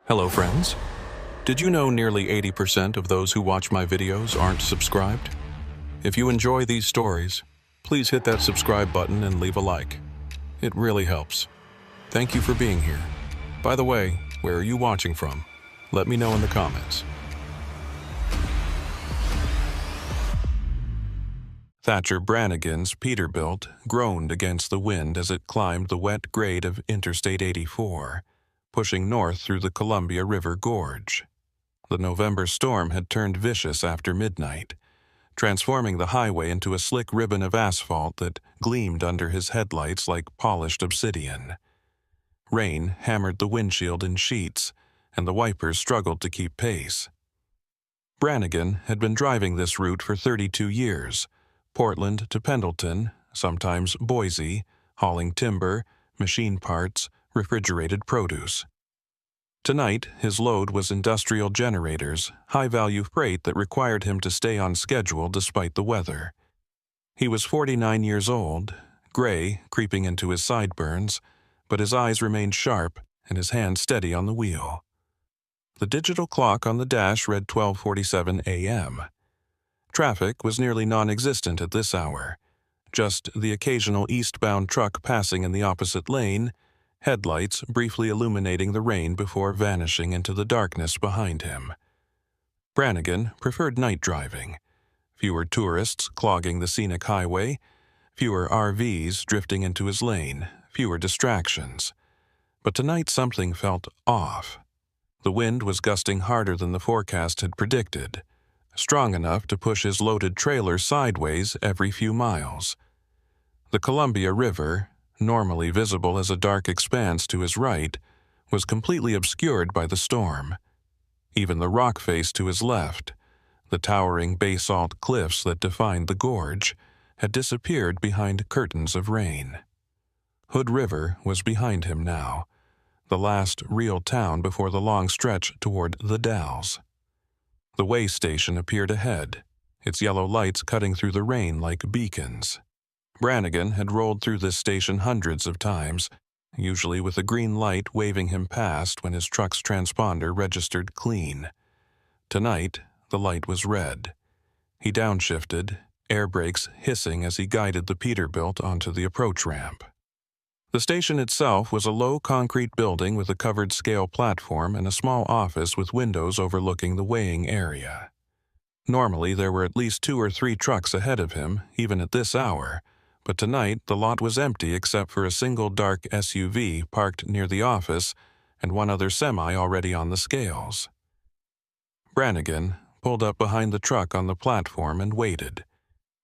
Hello friends. Did you know nearly 80% of those who watch my videos aren't subscribed? If you enjoy these stories, please hit that subscribe button and leave a like. It really helps. Thank you for being here. By the way, where are you watching from? Let me know in the comments. Thatcher Brannigan's Peterbilt groaned against the wind as it climbed the wet grade of Interstate 84, pushing north through the Columbia River Gorge. The November storm had turned vicious after midnight, transforming the highway into a slick ribbon of asphalt that gleamed under his headlights like polished obsidian. Rain hammered the windshield in sheets, and the wipers struggled to keep pace. Brannigan had been driving this route for 32 years, Portland to Pendleton, sometimes Boise, hauling timber, machine parts, refrigerated produce. Tonight, his load was industrial generators, high-value freight that required him to stay on schedule despite the weather. He was 49 years old, gray creeping into his sideburns, but his eyes remained sharp and his hand steady on the wheel. The digital clock on the dash read 12:47 a.m. Traffic was nearly non-existent at this hour, just the occasional eastbound truck passing in the opposite lane, headlights briefly illuminating the rain before vanishing into the darkness behind him. Brannigan preferred night driving. Fewer tourists clogging the scenic highway, fewer RVs drifting into his lane, fewer distractions. But tonight something felt off. The wind was gusting harder than the forecast had predicted, strong enough to push his loaded trailer sideways every few miles. The Columbia River, normally visible as a dark expanse to his right, was completely obscured by the storm. Even the rock face to his left, the towering basalt cliffs that defined the gorge, had disappeared behind curtains of rain. Hood River was behind him now, the last real town before the long stretch toward the Dalles. The way station appeared ahead, its yellow lights cutting through the rain like beacons. Brannigan had rolled through this station hundreds of times, usually with a green light waving him past when his truck's transponder registered clean. Tonight, the light was red. He downshifted, air brakes hissing as he guided the Peterbilt onto the approach ramp. The station itself was a low concrete building with a covered scale platform and a small office with windows overlooking the weighing area. Normally, there were at least 2 or 3 trucks ahead of him, even at this hour, but tonight the lot was empty except for a single dark SUV parked near the office and one other semi already on the scales. Brannigan pulled up behind the truck on the platform and waited.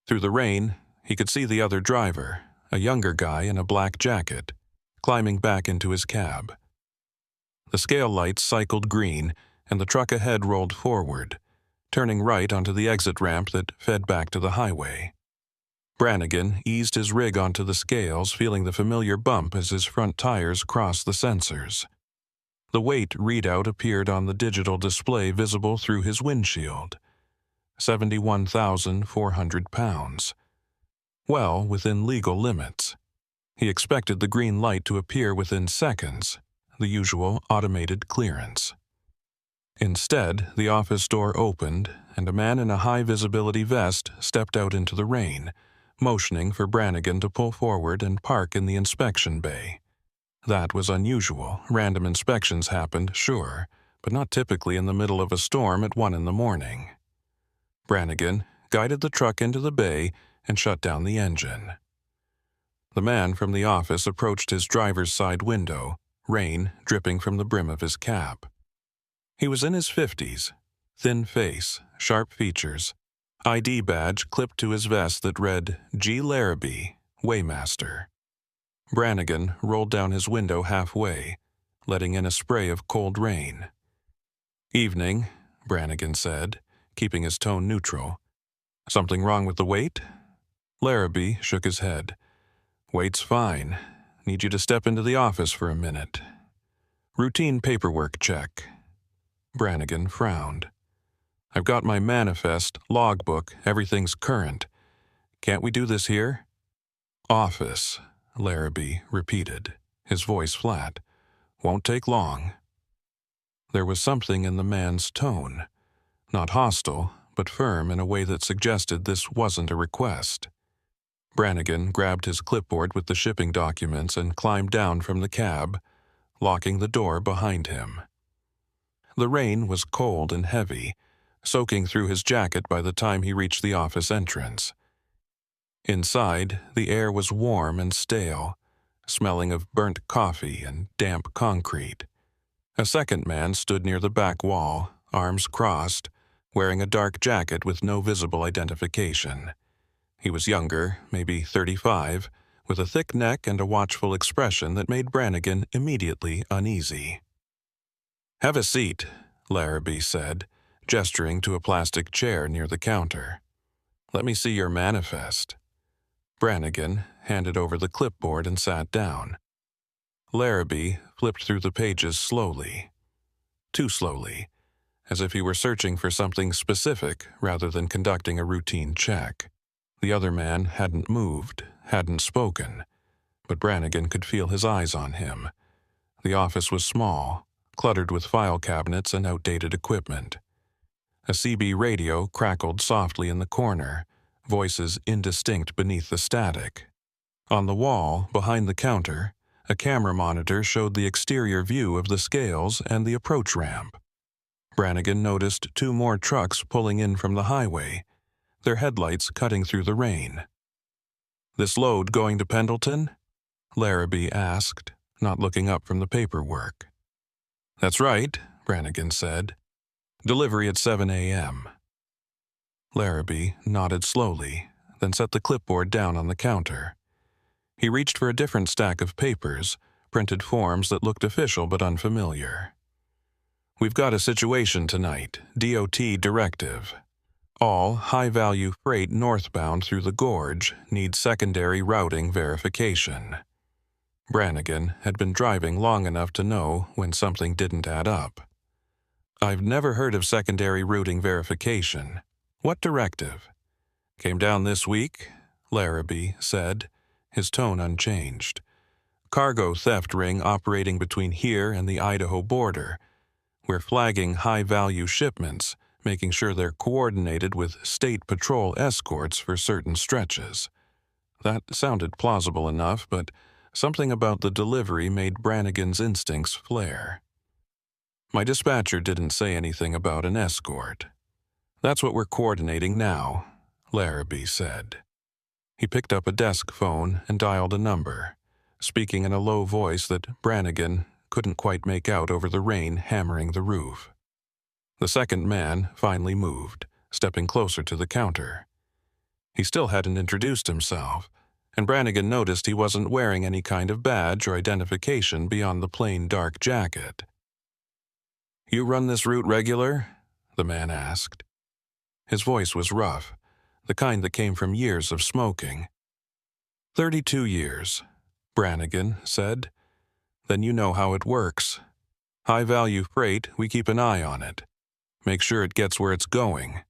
Through the rain, he could see the other driver, a younger guy in a black jacket, climbing back into his cab. The scale lights cycled green, and the truck ahead rolled forward, turning right onto the exit ramp that fed back to the highway. Brannigan eased his rig onto the scales, feeling the familiar bump as his front tires crossed the sensors. The weight readout appeared on the digital display visible through his windshield. 71,400 pounds. Well within legal limits. He expected the green light to appear within seconds, the usual automated clearance. Instead, the office door opened, and a man in a high-visibility vest stepped out into the rain, motioning for Brannigan to pull forward and park in the inspection bay. That was unusual. Random inspections happened, sure, but not typically in the middle of a storm at 1 in the morning. Brannigan guided the truck into the bay and shut down the engine. The man from the office approached his driver's side window, rain dripping from the brim of his cap. He was in his 50s, thin face, sharp features, ID badge clipped to his vest that read G. Larrabee, Weighmaster. Brannigan rolled down his window halfway, letting in a spray of cold rain. "Evening," Brannigan said, keeping his tone neutral. "Something wrong with the weight?" Larrabee shook his head. "Weight's fine. Need you to step into the office for a minute." "Routine paperwork check." Brannigan frowned. "I've got my manifest, logbook, everything's current. Can't we do this here?" "Office," Larrabee repeated, his voice flat. "Won't take long." There was something in the man's tone, not hostile, but firm in a way that suggested this wasn't a request. Brannigan grabbed his clipboard with the shipping documents and climbed down from the cab, locking the door behind him. The rain was cold and heavy, soaking through his jacket by the time he reached the office entrance. Inside, the air was warm and stale, smelling of burnt coffee and damp concrete. A second man stood near the back wall, arms crossed, wearing a dark jacket with no visible identification. He was younger, maybe 35, with a thick neck and a watchful expression that made Brannigan immediately uneasy. "Have a seat," Larrabee said, gesturing to a plastic chair near the counter. "Let me see your manifest." Brannigan handed over the clipboard and sat down. Larrabee flipped through the pages slowly. Too slowly, as if he were searching for something specific rather than conducting a routine check. The other man hadn't moved, hadn't spoken, but Brannigan could feel his eyes on him. The office was small, cluttered with file cabinets and outdated equipment. A CB radio crackled softly in the corner, voices indistinct beneath the static. On the wall, behind the counter, a camera monitor showed the exterior view of the scales and the approach ramp. Brannigan noticed 2 more trucks pulling in from the highway, their headlights cutting through the rain. "This load going to Pendleton?" Larrabee asked, not looking up from the paperwork. "That's right," Brannigan said. "Delivery at 7 a.m. Larrabee nodded slowly, then set the clipboard down on the counter. He reached for a different stack of papers, printed forms that looked official but unfamiliar. "We've got a situation tonight, DOT directive. All high-value freight northbound through the gorge needs secondary routing verification." Brannigan had been driving long enough to know when something didn't add up. "I've never heard of secondary routing verification. What directive?" "Came down this week," Larrabee said, his tone unchanged. "Cargo theft ring operating between here and the Idaho border. We're flagging high-value shipments, making sure they're coordinated with state patrol escorts for certain stretches." That sounded plausible enough, but something about the delivery made Brannigan's instincts flare. "My dispatcher didn't say anything about an escort." "That's what we're coordinating now," Larrabee said. He picked up a desk phone and dialed a number, speaking in a low voice that Brannigan couldn't quite make out over the rain hammering the roof. The second man finally moved, stepping closer to the counter. He still hadn't introduced himself, and Brannigan noticed he wasn't wearing any kind of badge or identification beyond the plain dark jacket. "You run this route regular?" the man asked. His voice was rough, the kind that came from years of smoking. 32 years, Brannigan said. "Then you know how it works. High-value freight, we keep an eye on it. Make sure it gets where it's going."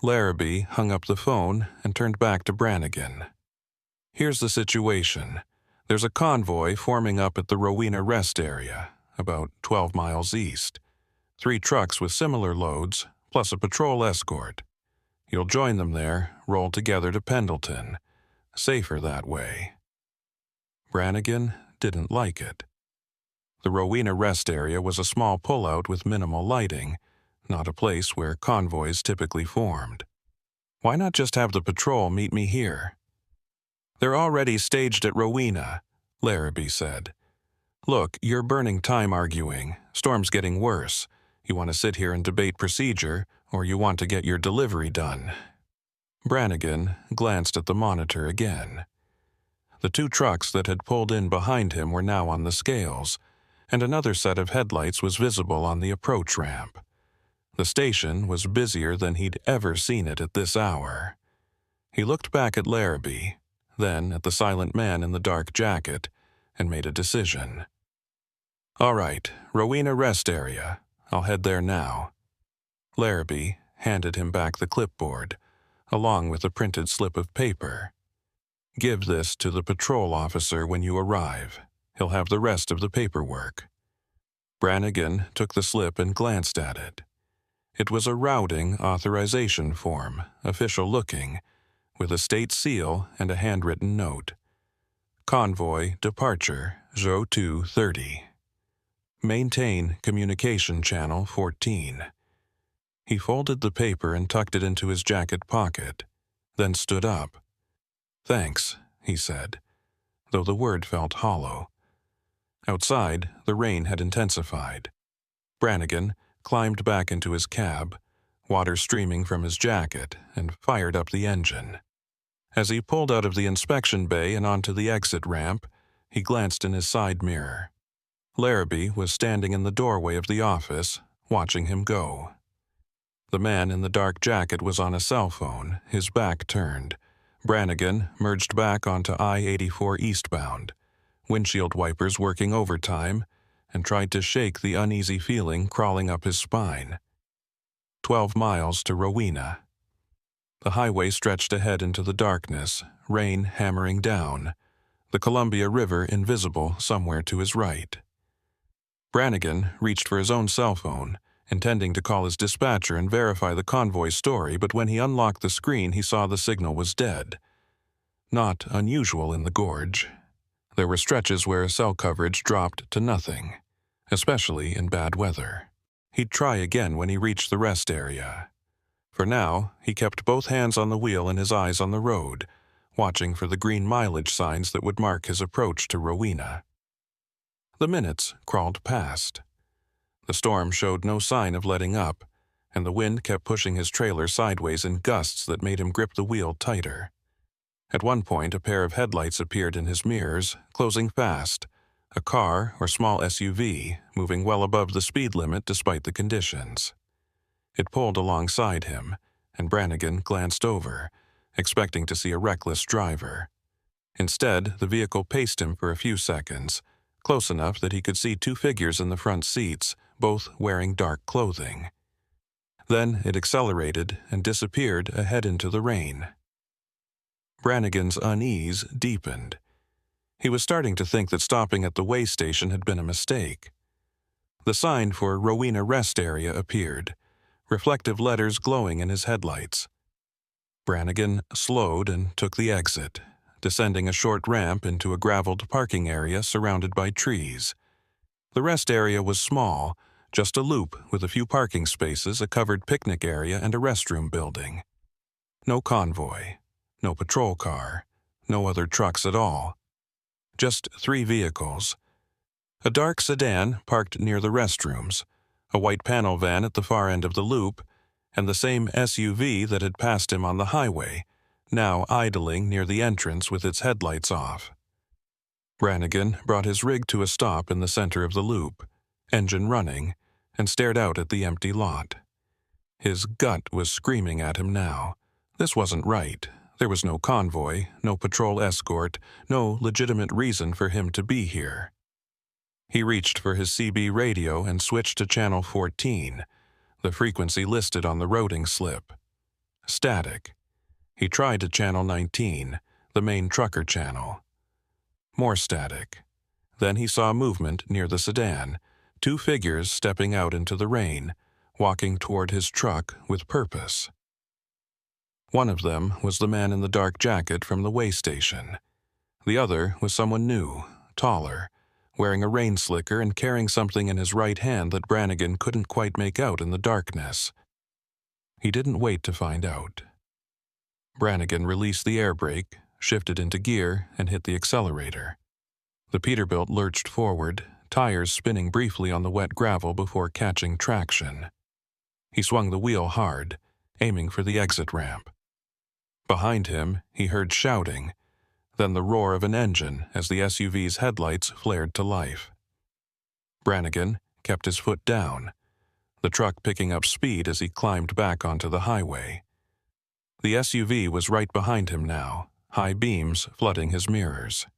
Larrabee hung up the phone and turned back to Brannigan. "Here's the situation. There's a convoy forming up at the Rowena rest area, about 12 miles east. 3 trucks with similar loads, plus a patrol escort. You'll join them there, roll together to Pendleton. Safer that way." Brannigan didn't like it. The Rowena rest area was a small pullout with minimal lighting, not a place where convoys typically formed. "Why not just have the patrol meet me here?" "They're already staged at Rowena," Larrabee said. "Look, you're burning time arguing. Storm's getting worse. You want to sit here and debate procedure, or you want to get your delivery done?" Brannigan glanced at the monitor again. The 2 trucks that had pulled in behind him were now on the scales, and another set of headlights was visible on the approach ramp. The station was busier than he'd ever seen it at this hour. He looked back at Larrabee, then at the silent man in the dark jacket, and made a decision. "All right, Rowena rest area. I'll head there now." Larrabee handed him back the clipboard, along with a printed slip of paper. "Give this to the patrol officer when you arrive. He'll have the rest of the paperwork." Brannigan took the slip and glanced at it. It was a routing authorization form, official-looking, with a state seal and a handwritten note. Convoy departure, Zhou 230. Maintain communication channel 14. He folded the paper and tucked it into his jacket pocket, then stood up. "Thanks," he said, though the word felt hollow. Outside, the rain had intensified. Brannigan climbed back into his cab, water streaming from his jacket, and fired up the engine. As he pulled out of the inspection bay and onto the exit ramp, he glanced in his side mirror. Larrabee was standing in the doorway of the office, watching him go. The man in the dark jacket was on a cell phone, his back turned. Brannigan merged back onto I-84 eastbound, windshield wipers working overtime, and tried to shake the uneasy feeling crawling up his spine. 12 miles to Rowena. The highway stretched ahead into the darkness, rain hammering down, the Columbia River invisible somewhere to his right. Brannigan reached for his own cell phone, intending to call his dispatcher and verify the convoy story, but when he unlocked the screen, he saw the signal was dead. Not unusual in the gorge. There were stretches where cell coverage dropped to nothing, especially in bad weather. He'd try again when he reached the rest area. For now, he kept both hands on the wheel and his eyes on the road, watching for the green mileage signs that would mark his approach to Rowena. The minutes crawled past. The storm showed no sign of letting up, and the wind kept pushing his trailer sideways in gusts that made him grip the wheel tighter. At one point, a pair of headlights appeared in his mirrors, closing fast, a car or small SUV moving well above the speed limit despite the conditions. It pulled alongside him, and Brannigan glanced over, expecting to see a reckless driver. Instead, the vehicle paced him for a few seconds, close enough that he could see two figures in the front seats, both wearing dark clothing. Then it accelerated and disappeared ahead into the rain. Brannigan's unease deepened. He was starting to think that stopping at the way station had been a mistake. The sign for Rowena Rest Area appeared, reflective letters glowing in his headlights. Brannigan slowed and took the exit, descending a short ramp into a graveled parking area surrounded by trees. The rest area was small, just a loop with a few parking spaces, a covered picnic area, and a restroom building. No convoy, no patrol car, no other trucks at all. Just 3 vehicles. A dark sedan parked near the restrooms, a white panel van at the far end of the loop, and the same SUV that had passed him on the highway, now idling near the entrance with its headlights off. Brannigan brought his rig to a stop in the center of the loop, engine running, and stared out at the empty lot. His gut was screaming at him now. This wasn't right. There was no convoy, no patrol escort, no legitimate reason for him to be here. He reached for his CB radio and switched to channel 14, the frequency listed on the routing slip. Static. He tried to channel 19, the main trucker channel. More static. Then he saw movement near the sedan, 2 figures stepping out into the rain, walking toward his truck with purpose. One of them was the man in the dark jacket from the way station. The other was someone new, taller, wearing a rain slicker and carrying something in his right hand that Brannigan couldn't quite make out in the darkness. He didn't wait to find out. Brannigan released the air brake, shifted into gear, and hit the accelerator. The Peterbilt lurched forward, tires spinning briefly on the wet gravel before catching traction. He swung the wheel hard, aiming for the exit ramp. Behind him, he heard shouting, then the roar of an engine as the SUV's headlights flared to life. Brannigan kept his foot down, the truck picking up speed as he climbed back onto the highway. The SUV was right behind him now, high beams flooding his mirrors.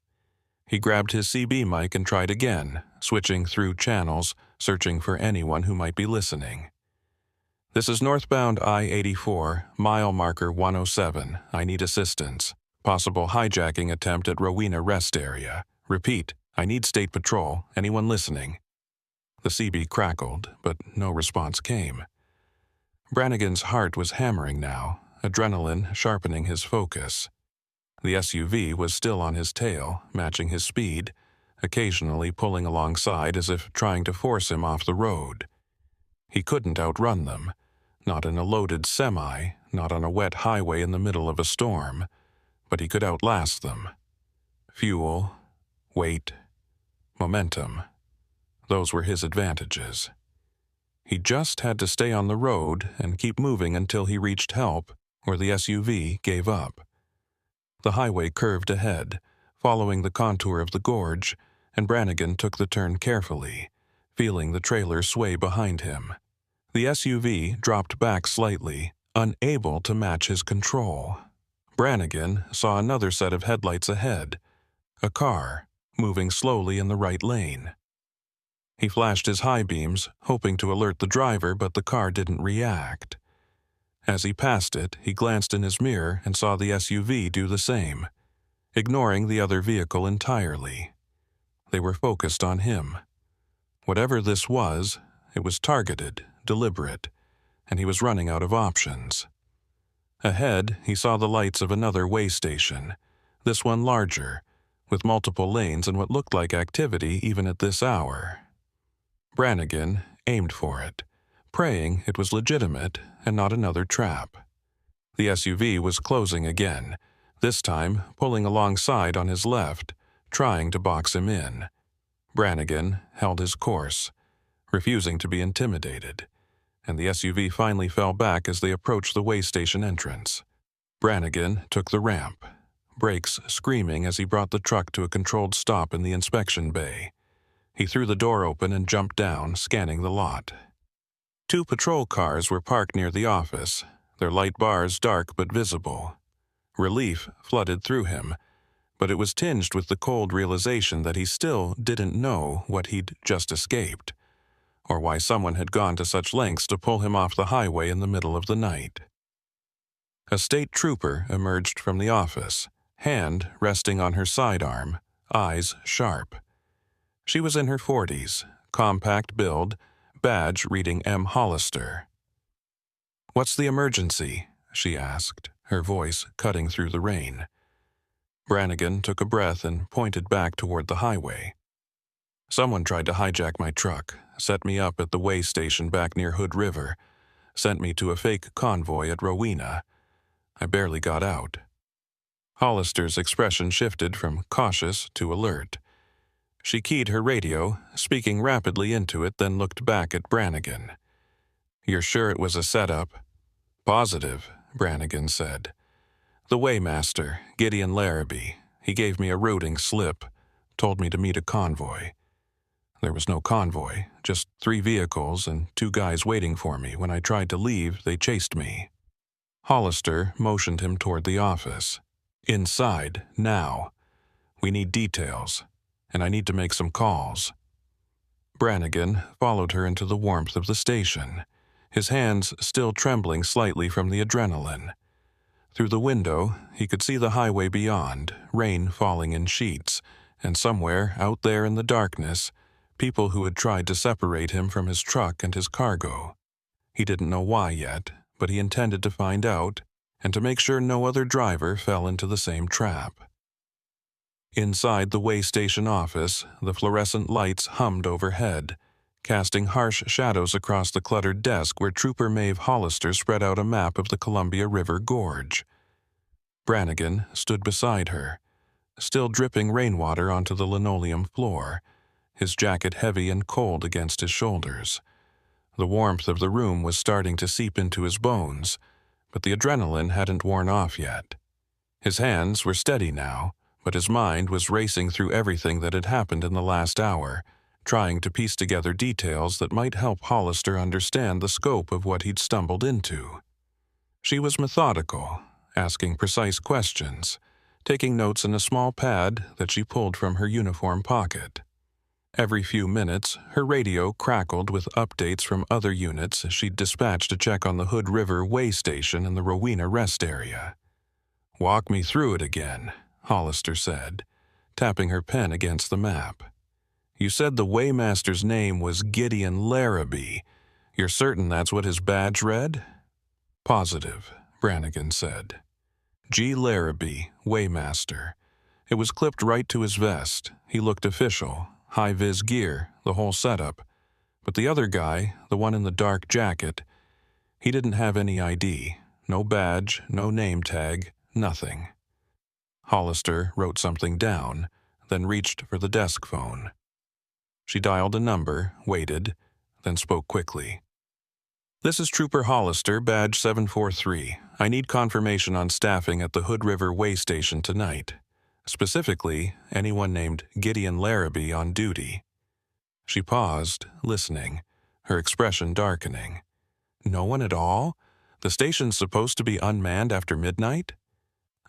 He grabbed his CB mic and tried again, switching through channels, searching for anyone who might be listening. "This is northbound I-84, mile marker 107. I need assistance. Possible hijacking attempt at Rowena Rest Area. Repeat, I need State Patrol. Anyone listening?" The CB crackled, but no response came. Brannigan's heart was hammering now, adrenaline sharpening his focus. The SUV was still on his tail, matching his speed, occasionally pulling alongside as if trying to force him off the road. He couldn't outrun them, not in a loaded semi, not on a wet highway in the middle of a storm, but he could outlast them. Fuel, weight, momentum. Those were his advantages. He just had to stay on the road and keep moving until he reached help or the SUV gave up. The highway curved ahead, following the contour of the gorge, and Brannigan took the turn carefully, feeling the trailer sway behind him. The SUV dropped back slightly, unable to match his control. Brannigan saw another set of headlights ahead, a car, moving slowly in the right lane. He flashed his high beams, hoping to alert the driver, but the car didn't react. As he passed it, he glanced in his mirror and saw the SUV do the same, ignoring the other vehicle entirely. They were focused on him. Whatever this was, it was targeted, deliberate, and he was running out of options. Ahead, he saw the lights of another way station, this one larger, with multiple lanes and what looked like activity even at this hour. Brannigan aimed for it, praying it was legitimate and not another trap. The SUV was closing again, this time pulling alongside on his left, trying to box him in. Brannigan held his course, refusing to be intimidated, and the SUV finally fell back as they approached the way station entrance. Brannigan took the ramp, brakes screaming as he brought the truck to a controlled stop in the inspection bay. He threw the door open and jumped down, scanning the lot. 2 patrol cars were parked near the office, their light bars dark but visible. Relief flooded through him, but it was tinged with the cold realization that he still didn't know what he'd just escaped, or why someone had gone to such lengths to pull him off the highway in the middle of the night. A state trooper emerged from the office, hand resting on her sidearm, eyes sharp. She was in her 40s, compact build, badge reading M. Hollister. "What's the emergency?" she asked, her voice cutting through the rain. Brannigan took a breath and pointed back toward the highway. "Someone tried to hijack my truck, set me up at the way station back near Hood River, sent me to a fake convoy at Rowena. I barely got out." Hollister's expression shifted from cautious to alert. She keyed her radio, speaking rapidly into it, then looked back at Brannigan. "You're sure it was a setup?" "Positive," Brannigan said. "The waymaster, Gideon Larrabee, he gave me a routing slip, told me to meet a convoy. There was no convoy, just 3 vehicles and 2 guys waiting for me. When I tried to leave, they chased me." Hollister motioned him toward the office. "Inside, now. We need details, and I need to make some calls." Brannigan followed her into the warmth of the station, his hands still trembling slightly from the adrenaline. Through the window, he could see the highway beyond, rain falling in sheets, and somewhere out there in the darkness, people who had tried to separate him from his truck and his cargo. He didn't know why yet, but he intended to find out, and to make sure no other driver fell into the same trap. Inside the way station office, the fluorescent lights hummed overhead, casting harsh shadows across the cluttered desk where Trooper Maeve Hollister spread out a map of the Columbia River Gorge. Brannigan stood beside her, still dripping rainwater onto the linoleum floor, his jacket heavy and cold against his shoulders. The warmth of the room was starting to seep into his bones, but the adrenaline hadn't worn off yet. His hands were steady now, but his mind was racing through everything that had happened in the last hour, trying to piece together details that might help Hollister understand the scope of what he'd stumbled into. She was methodical, asking precise questions, taking notes in a small pad that she pulled from her uniform pocket. Every few minutes, her radio crackled with updates from other units she'd dispatched to check on the Hood River way station and the Rowena rest area. "Walk me through it again," Hollister said, tapping her pen against the map. You said the Waymaster's name was Gideon Larrabee. You're certain that's what his badge read? Positive, Brannigan said. G. Larrabee, Waymaster. It was clipped right to his vest. He looked official, high-vis gear, the whole setup. But the other guy, the one in the dark jacket, he didn't have any ID. No badge, no name tag, nothing. Hollister wrote something down, then reached for the desk phone. She dialed a number, waited, then spoke quickly. This is Trooper Hollister, badge 743. I need confirmation on staffing at the Hood River Way Station tonight. Specifically, anyone named Gideon Larrabee on duty. She paused, listening, her expression darkening. No one at all? The station's supposed to be unmanned after midnight?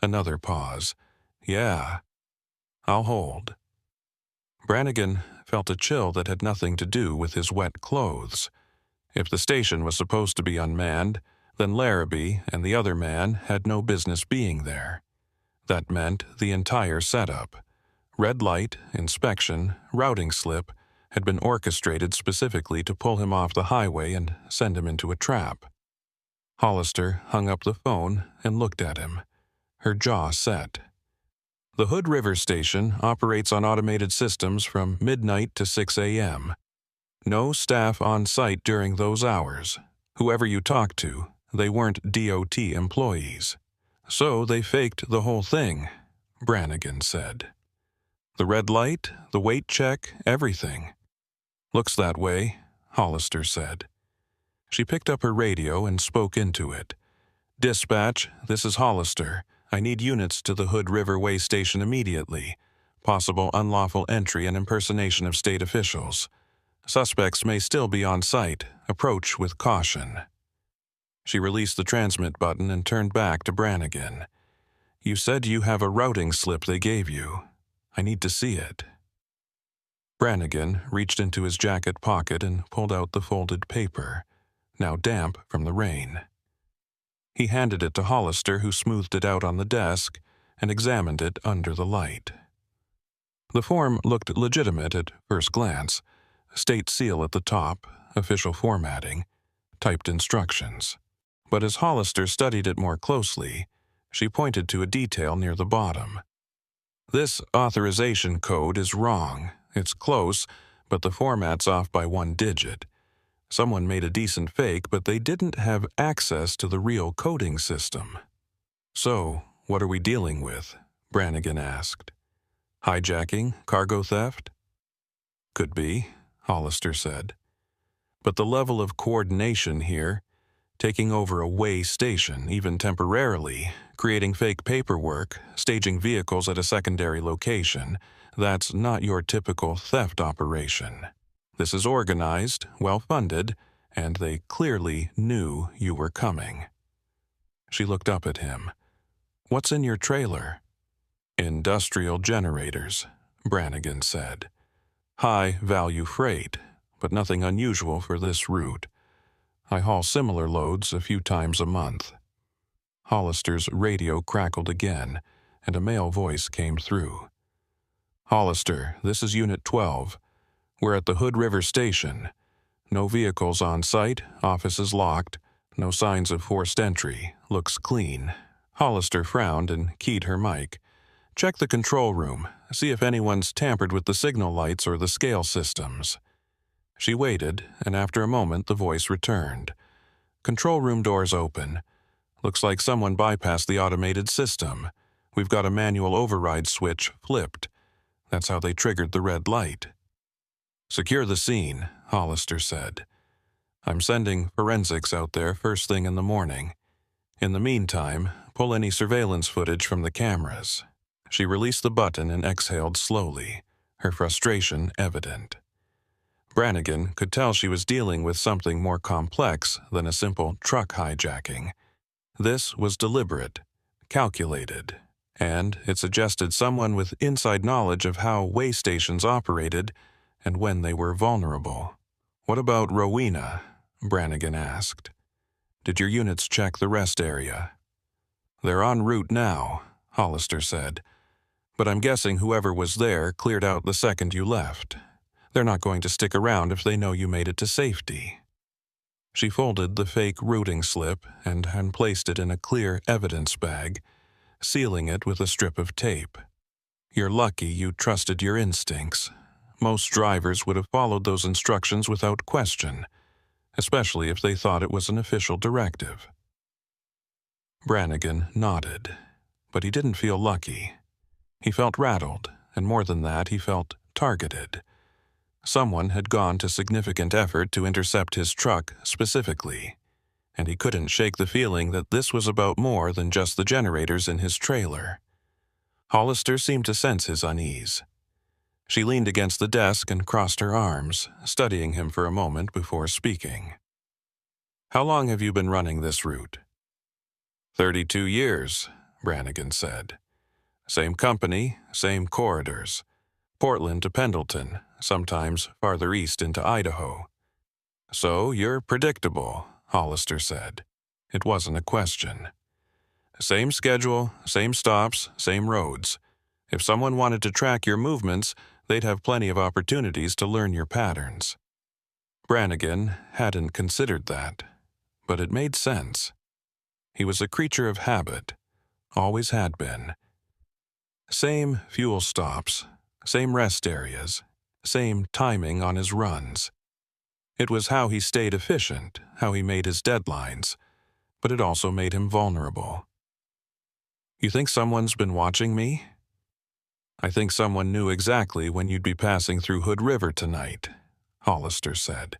Another pause. Yeah. I'll hold. Brannigan felt a chill that had nothing to do with his wet clothes. If the station was supposed to be unmanned, then Larrabee and the other man had no business being there. That meant the entire setup. Red light, inspection, routing slip had been orchestrated specifically to pull him off the highway and send him into a trap. Hollister hung up the phone and looked at him, her jaw set. The Hood River Station operates on automated systems from midnight to 6 a.m. No staff on site during those hours. Whoever you talked to, they weren't DOT employees. So they faked the whole thing, Brannigan said. The red light, the weight check, everything. Looks that way, Hollister said. She picked up her radio and spoke into it. Dispatch, this is Hollister. I need units to the Hood River Way Station immediately. Possible unlawful entry and impersonation of state officials. Suspects may still be on site. Approach with caution. She released the transmit button and turned back to Brannigan. You said you have a routing slip they gave you. I need to see it. Brannigan reached into his jacket pocket and pulled out the folded paper, now damp from the rain. He handed it to Hollister, who smoothed it out on the desk and examined it under the light. The form looked legitimate at first glance. State seal at the top, official formatting, typed instructions. But as Hollister studied it more closely, she pointed to a detail near the bottom. This authorization code is wrong. It's close, but the format's off by 1 digit. Someone made a decent fake, but they didn't have access to the real coding system. So, what are we dealing with? Brannigan asked. Hijacking? Cargo theft? Could be, Hollister said. But the level of coordination here, taking over a way station, even temporarily, creating fake paperwork, staging vehicles at a secondary location, that's not your typical theft operation. This is organized, well-funded, and they clearly knew you were coming. She looked up at him. What's in your trailer? Industrial generators, Brannigan said. High-value freight, but nothing unusual for this route. I haul similar loads a few times a month. Hollister's radio crackled again, and a male voice came through. Hollister, this is Unit 12. We're at the Hood River Station. No vehicles on site, offices locked, no signs of forced entry, looks clean. Hollister frowned and keyed her mic. Check the control room, see if anyone's tampered with the signal lights or the scale systems. She waited, and after a moment the voice returned. Control room doors open. Looks like someone bypassed the automated system. We've got a manual override switch flipped. That's how they triggered the red light. Secure the scene, Hollister said. I'm sending forensics out there first thing in the morning. In the meantime, pull any surveillance footage from the cameras. She released the button and exhaled slowly, her frustration evident. Brannigan could tell she was dealing with something more complex than a simple truck hijacking. This was deliberate, calculated, and it suggested someone with inside knowledge of how way stations operated and when they were vulnerable. What about Rowena? Brannigan asked. Did your units check the rest area? They're en route now, Hollister said, but I'm guessing whoever was there cleared out the second you left. They're not going to stick around if they know you made it to safety. She folded the fake routing slip and placed it in a clear evidence bag, sealing it with a strip of tape. You're lucky you trusted your instincts. Most drivers would have followed those instructions without question, especially if they thought it was an official directive. Brannigan nodded, but he didn't feel lucky. He felt rattled, and more than that, he felt targeted. Someone had gone to significant effort to intercept his truck specifically, and he couldn't shake the feeling that this was about more than just the generators in his trailer. Hollister seemed to sense his unease. She leaned against the desk and crossed her arms, studying him for a moment before speaking. "How long have you been running this route?" 32 years, Brannigan said. "Same company, same corridors. Portland to Pendleton, sometimes farther east into Idaho." "So you're predictable," Hollister said. It wasn't a question. "Same schedule, same stops, same roads. If someone wanted to track your movements, they'd have plenty of opportunities to learn your patterns." Brannigan hadn't considered that, but it made sense. He was a creature of habit, always had been. Same fuel stops, same rest areas, same timing on his runs. It was how he stayed efficient, how he made his deadlines, but it also made him vulnerable. "You think someone's been watching me?" "I think someone knew exactly when you'd be passing through Hood River tonight," Hollister said.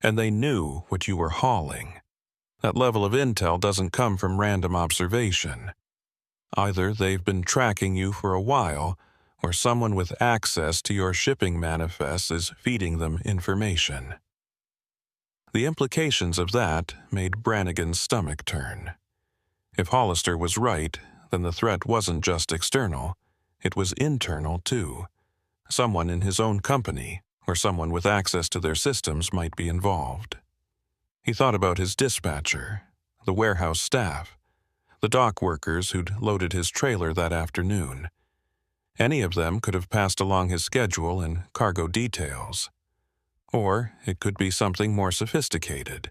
"And they knew what you were hauling. That level of intel doesn't come from random observation. Either they've been tracking you for a while, or someone with access to your shipping manifests is feeding them information." The implications of that made Brannigan's stomach turn. If Hollister was right, then the threat wasn't just external, it was internal too. Someone in his own company, or someone with access to their systems, might be involved. He thought about his dispatcher, the warehouse staff, the dock workers who'd loaded his trailer that afternoon. Any of them could have passed along his schedule and cargo details. Or it could be something more sophisticated: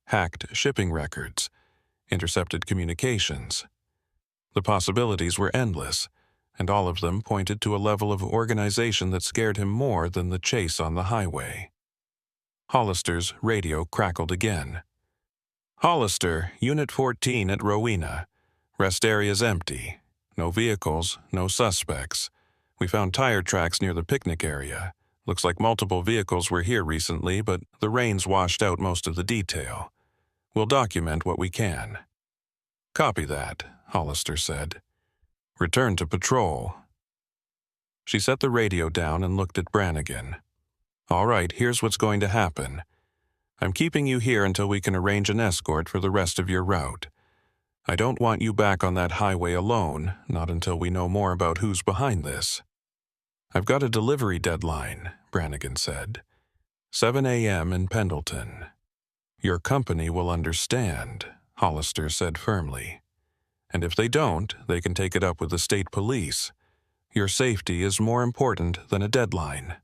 hacked shipping records, intercepted communications. The possibilities were endless, and all of them pointed to a level of organization that scared him more than the chase on the highway. Hollister's radio crackled again. "Hollister, Unit 14 at Rowena. Rest area's empty. No vehicles, no suspects. We found tire tracks near the picnic area. Looks like multiple vehicles were here recently, but the rain's washed out most of the detail. We'll document what we can." "Copy that," Hollister said. "Return to patrol." She set the radio down and looked at Brannigan. "All right, here's what's going to happen. I'm keeping you here until we can arrange an escort for the rest of your route. I don't want you back on that highway alone, not until we know more about who's behind this." "I've got a delivery deadline," Brannigan said. 7 a.m. in Pendleton. "Your company will understand," Hollister said firmly. "And if they don't, they can take it up with the state police. Your safety is more important than a deadline."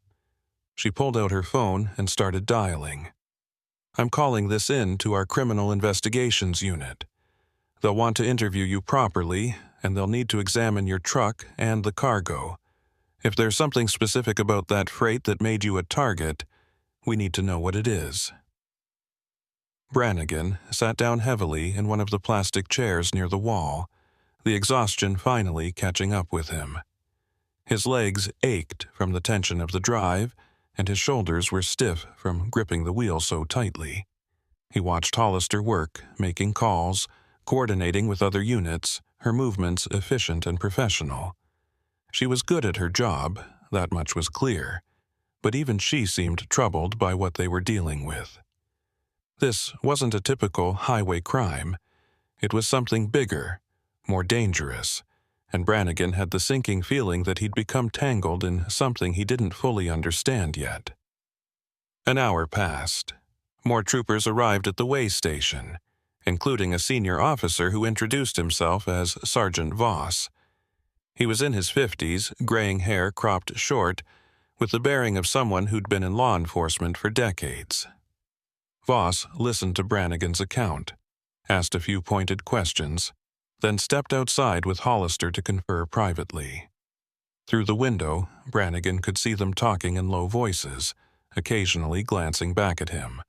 She pulled out her phone and started dialing. "I'm calling this in to our criminal investigations unit. They'll want to interview you properly, and they'll need to examine your truck and the cargo. If there's something specific about that freight that made you a target, we need to know what it is." Brannigan sat down heavily in one of the plastic chairs near the wall, the exhaustion finally catching up with him. His legs ached from the tension of the drive, and his shoulders were stiff from gripping the wheel so tightly. He watched Hollister work, making calls, coordinating with other units, her movements efficient and professional. She was good at her job, that much was clear, but even she seemed troubled by what they were dealing with. This wasn't a typical highway crime. It was something bigger, more dangerous, and Brannigan had the sinking feeling that he'd become tangled in something he didn't fully understand yet. An hour passed. More troopers arrived at the way station, including a senior officer who introduced himself as Sergeant Voss. He was in his 50s, graying hair cropped short, with the bearing of someone who'd been in law enforcement for decades. Voss listened to Brannigan's account, asked a few pointed questions, then stepped outside with Hollister to confer privately. Through the window, Brannigan could see them talking in low voices, occasionally glancing back at him.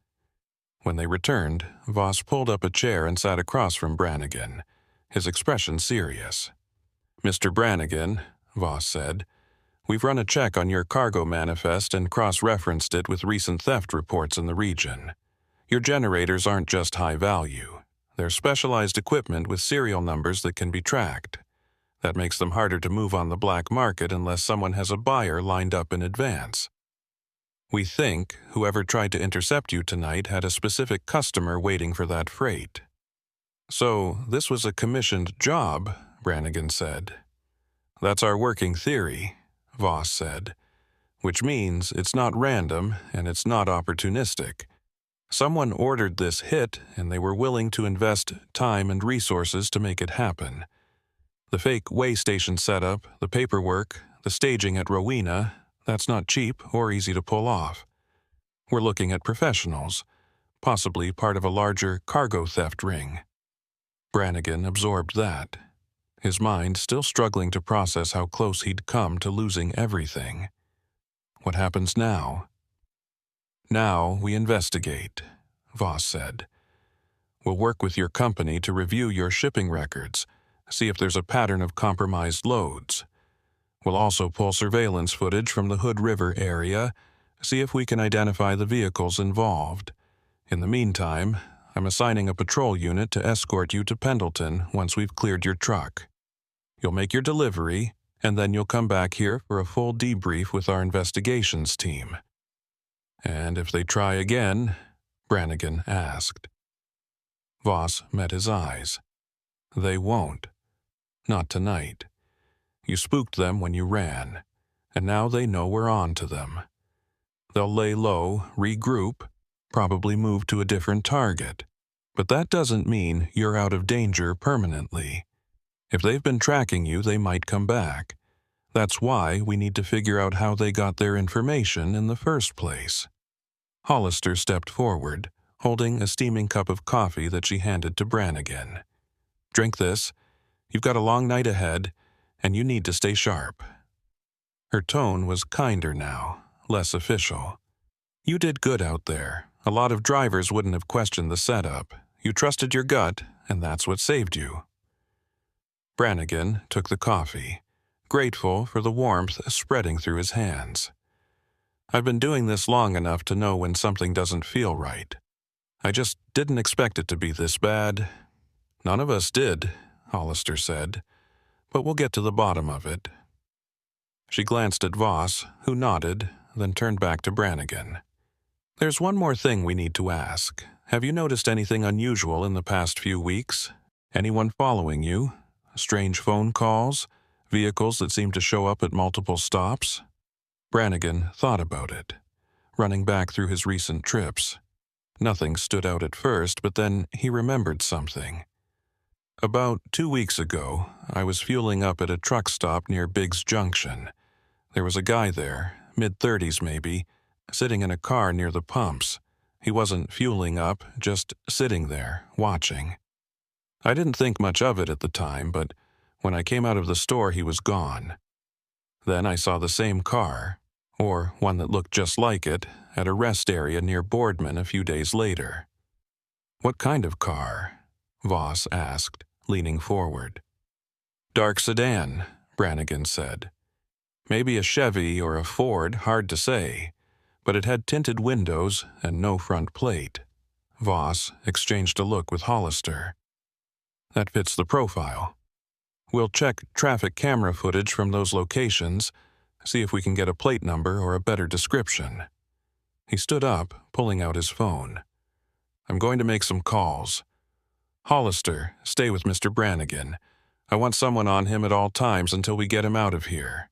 When they returned, Voss pulled up a chair and sat across from Brannigan, his expression serious. "Mr. Brannigan," Voss said, "we've run a check on your cargo manifest and cross-referenced it with recent theft reports in the region. Your generators aren't just high value. They're specialized equipment with serial numbers that can be tracked. That makes them harder to move on the black market unless someone has a buyer lined up in advance. We think whoever tried to intercept you tonight had a specific customer waiting for that freight." "So this was a commissioned job," Brannigan said. "That's our working theory," Voss said, "which means it's not random and it's not opportunistic. Someone ordered this hit and they were willing to invest time and resources to make it happen. The fake way station setup, the paperwork, the staging at Rowena, that's not cheap or easy to pull off. We're looking at professionals, possibly part of a larger cargo theft ring." Brannigan absorbed that, his mind still struggling to process how close he'd come to losing everything. What happens now? "Now we investigate," Voss said. "We'll work with your company to review your shipping records, see if there's a pattern of compromised loads. We'll also pull surveillance footage from the Hood River area, see if we can identify the vehicles involved. In the meantime, I'm assigning a patrol unit to escort you to Pendleton once we've cleared your truck. You'll make your delivery, and then you'll come back here for a full debrief with our investigations team." "And if they try again?" Brannigan asked. Voss met his eyes. "They won't. Not tonight. You spooked them when you ran, and now they know we're on to them. They'll lay low, regroup, probably move to a different target. But that doesn't mean you're out of danger permanently. If they've been tracking you, they might come back. That's why we need to figure out how they got their information in the first place." Hollister stepped forward, holding a steaming cup of coffee that she handed to Brannigan. "Drink this. You've got a long night ahead, and you need to stay sharp." Her tone was kinder now, less official. "You did good out there. A lot of drivers wouldn't have questioned the setup. You trusted your gut, and that's what saved you." Brannigan took the coffee, grateful for the warmth spreading through his hands. "I've been doing this long enough to know when something doesn't feel right. I just didn't expect it to be this bad." "None of us did," Hollister said, "but we'll get to the bottom of it." She glanced at Voss, who nodded, then turned back to Brannigan. "There's one more thing we need to ask. Have you noticed anything unusual in the past few weeks? Anyone following you? Strange phone calls? Vehicles that seem to show up at multiple stops?" Brannigan thought about it, running back through his recent trips. Nothing stood out at first, but then he remembered something. "About 2 weeks ago, I was fueling up at a truck stop near Biggs Junction. There was a guy there, mid-30s maybe, sitting in a car near the pumps. He wasn't fueling up, just sitting there, watching. I didn't think much of it at the time, but when I came out of the store he was gone. Then I saw the same car, or one that looked just like it, at a rest area near Boardman a few days later." "What kind of car?" Voss asked, leaning forward. "Dark sedan," Brannigan said. "Maybe a Chevy or a Ford, hard to say, but it had tinted windows and no front plate." Voss exchanged a look with Hollister. "That fits the profile. We'll check traffic camera footage from those locations, see if we can get a plate number or a better description." He stood up, pulling out his phone. "I'm going to make some calls. Hollister, stay with Mr. Brannigan. I want someone on him at all times until we get him out of here."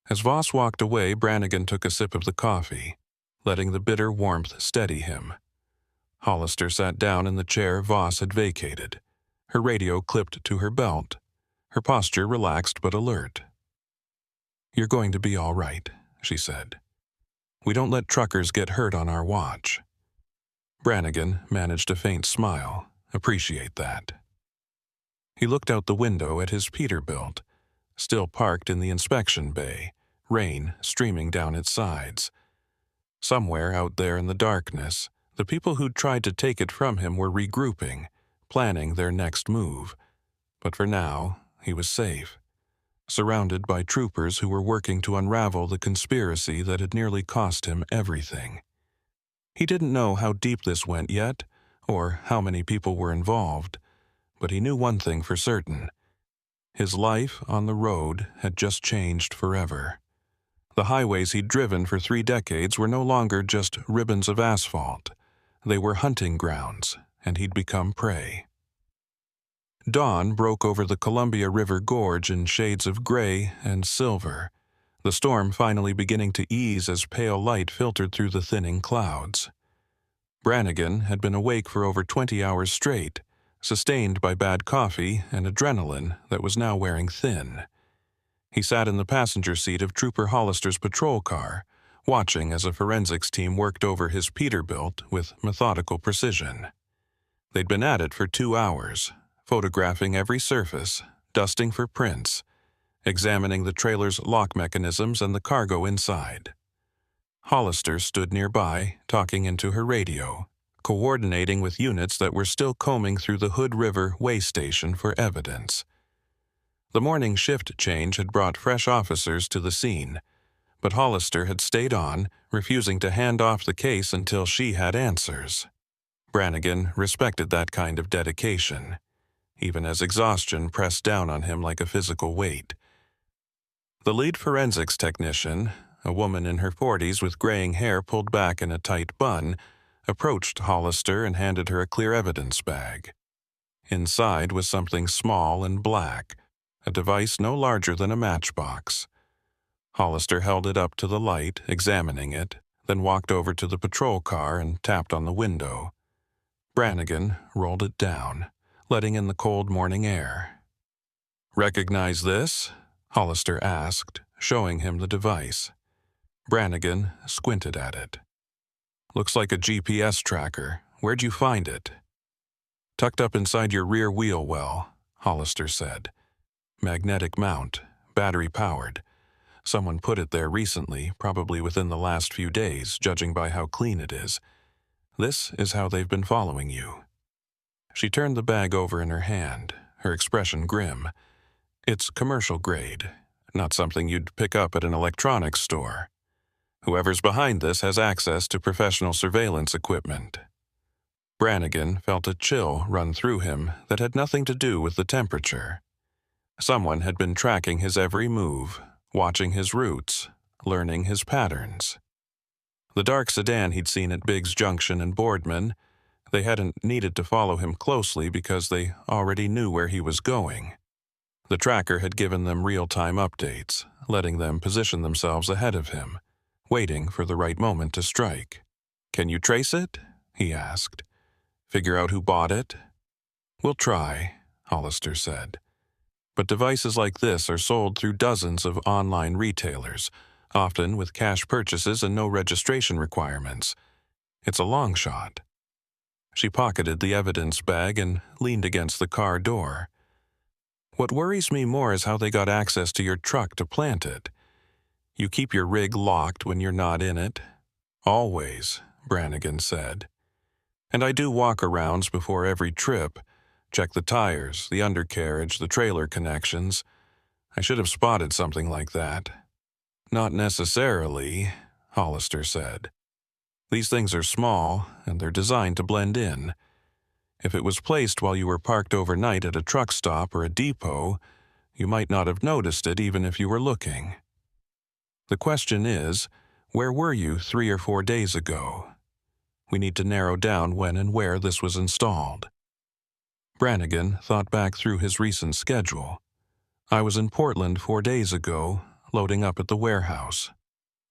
As Voss walked away, Brannigan took a sip of the coffee, letting the bitter warmth steady him. Hollister sat down in the chair Voss had vacated, her radio clipped to her belt, her posture relaxed but alert. "You're going to be all right," she said. "We don't let truckers get hurt on our watch." Brannigan managed a faint smile. "Appreciate that." He looked out the window at his Peterbilt, still parked in the inspection bay, rain streaming down its sides. Somewhere out there in the darkness, the people who'd tried to take it from him were regrouping, planning their next move. But for now, he was safe, surrounded by troopers who were working to unravel the conspiracy that had nearly cost him everything. He didn't know how deep this went yet, or how many people were involved, but he knew one thing for certain. His life on the road had just changed forever. The highways he'd driven for 3 decades were no longer just ribbons of asphalt. They were hunting grounds, and he'd become prey. Dawn broke over the Columbia River Gorge in shades of gray and silver, the storm finally beginning to ease as pale light filtered through the thinning clouds. Brannigan had been awake for over 20 hours straight, sustained by bad coffee and adrenaline that was now wearing thin. He sat in the passenger seat of Trooper Hollister's patrol car, watching as a forensics team worked over his Peterbilt with methodical precision. They'd been at it for 2 hours, photographing every surface, dusting for prints, examining the trailer's lock mechanisms and the cargo inside. Hollister stood nearby, talking into her radio, coordinating with units that were still combing through the Hood River way station for evidence. The morning shift change had brought fresh officers to the scene, but Hollister had stayed on, refusing to hand off the case until she had answers. Brannigan respected that kind of dedication, even as exhaustion pressed down on him like a physical weight. The lead forensics technician, a woman in her 40s with graying hair pulled back in a tight bun, approached Hollister and handed her a clear evidence bag. Inside was something small and black, a device no larger than a matchbox. Hollister held it up to the light, examining it, then walked over to the patrol car and tapped on the window. Brannigan rolled it down, letting in the cold morning air. "Recognize this?" Hollister asked, showing him the device. Brannigan squinted at it. "Looks like a GPS tracker. Where'd you find it?" "Tucked up inside your rear wheel well," Hollister said. "Magnetic mount, battery-powered. Someone put it there recently, probably within the last few days, judging by how clean it is. This is how they've been following you." She turned the bag over in her hand, her expression grim. "It's commercial grade, not something you'd pick up at an electronics store. Whoever's behind this has access to professional surveillance equipment." Brannigan felt a chill run through him that had nothing to do with the temperature. Someone had been tracking his every move, watching his routes, learning his patterns. The dark sedan he'd seen at Biggs Junction and Boardman, they hadn't needed to follow him closely because they already knew where he was going. The tracker had given them real-time updates, letting them position themselves ahead of him, waiting for the right moment to strike. "Can you trace it?" he asked. "Figure out who bought it?" "We'll try," Hollister said. "But devices like this are sold through dozens of online retailers, often with cash purchases and no registration requirements. It's a long shot." She pocketed the evidence bag and leaned against the car door. "What worries me more is how they got access to your truck to plant it. You keep your rig locked when you're not in it." "Always," Brannigan said. "And I do walk-arounds before every trip. Check the tires, the undercarriage, the trailer connections. I should have spotted something like that." "Not necessarily," Hollister said. "These things are small, and they're designed to blend in. If it was placed while you were parked overnight at a truck stop or a depot, you might not have noticed it even if you were looking. The question is, where were you 3 or 4 days ago? We need to narrow down when and where this was installed." Brannigan thought back through his recent schedule. "I was in Portland 4 days ago, loading up at the warehouse.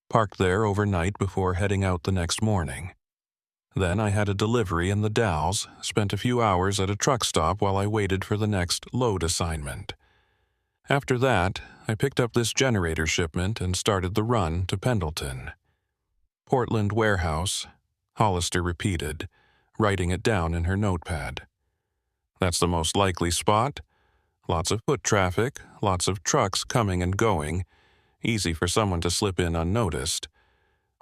Parked there overnight before heading out the next morning. Then I had a delivery in the Dalles, spent a few hours at a truck stop while I waited for the next load assignment. After that, I picked up this generator shipment and started the run to Pendleton. Portland warehouse, Hollister repeated, writing it down in her notepad. That's the most likely spot. Lots of foot traffic, lots of trucks coming and going, easy for someone to slip in unnoticed.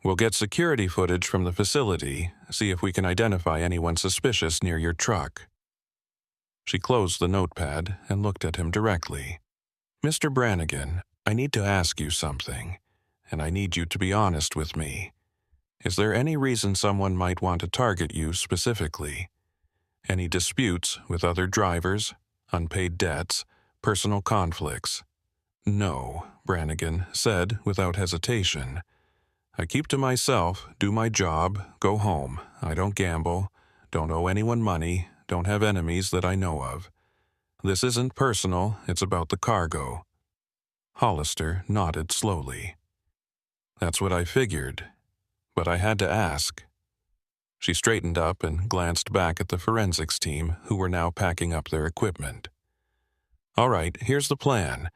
We'll get security footage from the facility, see if we can identify anyone suspicious near your truck. She closed the notepad and looked at him directly. Mr. Brannigan, I need to ask you something, and I need you to be honest with me. Is there any reason someone might want to target you specifically? Any disputes with other drivers, unpaid debts, personal conflicts? No, Brannigan said without hesitation. I keep to myself, do my job, go home. I don't gamble, don't owe anyone money, don't have enemies that I know of. This isn't personal, it's about the cargo. Hollister nodded slowly. That's what I figured, but I had to ask. She straightened up and glanced back at the forensics team, who were now packing up their equipment. All right, here's the plan.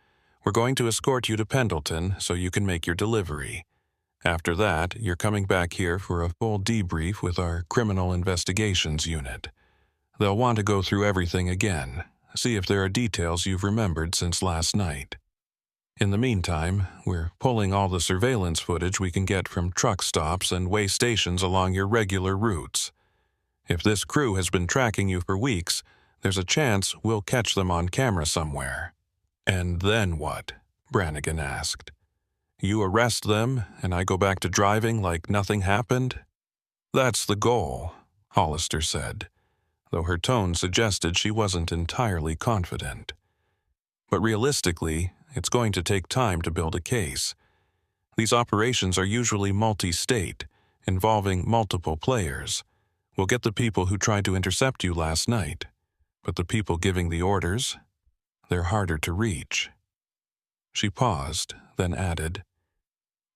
We're going to escort you to Pendleton so you can make your delivery. After that, you're coming back here for a full debrief with our criminal investigations unit. They'll want to go through everything again, see if there are details you've remembered since last night. In the meantime, we're pulling all the surveillance footage we can get from truck stops and way stations along your regular routes. If this crew has been tracking you for weeks, there's a chance we'll catch them on camera somewhere. And then what? Brannigan asked. You arrest them, and I go back to driving like nothing happened? That's the goal, Hollister said, though her tone suggested she wasn't entirely confident. But realistically, it's going to take time to build a case. These operations are usually multi-state, involving multiple players. We'll get the people who tried to intercept you last night, but the people giving the orders, they're harder to reach. She paused, then added,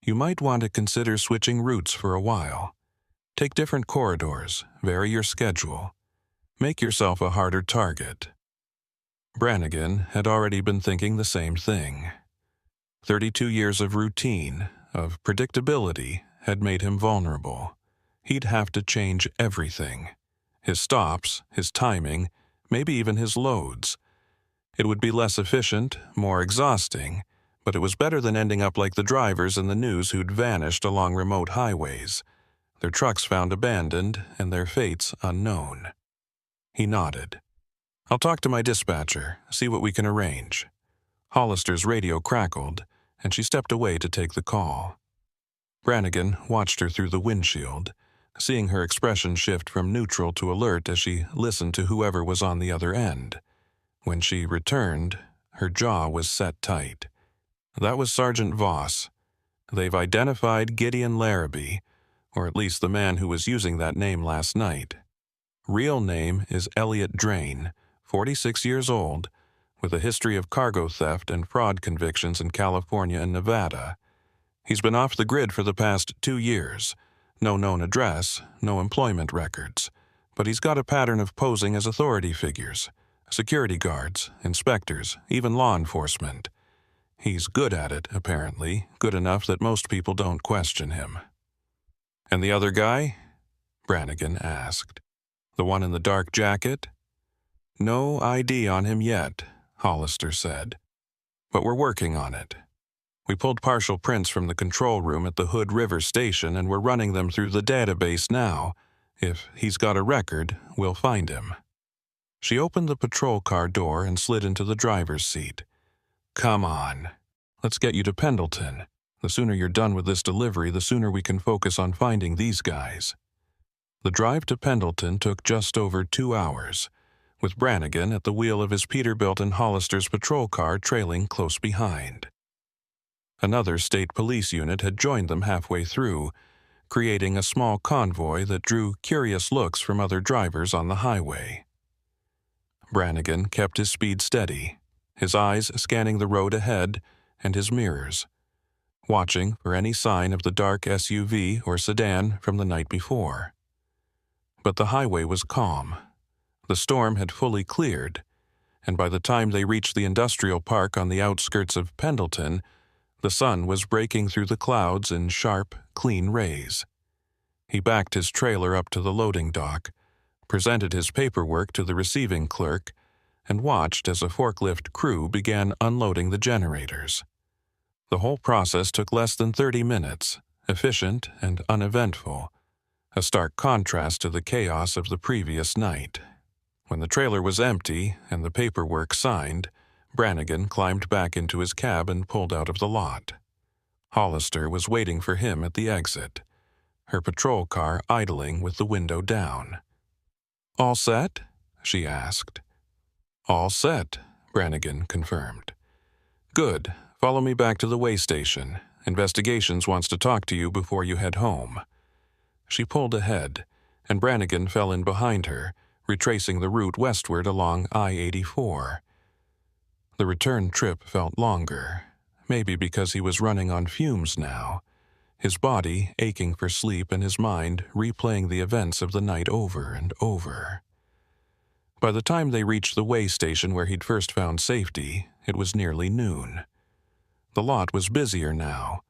You might want to consider switching routes for a while. Take different corridors, vary your schedule. Make yourself a harder target. Brannigan had already been thinking the same thing. 32 years of routine, of predictability, had made him vulnerable. He'd have to change everything. His stops, his timing, maybe even his loads. It would be less efficient, more exhausting, but it was better than ending up like the drivers in the news who'd vanished along remote highways, their trucks found abandoned and their fates unknown. He nodded. I'll talk to my dispatcher, see what we can arrange. Hollister's radio crackled, and she stepped away to take the call. Brannigan watched her through the windshield, seeing her expression shift from neutral to alert as she listened to whoever was on the other end. When she returned, her jaw was set tight. That was Sergeant Voss. They've identified Gideon Larrabee, or at least the man who was using that name last night. Real name is Elliot Drain, 46 years old, with a history of cargo theft and fraud convictions in California and Nevada. He's been off the grid for the past 2 years. No known address, no employment records. But he's got a pattern of posing as authority figures, security guards, inspectors, even law enforcement. He's good at it, apparently, good enough that most people don't question him. And the other guy? Brannigan asked. The one in the dark jacket? No ID on him yet, Hollister said. But we're working on it. We pulled partial prints from the control room at the Hood River station and we're running them through the database now. If he's got a record, we'll find him. She opened the patrol car door and slid into the driver's seat. Come on. Let's get you to Pendleton. The sooner you're done with this delivery, the sooner we can focus on finding these guys. The drive to Pendleton took just over 2 hours, with Brannigan at the wheel of his Peterbilt and Hollister's patrol car trailing close behind. Another state police unit had joined them halfway through, creating a small convoy that drew curious looks from other drivers on the highway. Brannigan kept his speed steady, his eyes scanning the road ahead and his mirrors, watching for any sign of the dark SUV or sedan from the night before. But the highway was calm. The storm had fully cleared, and by the time they reached the industrial park on the outskirts of Pendleton, the sun was breaking through the clouds in sharp, clean rays. He backed his trailer up to the loading dock, presented his paperwork to the receiving clerk, and watched as a forklift crew began unloading the generators. The whole process took less than 30 minutes, efficient and uneventful, a stark contrast to the chaos of the previous night. When the trailer was empty and the paperwork signed, Brannigan climbed back into his cab and pulled out of the lot. Hollister was waiting for him at the exit, her patrol car idling with the window down. "All set?" she asked. "All set," Brannigan confirmed. "Good. Follow me back to the way station. Investigations wants to talk to you before you head home." She pulled ahead, and Brannigan fell in behind her, retracing the route westward along I-84. The return trip felt longer, maybe because he was running on fumes now, his body aching for sleep and his mind replaying the events of the night over and over. By the time they reached the way station where he'd first found safety, it was nearly noon. The lot was busier now,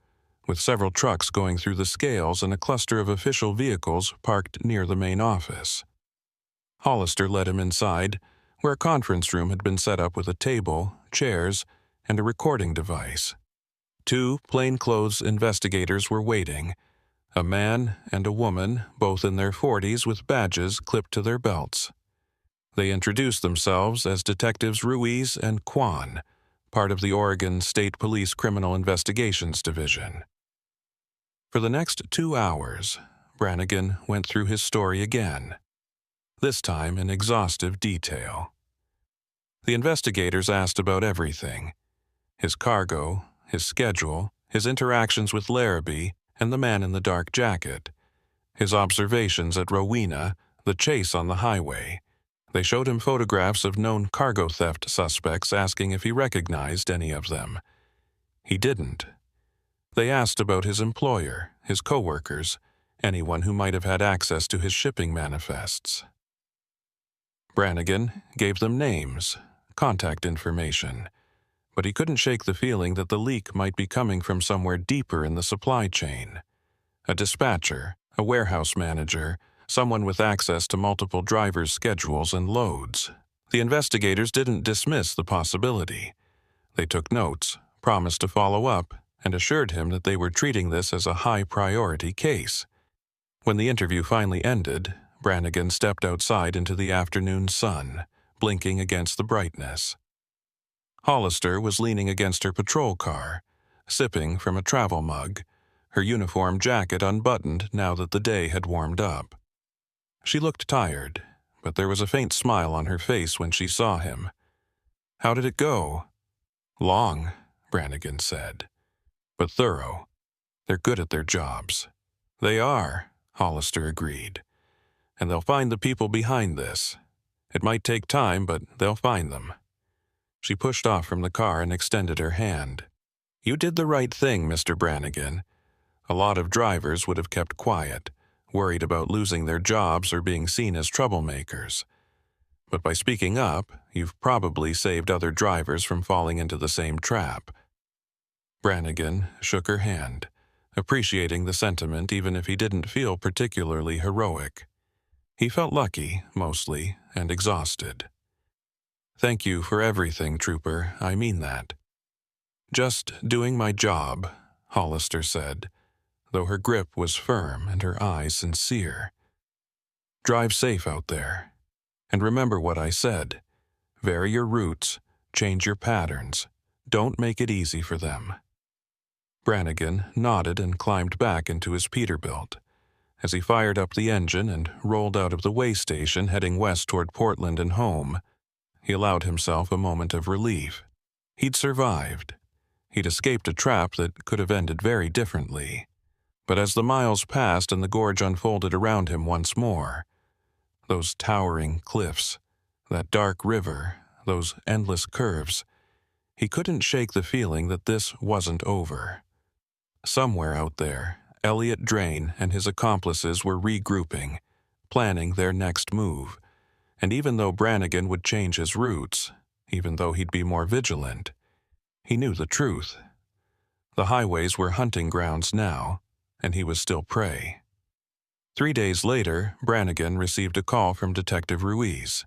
with several trucks going through the scales and a cluster of official vehicles parked near the main office. Hollister led him inside, where a conference room had been set up with a table, chairs, and a recording device. 2 plainclothes investigators were waiting, a man and a woman, both in their 40s with badges clipped to their belts. They introduced themselves as Detectives Ruiz and Kwan, part of the Oregon State Police Criminal Investigations Division. For the next 2 hours, Brannigan went through his story again, this time in exhaustive detail. The investigators asked about everything: his cargo, his schedule, his interactions with Larrabee and the man in the dark jacket, his observations at Rowena, the chase on the highway. They showed him photographs of known cargo theft suspects, asking if he recognized any of them. He didn't. They asked about his employer, his coworkers, anyone who might have had access to his shipping manifests. Brannigan gave them names, contact information, but he couldn't shake the feeling that the leak might be coming from somewhere deeper in the supply chain. A dispatcher, a warehouse manager, someone with access to multiple drivers' schedules and loads. The investigators didn't dismiss the possibility. They took notes, promised to follow up, and assured him that they were treating this as a high-priority case. When the interview finally ended, Brannigan stepped outside into the afternoon sun, blinking against the brightness. Hollister was leaning against her patrol car, sipping from a travel mug, her uniform jacket unbuttoned now that the day had warmed up. She looked tired, but there was a faint smile on her face when she saw him. "How did it go?" "Long," Brannigan said, "but thorough. They're good at their jobs." "They are," Hollister agreed. "And they'll find the people behind this. It might take time, but they'll find them." She pushed off from the car and extended her hand. "You did the right thing, Mr. Brannigan. A lot of drivers would have kept quiet, worried about losing their jobs or being seen as troublemakers. But by speaking up, you've probably saved other drivers from falling into the same trap." Brannigan shook her hand, appreciating the sentiment even if he didn't feel particularly heroic. He felt lucky, mostly, and exhausted. "Thank you for everything, Trooper. I mean that." "Just doing my job," Hollister said, though her grip was firm and her eyes sincere. "Drive safe out there. And remember what I said. Vary your routes, change your patterns. Don't make it easy for them." Brannigan nodded and climbed back into his Peterbilt. As he fired up the engine and rolled out of the way station heading west toward Portland and home, he allowed himself a moment of relief. He'd survived. He'd escaped a trap that could have ended very differently. But as the miles passed and the gorge unfolded around him once more, those towering cliffs, that dark river, those endless curves, he couldn't shake the feeling that this wasn't over. Somewhere out there, Elliot Drain and his accomplices were regrouping, planning their next move, and even though Brannigan would change his routes, even though he'd be more vigilant. He knew the truth. The highways were hunting grounds now, and he was still prey. 3 days later, Brannigan received a call from Detective Ruiz.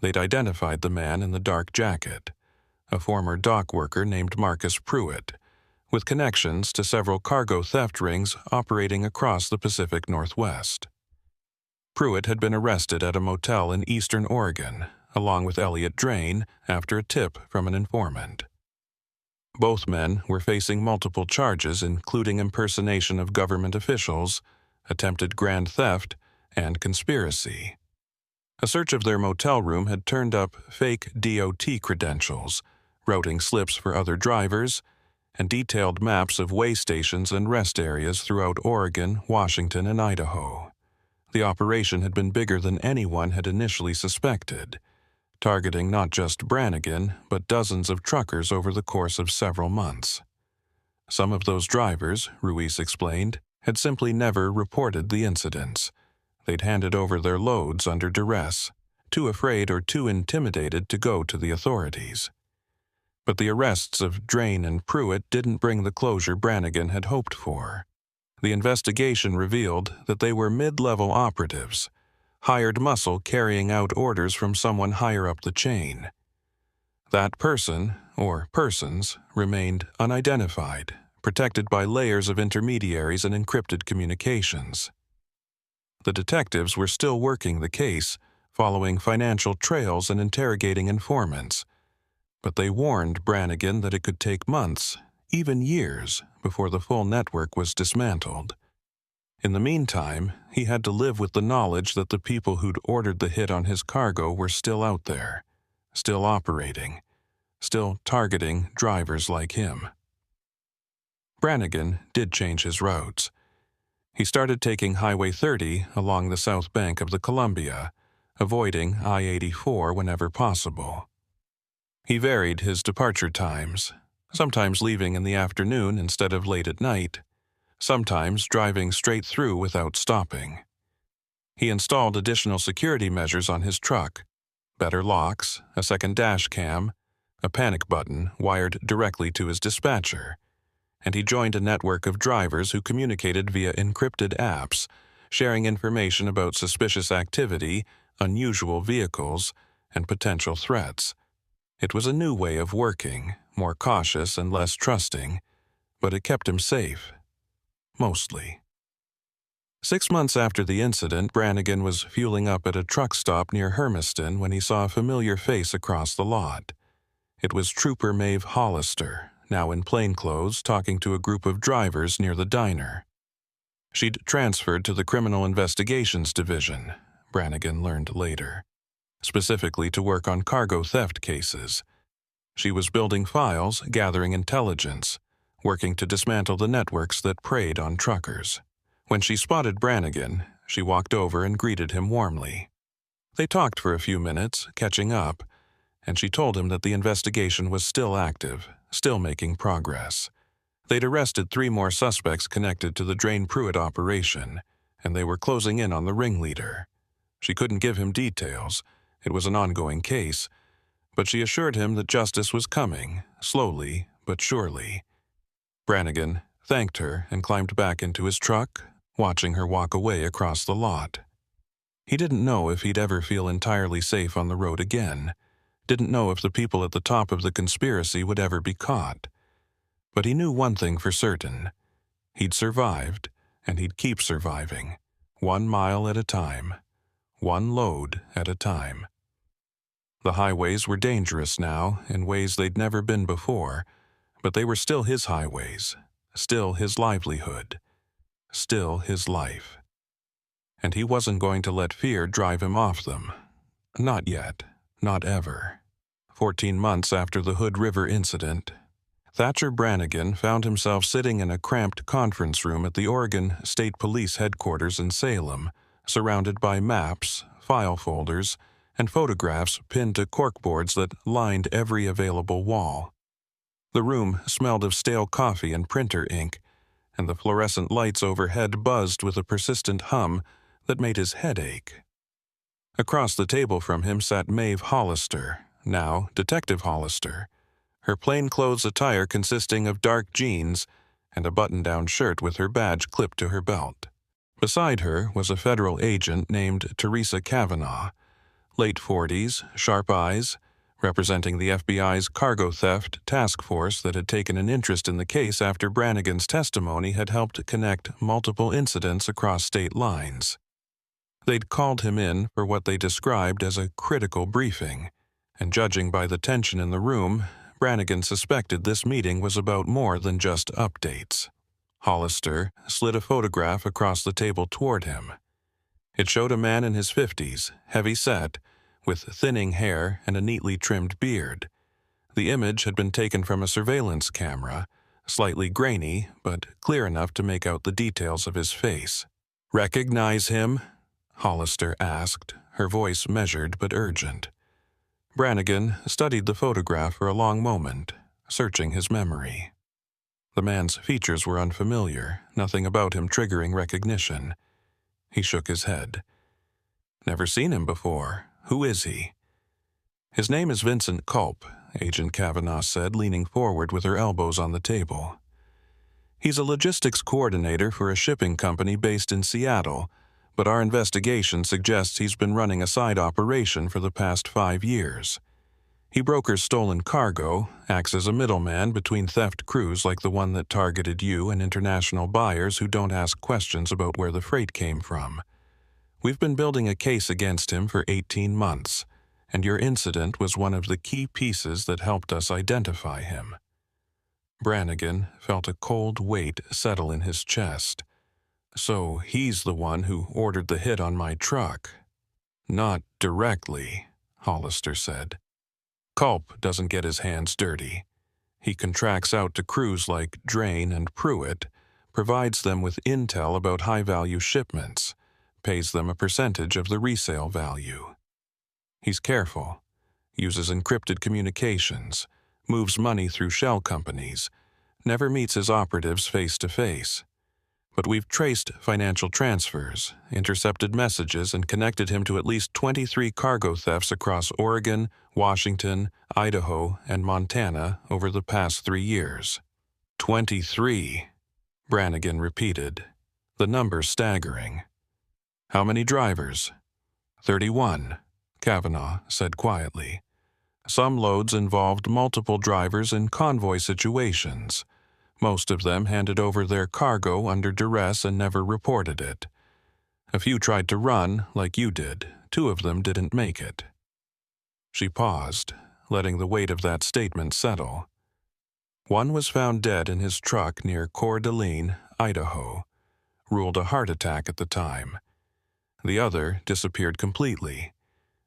They'd identified the man in the dark jacket, a former dock worker named Marcus Pruitt, with connections to several cargo theft rings operating across the Pacific Northwest. Pruitt had been arrested at a motel in eastern Oregon, along with Elliot Drain, after a tip from an informant. Both men were facing multiple charges, including impersonation of government officials, attempted grand theft, and conspiracy. A search of their motel room had turned up fake DOT credentials, routing slips for other drivers, and detailed maps of way stations and rest areas throughout Oregon, Washington, and Idaho. The operation had been bigger than anyone had initially suspected, targeting not just Brannigan, but dozens of truckers over the course of several months. Some of those drivers, Ruiz explained, had simply never reported the incidents. They'd handed over their loads under duress, too afraid or too intimidated to go to the authorities. But the arrests of Drain and Pruitt didn't bring the closure Brannigan had hoped for. The investigation revealed that they were mid-level operatives, hired muscle carrying out orders from someone higher up the chain. That person, or persons, remained unidentified, protected by layers of intermediaries and encrypted communications. The detectives were still working the case, following financial trails and interrogating informants, but they warned Brannigan that it could take months, even years, before the full network was dismantled. In the meantime, he had to live with the knowledge that the people who'd ordered the hit on his cargo were still out there, still operating, still targeting drivers like him. Brannigan did change his routes. He started taking Highway 30 along the south bank of the Columbia, avoiding I-84 whenever possible. He varied his departure times, sometimes leaving in the afternoon instead of late at night, sometimes driving straight through without stopping. He installed additional security measures on his truck, better locks, a second dash cam, a panic button wired directly to his dispatcher, and he joined a network of drivers who communicated via encrypted apps, sharing information about suspicious activity, unusual vehicles, and potential threats. It was a new way of working, more cautious and less trusting, but it kept him safe. Mostly. 6 months after the incident, Brannigan was fueling up at a truck stop near Hermiston when he saw a familiar face across the lot. It was Trooper Maeve Hollister, now in plainclothes, talking to a group of drivers near the diner. She'd transferred to the Criminal Investigations Division, Brannigan learned later, specifically to work on cargo theft cases. She was building files, gathering intelligence, working to dismantle the networks that preyed on truckers. When she spotted Brannigan, she walked over and greeted him warmly. They talked for a few minutes, catching up, and she told him that the investigation was still active, still making progress. They'd arrested 3 more suspects connected to the Drain Pruitt operation, and they were closing in on the ringleader. She couldn't give him details. It was an ongoing case, but she assured him that justice was coming, slowly but surely. Brannigan thanked her and climbed back into his truck, watching her walk away across the lot. He didn't know if he'd ever feel entirely safe on the road again, didn't know if the people at the top of the conspiracy would ever be caught. But he knew one thing for certain. He'd survived, and he'd keep surviving, 1 mile at a time, 1 load at a time. The highways were dangerous now in ways they'd never been before, but they were still his highways, still his livelihood, still his life. And he wasn't going to let fear drive him off them. Not yet, not ever. 14 months after the Hood River incident, Thatcher Brannigan found himself sitting in a cramped conference room at the Oregon State Police headquarters in Salem, surrounded by maps, file folders, and photographs pinned to corkboards that lined every available wall. The room smelled of stale coffee and printer ink, and the fluorescent lights overhead buzzed with a persistent hum that made his head ache. Across the table from him sat Maeve Hollister, now Detective Hollister, her plainclothes attire consisting of dark jeans and a button-down shirt with her badge clipped to her belt. Beside her was a federal agent named Teresa Kavanaugh, late 40s, sharp eyes, representing the FBI's cargo theft task force that had taken an interest in the case after Brannigan's testimony had helped connect multiple incidents across state lines. They'd called him in for what they described as a critical briefing, and judging by the tension in the room, Brannigan suspected this meeting was about more than just updates. Hollister slid a photograph across the table toward him. It showed a man in his 50s, heavy-set, with thinning hair and a neatly trimmed beard. The image had been taken from a surveillance camera, slightly grainy, but clear enough to make out the details of his face. "Recognize him?" Hollister asked, her voice measured but urgent. Brannigan studied the photograph for a long moment, searching his memory. The man's features were unfamiliar, nothing about him triggering recognition. He shook his head. "Never seen him before. Who is he?" "His name is Vincent Culp," Agent Kavanaugh said, leaning forward with her elbows on the table. "He's a logistics coordinator for a shipping company based in Seattle, but our investigation suggests he's been running a side operation for the past 5 years. He brokers stolen cargo, acts as a middleman between theft crews like the one that targeted you and international buyers who don't ask questions about where the freight came from. We've been building a case against him for 18 months, and your incident was one of the key pieces that helped us identify him." Brannigan felt a cold weight settle in his chest. "So he's the one who ordered the hit on my truck." "Not directly," Hollister said. "Culp doesn't get his hands dirty. He contracts out to crews like Drain and Pruitt, provides them with intel about high-value shipments, pays them a percentage of the resale value. He's careful, uses encrypted communications, moves money through shell companies, never meets his operatives face-to-face. But we've traced financial transfers, intercepted messages, and connected him to at least 23 cargo thefts across Oregon, Washington, Idaho, and Montana over the past 3 years. 23, Brannigan repeated, the number staggering. "How many drivers?" 31, Kavanaugh said quietly. "Some loads involved multiple drivers in convoy situations. Most of them handed over their cargo under duress and never reported it. A few tried to run, like you did. 2 of them didn't make it." She paused, letting the weight of that statement settle. "One was found dead in his truck near Coeur d'Alene, Idaho. Ruled a heart attack at the time. The other disappeared completely.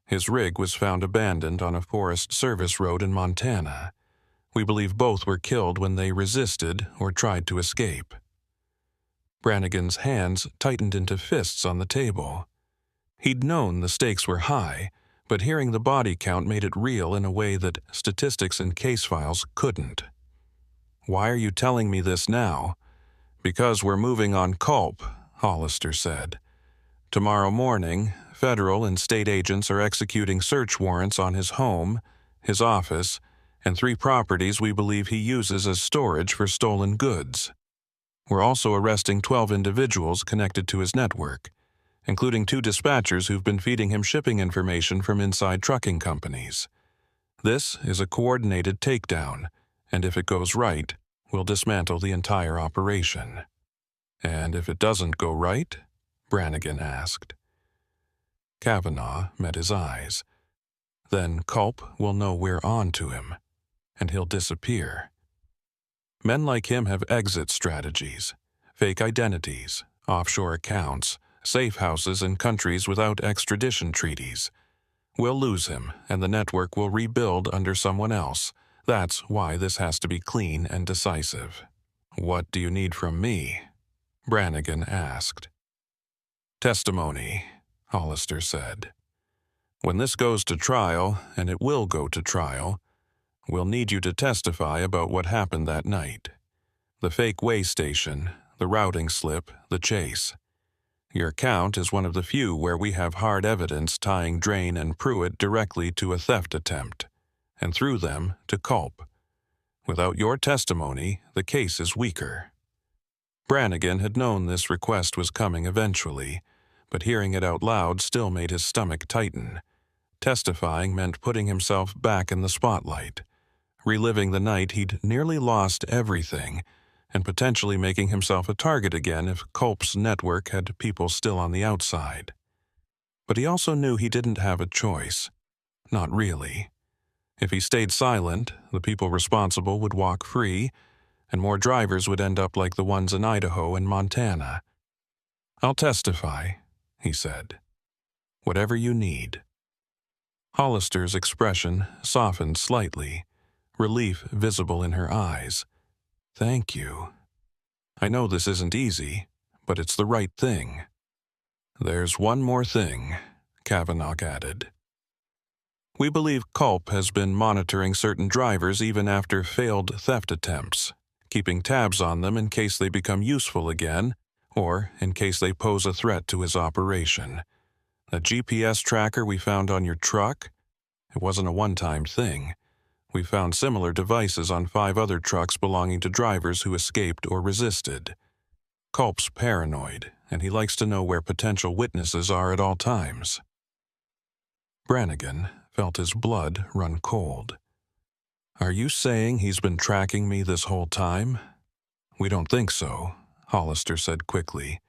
His rig was found abandoned on a Forest Service road in Montana. We believe both were killed when they resisted or tried to escape." Brannigan's hands tightened into fists on the table. He'd known the stakes were high, but hearing the body count made it real in a way that statistics and case files couldn't. "Why are you telling me this now?" "Because we're moving on Culp," Hollister said. "Tomorrow morning, federal and state agents are executing search warrants on his home, his office, and 3 properties we believe he uses as storage for stolen goods. We're also arresting 12 individuals connected to his network, including 2 dispatchers who've been feeding him shipping information from inside trucking companies. This is a coordinated takedown, and if it goes right, we'll dismantle the entire operation." "And if it doesn't go right?" Brannigan asked. Kavanaugh met his eyes. "Then Culp will know we're on to him, and he'll disappear. Men like him have exit strategies, fake identities, offshore accounts, safe houses in countries without extradition treaties. We'll lose him, and the network will rebuild under someone else. That's why this has to be clean and decisive." "What do you need from me?" Brannigan asked. "Testimony," Hollister said. "When this goes to trial, and it will go to trial, we'll need you to testify about what happened that night. The fake way station, the routing slip, the chase. Your account is one of the few where we have hard evidence tying Drain and Pruitt directly to a theft attempt. and through them to Culp. Without your testimony, the case is weaker. Brannigan had known this request was coming eventually, but hearing it out loud still made his stomach tighten. Testifying meant putting himself back in the spotlight, reliving the night he'd nearly lost everything, and potentially making himself a target again if Culp's network had people still on the outside. But he also knew he didn't have a choice. Not really. If he stayed silent, the people responsible would walk free, and more drivers would end up like the ones in Idaho and Montana. "I'll testify," he said. "Whatever you need." Hollister's expression softened slightly, relief visible in her eyes. "Thank you. I know this isn't easy, but it's the right thing." "There's one more thing," Kavanaugh added. "We believe Culp has been monitoring certain drivers even after failed theft attempts, keeping tabs on them in case they become useful again, or in case they pose a threat to his operation. That GPS tracker we found on your truck? It wasn't a one-time thing. We found similar devices on 5 other trucks belonging to drivers who escaped or resisted. Culp's paranoid, and he likes to know where potential witnesses are at all times." Brannigan felt his blood run cold. "Are you saying he's been tracking me this whole time?" "We don't think so," Hollister said quickly.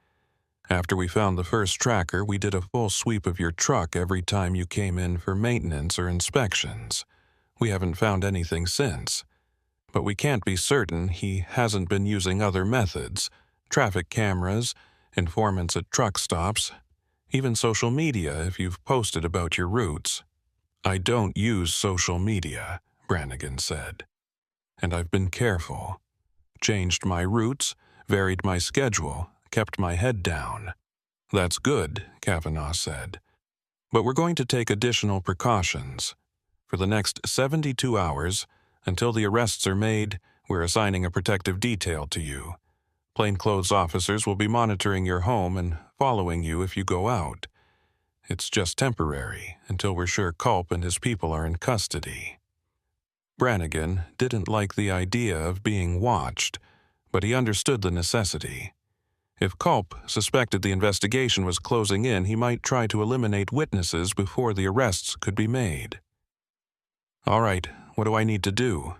"After we found the first tracker, we did a full sweep of your truck every time you came in for maintenance or inspections. We haven't found anything since. But we can't be certain he hasn't been using other methods, traffic cameras, informants at truck stops, even social media if you've posted about your routes." "I don't use social media," Brannigan said. "And I've been careful. Changed my routes, varied my schedule, kept my head down." "That's good," Kavanaugh said. "But we're going to take additional precautions. For the next 72 hours, until the arrests are made, we're assigning a protective detail to you. Plainclothes officers will be monitoring your home and following you if you go out. It's just temporary, until we're sure Culp and his people are in custody." Brannigan didn't like the idea of being watched, but he understood the necessity. If Culp suspected the investigation was closing in, he might try to eliminate witnesses before the arrests could be made. "All right, what do I need to do?"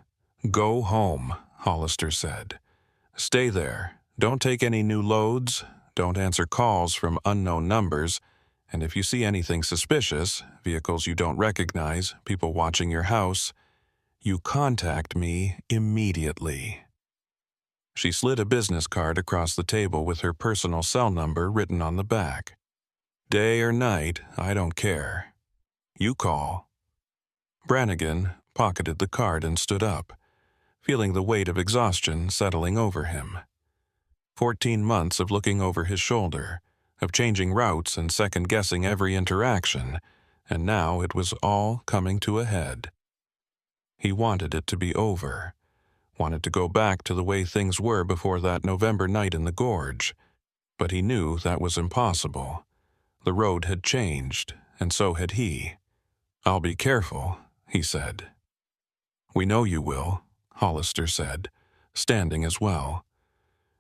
"Go home," Hollister said. "Stay there. Don't take any new loads. Don't answer calls from unknown numbers. And if you see anything suspicious, vehicles you don't recognize, people watching your house, you contact me immediately." She slid a business card across the table with her personal cell number written on the back. "Day or night, I don't care. You call." Brannigan pocketed the card and stood up, feeling the weight of exhaustion settling over him. 14 months of looking over his shoulder, of changing routes and second-guessing every interaction, and now it was all coming to a head. He wanted it to be over, wanted to go back to the way things were before that November night in the gorge, but he knew that was impossible. The road had changed, and so had he. "I'll be careful," he said. "We know you will," Hollister said, standing as well.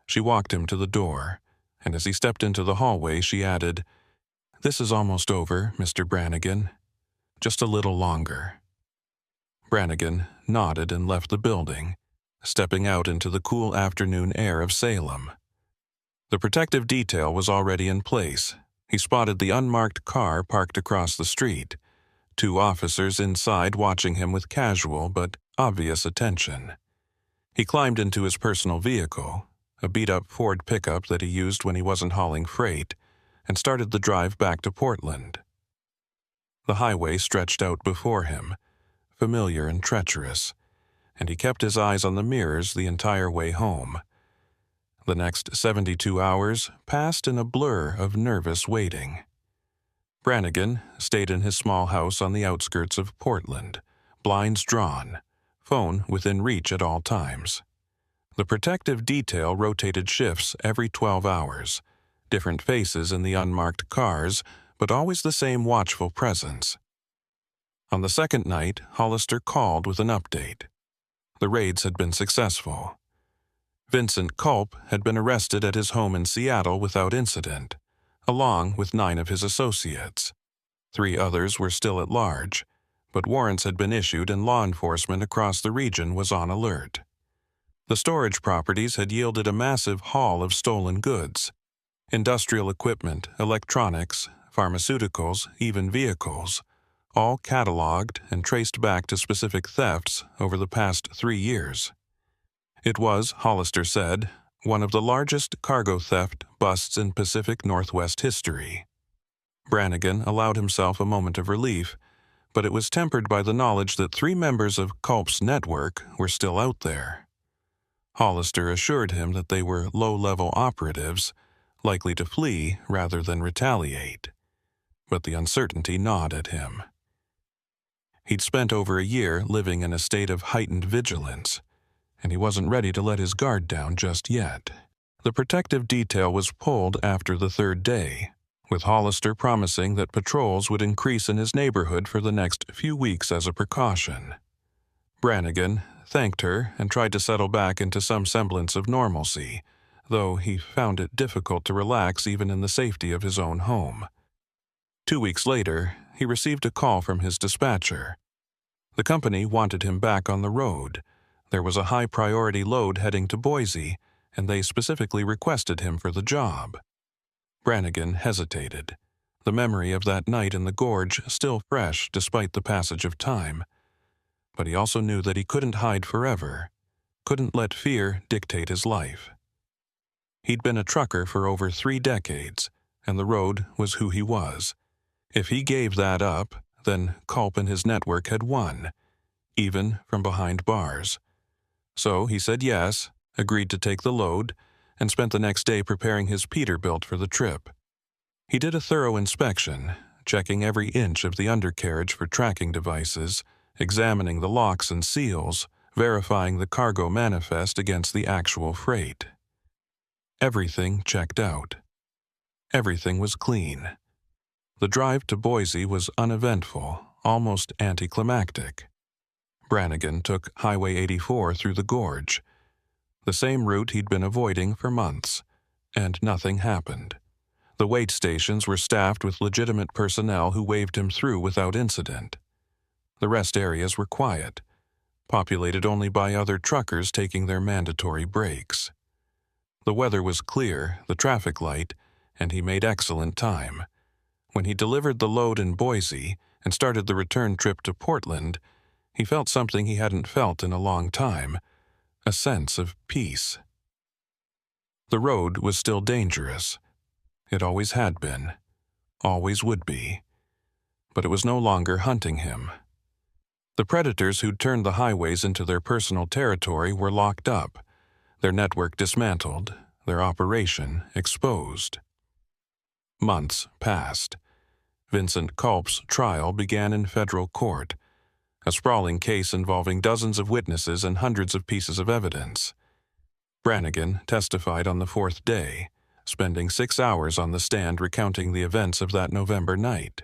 She walked him to the door, and as he stepped into the hallway, she added, "This is almost over, Mr. Brannigan. Just a little longer." Brannigan nodded and left the building, stepping out into the cool afternoon air of Salem. The protective detail was already in place. He spotted the unmarked car parked across the street, 2 officers inside watching him with casual but obvious attention. He climbed into his personal vehicle, a beat-up Ford pickup that he used when he wasn't hauling freight, and started the drive back to Portland. The highway stretched out before him, familiar and treacherous, and he kept his eyes on the mirrors the entire way home. The next 72 hours passed in a blur of nervous waiting. Brannigan stayed in his small house on the outskirts of Portland, blinds drawn, phone within reach at all times. The protective detail rotated shifts every 12 hours, different faces in the unmarked cars, but always the same watchful presence. On the second night, Hollister called with an update. The raids had been successful. Vincent Culp had been arrested at his home in Seattle without incident, along with 9 of his associates. 3 others were still at large, but warrants had been issued and law enforcement across the region was on alert. The storage properties had yielded a massive haul of stolen goods: industrial equipment, electronics, pharmaceuticals, even vehicles, all cataloged and traced back to specific thefts over the past 3 years. It was, Hollister said, one of the largest cargo theft busts in Pacific Northwest history. Brannigan allowed himself a moment of relief, but it was tempered by the knowledge that 3 members of Culp's network were still out there. Hollister assured him that they were low-level operatives, likely to flee rather than retaliate. But the uncertainty gnawed at him. He'd spent over a year living in a state of heightened vigilance, and he wasn't ready to let his guard down just yet. The protective detail was pulled after the 3rd day, with Hollister promising that patrols would increase in his neighborhood for the next few weeks as a precaution. Brannigan thanked her and tried to settle back into some semblance of normalcy, though he found it difficult to relax even in the safety of his own home. 2 weeks later, he received a call from his dispatcher. The company wanted him back on the road. There was a high-priority load heading to Boise, and they specifically requested him for the job. Brannigan hesitated, the memory of that night in the gorge still fresh despite the passage of time. But he also knew that he couldn't hide forever, couldn't let fear dictate his life. He'd been a trucker for over 3 decades, and the road was who he was. If he gave that up, then Culp and his network had won, even from behind bars. So he said yes, agreed to take the load, and spent the next day preparing his Peterbilt for the trip. He did a thorough inspection, checking every inch of the undercarriage for tracking devices, examining the locks and seals, verifying the cargo manifest against the actual freight. Everything checked out. Everything was clean. The drive to Boise was uneventful, almost anticlimactic. Brannigan took Highway 84 through the gorge, the same route he'd been avoiding for months, and nothing happened. The wait stations were staffed with legitimate personnel who waved him through without incident. The rest areas were quiet, populated only by other truckers taking their mandatory breaks. The weather was clear, the traffic light, and he made excellent time. When he delivered the load in Boise and started the return trip to Portland, he felt something he hadn't felt in a long time, a sense of peace. The road was still dangerous. It always had been, always would be. But it was no longer hunting him. The predators who'd turned the highways into their personal territory were locked up, their network dismantled, their operation exposed. Months passed. Vincent Culp's trial began in federal court, a sprawling case involving dozens of witnesses and hundreds of pieces of evidence. Brannigan testified on the 4th day, spending 6 hours on the stand recounting the events of that November night.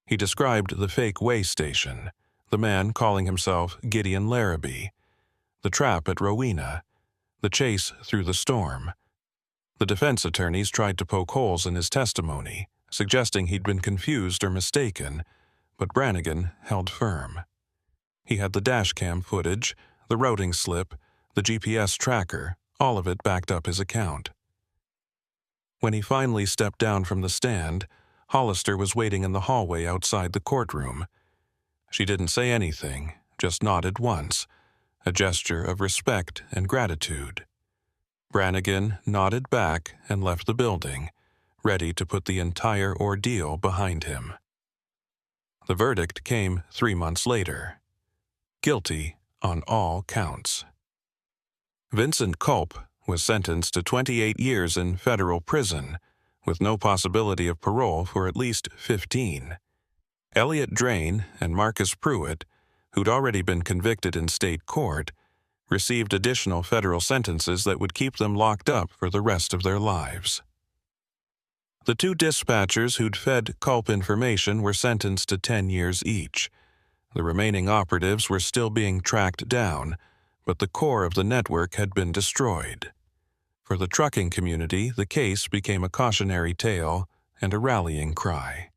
He described the fake way station, the man calling himself Gideon Larrabee, the trap at Rowena, the chase through the storm. The defense attorneys tried to poke holes in his testimony, suggesting he'd been confused or mistaken, but Brannigan held firm. He had the dashcam footage, the routing slip, the GPS tracker, all of it backed up his account. When he finally stepped down from the stand, Hollister was waiting in the hallway outside the courtroom. She didn't say anything, just nodded once, a gesture of respect and gratitude. Brannigan nodded back and left the building, ready to put the entire ordeal behind him. The verdict came 3 months later. Guilty on all counts. Vincent Culp was sentenced to 28 years in federal prison, with no possibility of parole for at least 15. Elliot Drain and Marcus Pruitt, who'd already been convicted in state court, received additional federal sentences that would keep them locked up for the rest of their lives. The 2 dispatchers who'd fed Culp information were sentenced to 10 years each, The remaining operatives were still being tracked down, but the core of the network had been destroyed. For the trucking community, the case became a cautionary tale and a rallying cry.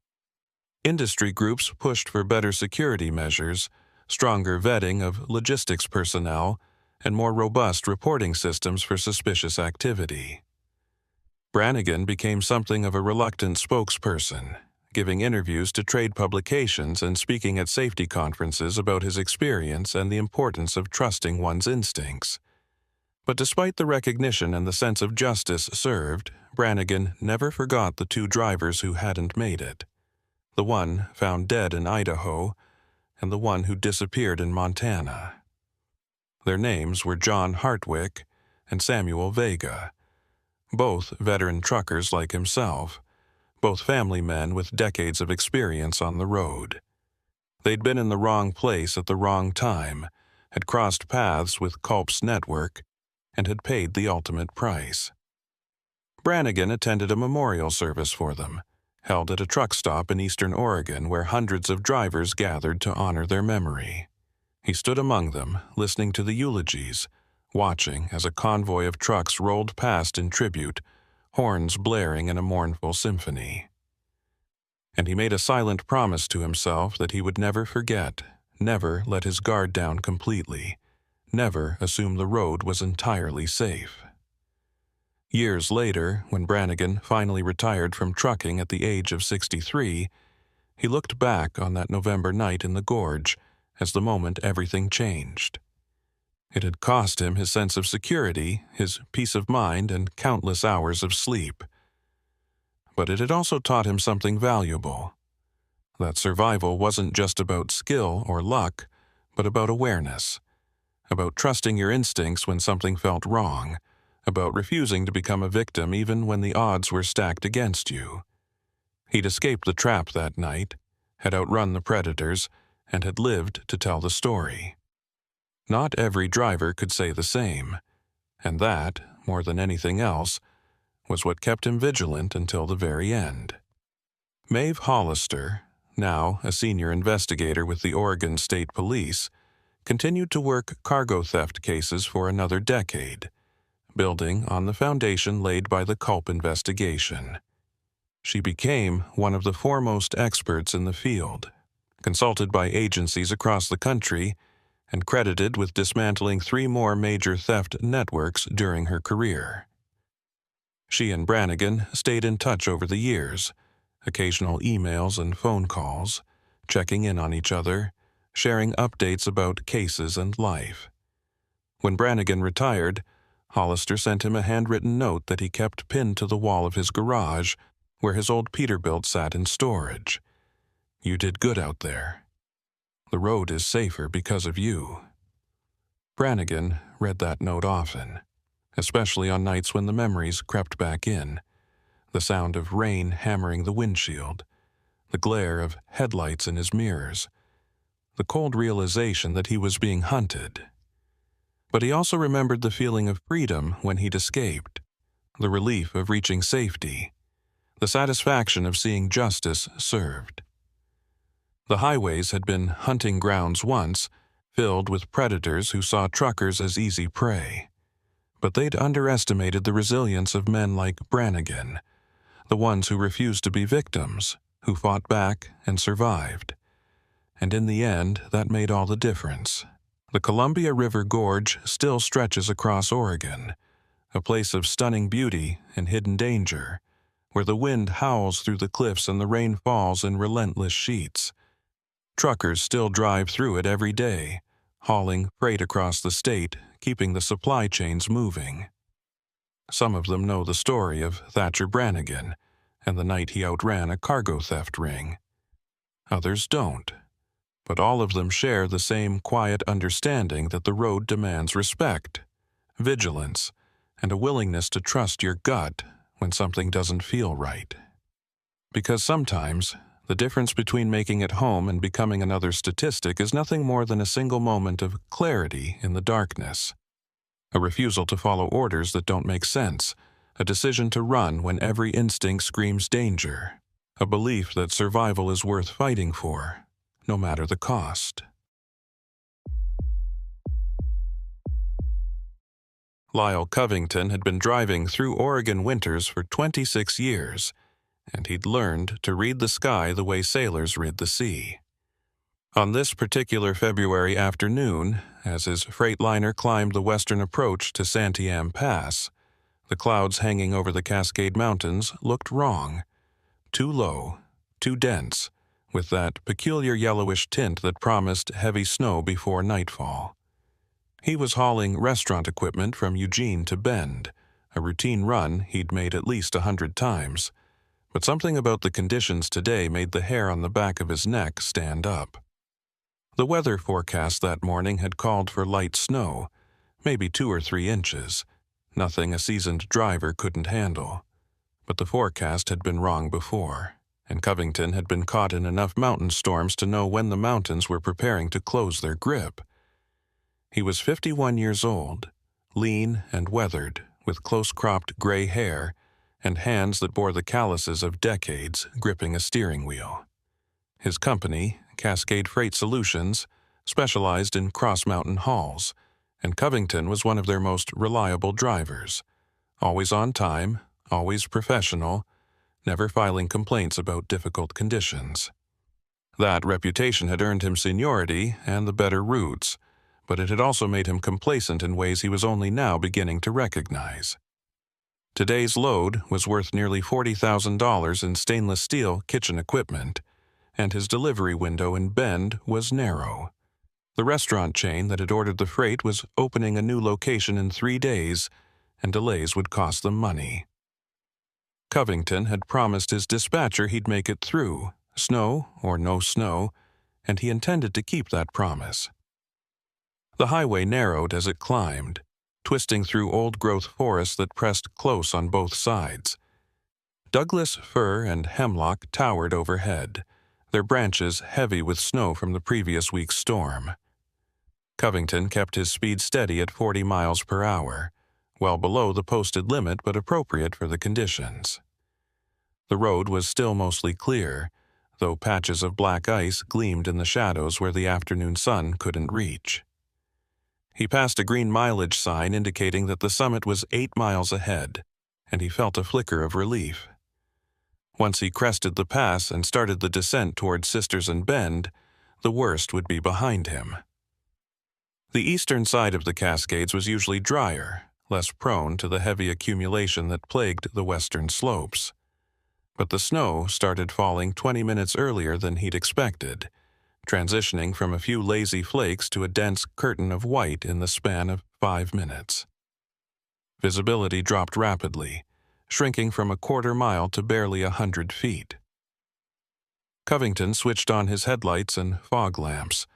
Industry groups pushed for better security measures, stronger vetting of logistics personnel, and more robust reporting systems for suspicious activity. Brannigan became something of a reluctant spokesperson, giving interviews to trade publications and speaking at safety conferences about his experience and the importance of trusting one's instincts. But despite the recognition and the sense of justice served, Brannigan never forgot the 2 drivers who hadn't made it. The one found dead in Idaho, and the one who disappeared in Montana. Their names were John Hartwick and Samuel Vega, both veteran truckers like himself, both family men with decades of experience on the road. They'd been in the wrong place at the wrong time, had crossed paths with Culp's network, and had paid the ultimate price. Brannigan attended a memorial service for them, held at a truck stop in eastern Oregon where hundreds of drivers gathered to honor their memory. He stood among them, listening to the eulogies, watching as a convoy of trucks rolled past in tribute, horns blaring in a mournful symphony. And he made a silent promise to himself that he would never forget, never let his guard down completely, never assume the road was entirely safe. Years later, when Brannigan finally retired from trucking at the age of 63, he looked back on that November night in the gorge as the moment everything changed. It had cost him his sense of security, his peace of mind, and countless hours of sleep. But it had also taught him something valuable. That survival wasn't just about skill or luck, but about awareness, about trusting your instincts when something felt wrong, about refusing to become a victim even when the odds were stacked against you. He'd escaped the trap that night, had outrun the predators, and had lived to tell the story. Not every driver could say the same, and that, more than anything else, was what kept him vigilant until the very end. Maeve Hollister, now a senior investigator with the Oregon State Police, continued to work cargo theft cases for another decade, building on the foundation laid by the Culp investigation. She became one of the foremost experts in the field, consulted by agencies across the country, and credited with dismantling 3 more major theft networks during her career. She and Brannigan stayed in touch over the years, occasional emails and phone calls, checking in on each other, sharing updates about cases and life. When Brannigan retired, Hollister sent him a handwritten note that he kept pinned to the wall of his garage, where his old Peterbilt sat in storage. "You did good out there. The road is safer because of you." Brannigan read that note often, especially on nights when the memories crept back in, the sound of rain hammering the windshield, the glare of headlights in his mirrors, the cold realization that he was being hunted. But he also remembered the feeling of freedom when he'd escaped, the relief of reaching safety, the satisfaction of seeing justice served. The highways had been hunting grounds once, filled with predators who saw truckers as easy prey. But they'd underestimated the resilience of men like Brannigan, the ones who refused to be victims, who fought back and survived. And in the end, that made all the difference. The Columbia River Gorge still stretches across Oregon, a place of stunning beauty and hidden danger, where the wind howls through the cliffs and the rain falls in relentless sheets. Truckers still drive through it every day, hauling freight across the state, keeping the supply chains moving. Some of them know the story of Thatcher Brannigan and the night he outran a cargo theft ring. Others don't. But all of them share the same quiet understanding that the road demands respect, vigilance, and a willingness to trust your gut when something doesn't feel right. Because sometimes, the difference between making it home and becoming another statistic is nothing more than a single moment of clarity in the darkness. A refusal to follow orders that don't make sense, a decision to run when every instinct screams danger, a belief that survival is worth fighting for, no matter the cost. Lyle Covington had been driving through Oregon winters for 26 years, and he'd learned to read the sky the way sailors read the sea. On this particular February afternoon, as his freightliner climbed the western approach to Santiam Pass, the clouds hanging over the Cascade Mountains looked wrong. Too low, too dense, with that peculiar yellowish tint that promised heavy snow before nightfall. He was hauling restaurant equipment from Eugene to Bend, a routine run he'd made at least 100 times, but something about the conditions today made the hair on the back of his neck stand up. The weather forecast that morning had called for light snow, maybe 2 or 3 inches, nothing a seasoned driver couldn't handle. But the forecast had been wrong before, and Covington had been caught in enough mountain storms to know when the mountains were preparing to close their grip. He was 51 years old, lean and weathered, with close-cropped gray hair and hands that bore the calluses of decades gripping a steering wheel. His company, Cascade Freight Solutions, specialized in cross-mountain hauls, and Covington was one of their most reliable drivers, always on time, always professional, never filing complaints about difficult conditions. That reputation had earned him seniority and the better routes, but it had also made him complacent in ways he was only now beginning to recognize. Today's load was worth nearly $40,000 in stainless steel kitchen equipment, and his delivery window in Bend was narrow. The restaurant chain that had ordered the freight was opening a new location in 3 days, and delays would cost them money. Covington had promised his dispatcher he'd make it through, snow or no snow, and he intended to keep that promise. The highway narrowed as it climbed, twisting through old-growth forests that pressed close on both sides. Douglas fir and hemlock towered overhead, their branches heavy with snow from the previous week's storm. Covington kept his speed steady at 40 miles per hour, well below the posted limit but appropriate for the conditions. The road was still mostly clear, though patches of black ice gleamed in the shadows where the afternoon sun couldn't reach. He passed a green mileage sign indicating that the summit was 8 miles ahead, and he felt a flicker of relief. Once he crested the pass and started the descent toward Sisters and Bend, the worst would be behind him. The eastern side of the Cascades was usually drier, less prone to the heavy accumulation that plagued the western slopes. But the snow started falling 20 minutes earlier than he'd expected, transitioning from a few lazy flakes to a dense curtain of white in the span of 5 minutes. Visibility dropped rapidly, shrinking from a quarter mile to barely 100 feet. Covington switched on his headlights and fog lamps,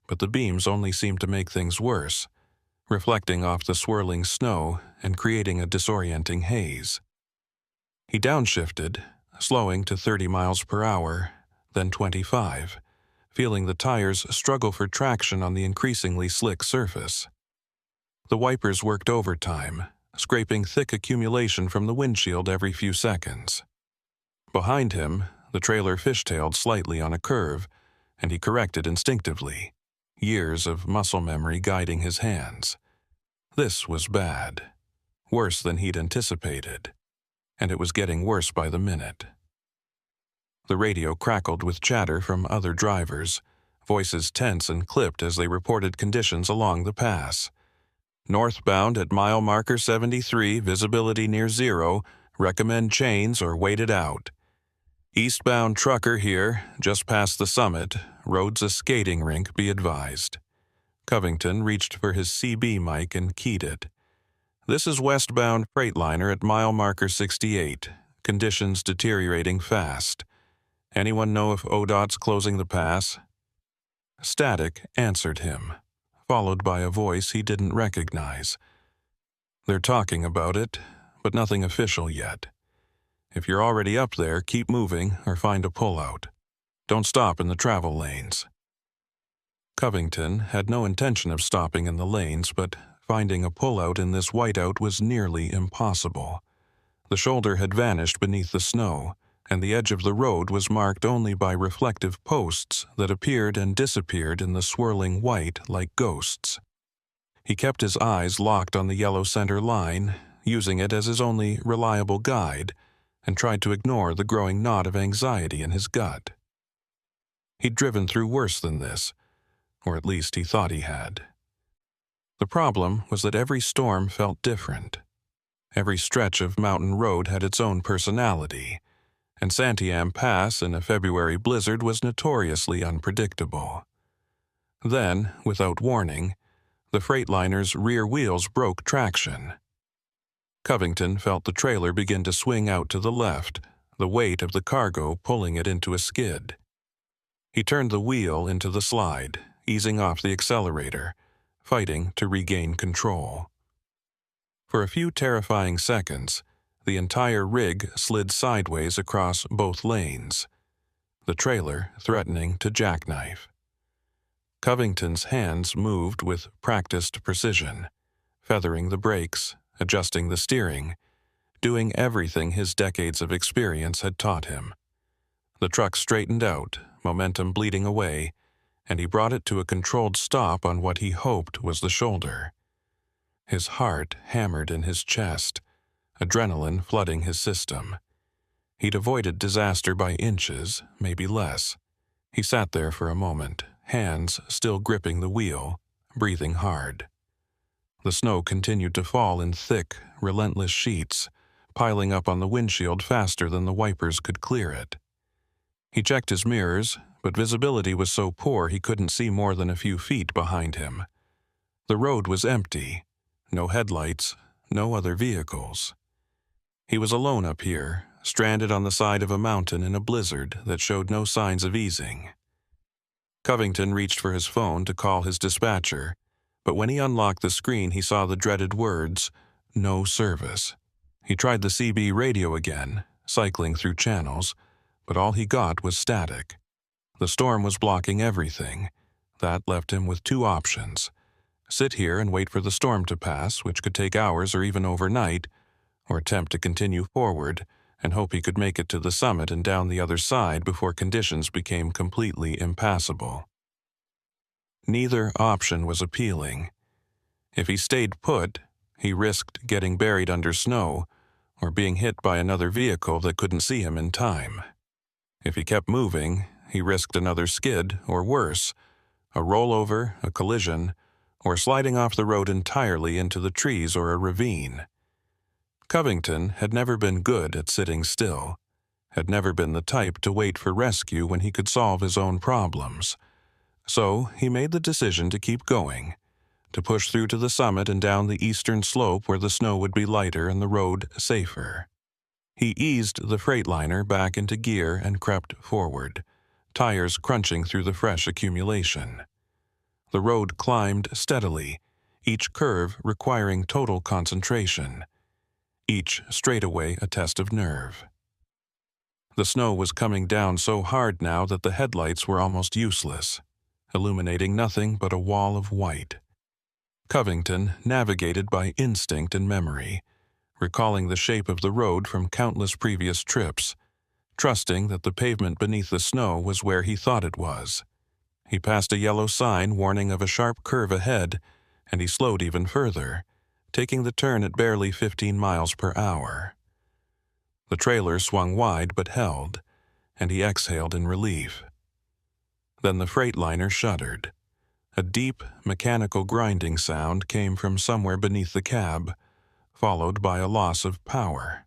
but the beams only seemed to make things worse, reflecting off the swirling snow and creating a disorienting haze. He downshifted, slowing to 30 miles per hour, then 25, feeling the tires struggle for traction on the increasingly slick surface. The wipers worked overtime, scraping thick accumulation from the windshield every few seconds. Behind him, the trailer fishtailed slightly on a curve, and he corrected instinctively, years of muscle memory guiding his hands. This was bad, worse than he'd anticipated, and it was getting worse by the minute. The radio crackled with chatter from other drivers, voices tense and clipped as they reported conditions along the pass. Northbound at mile marker 73, visibility near 0, recommend chains or wait it out. Eastbound trucker here, just past the summit, road's a skating rink, be advised. Covington reached for his CB mic and keyed it. This is westbound freightliner at mile marker 68, conditions deteriorating fast. Anyone know if ODOT's closing the pass? Static answered him, followed by a voice he didn't recognize. They're talking about it, but nothing official yet. If you're already up there, keep moving or find a pullout. Don't stop in the travel lanes. Covington had no intention of stopping in the lanes, but finding a pullout in this whiteout was nearly impossible. The shoulder had vanished beneath the snow, and the edge of the road was marked only by reflective posts that appeared and disappeared in the swirling white like ghosts. He kept his eyes locked on the yellow center line, using it as his only reliable guide, and tried to ignore the growing knot of anxiety in his gut. He'd driven through worse than this, or at least he thought he had. The problem was that every storm felt different. Every stretch of mountain road had its own personality, and Santiam Pass in a February blizzard was notoriously unpredictable. Then, without warning, the Freightliner's rear wheels broke traction. Covington felt the trailer begin to swing out to the left, the weight of the cargo pulling it into a skid. He turned the wheel into the slide, easing off the accelerator, fighting to regain control. For a few terrifying seconds, the entire rig slid sideways across both lanes, the trailer threatening to jackknife. Covington's hands moved with practiced precision, feathering the brakes, adjusting the steering, doing everything his decades of experience had taught him. The truck straightened out, momentum bleeding away, and he brought it to a controlled stop on what he hoped was the shoulder. His heart hammered in his chest, adrenaline flooding his system. He'd avoided disaster by inches, maybe less. He sat there for a moment, hands still gripping the wheel, breathing hard. The snow continued to fall in thick, relentless sheets, piling up on the windshield faster than the wipers could clear it. He checked his mirrors, but visibility was so poor he couldn't see more than a few feet behind him. The road was empty. No headlights, no other vehicles. He was alone up here, stranded on the side of a mountain in a blizzard that showed no signs of easing. Covington reached for his phone to call his dispatcher, but when he unlocked the screen he saw the dreaded words, "No service." He tried the CB radio again, cycling through channels, but all he got was static. The storm was blocking everything. That left him with two options: sit here and wait for the storm to pass, which could take hours or even overnight, or attempt to continue forward and hope he could make it to the summit and down the other side before conditions became completely impassable. Neither option was appealing. If he stayed put, he risked getting buried under snow or being hit by another vehicle that couldn't see him in time. If he kept moving, he risked another skid or worse, a rollover, a collision, or sliding off the road entirely into the trees or a ravine. Covington had never been good at sitting still, had never been the type to wait for rescue when he could solve his own problems. So he made the decision to keep going, to push through to the summit and down the eastern slope where the snow would be lighter and the road safer. He eased the Freightliner back into gear and crept forward, tires crunching through the fresh accumulation. The road climbed steadily, each curve requiring total concentration, each straightaway a test of nerve. The snow was coming down so hard now that the headlights were almost useless, illuminating nothing but a wall of white. Covington navigated by instinct and memory, recalling the shape of the road from countless previous trips, trusting that the pavement beneath the snow was where he thought it was. He passed a yellow sign warning of a sharp curve ahead, and he slowed even further, taking the turn at barely 15 miles per hour. The trailer swung wide but held, and he exhaled in relief. Then the Freightliner shuddered. A deep, mechanical grinding sound came from somewhere beneath the cab, followed by a loss of power.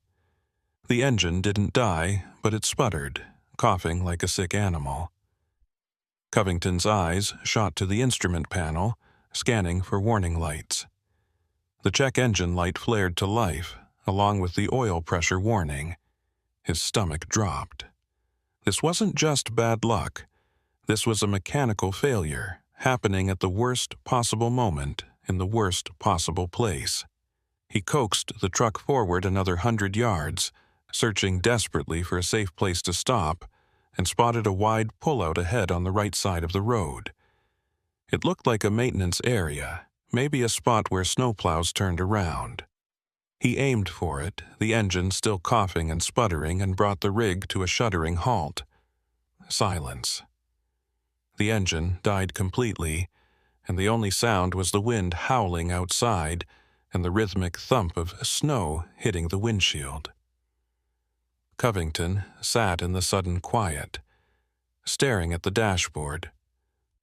The engine didn't die, but it sputtered, coughing like a sick animal. Covington's eyes shot to the instrument panel, scanning for warning lights. The check engine light flared to life, along with the oil pressure warning. His stomach dropped. This wasn't just bad luck. This was a mechanical failure, happening at the worst possible moment in the worst possible place. He coaxed the truck forward another 100 yards, searching desperately for a safe place to stop, and spotted a wide pullout ahead on the right side of the road. It looked like a maintenance area, maybe a spot where snowplows turned around. He aimed for it, the engine still coughing and sputtering, and brought the rig to a shuddering halt. Silence. The engine died completely, and the only sound was the wind howling outside and the rhythmic thump of snow hitting the windshield. Covington sat in the sudden quiet, staring at the dashboard,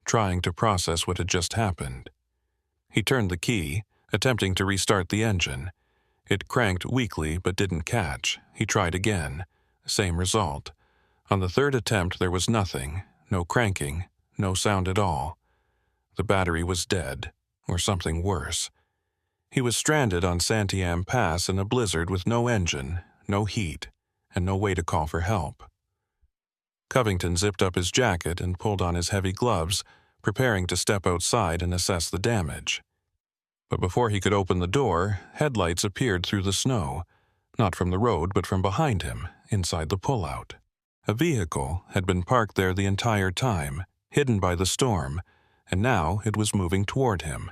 trying to process what had just happened. He turned the key, attempting to restart the engine. It cranked weakly but didn't catch. He tried again. Same result. On the third attempt there was nothing, no cranking, no sound at all. The battery was dead, or something worse. He was stranded on Santiam Pass in a blizzard with no engine, no heat, and no way to call for help. Covington zipped up his jacket and pulled on his heavy gloves, preparing to step outside and assess the damage. But before he could open the door, headlights appeared through the snow, not from the road but from behind him, inside the pullout. A vehicle had been parked there the entire time, hidden by the storm, and now it was moving toward him.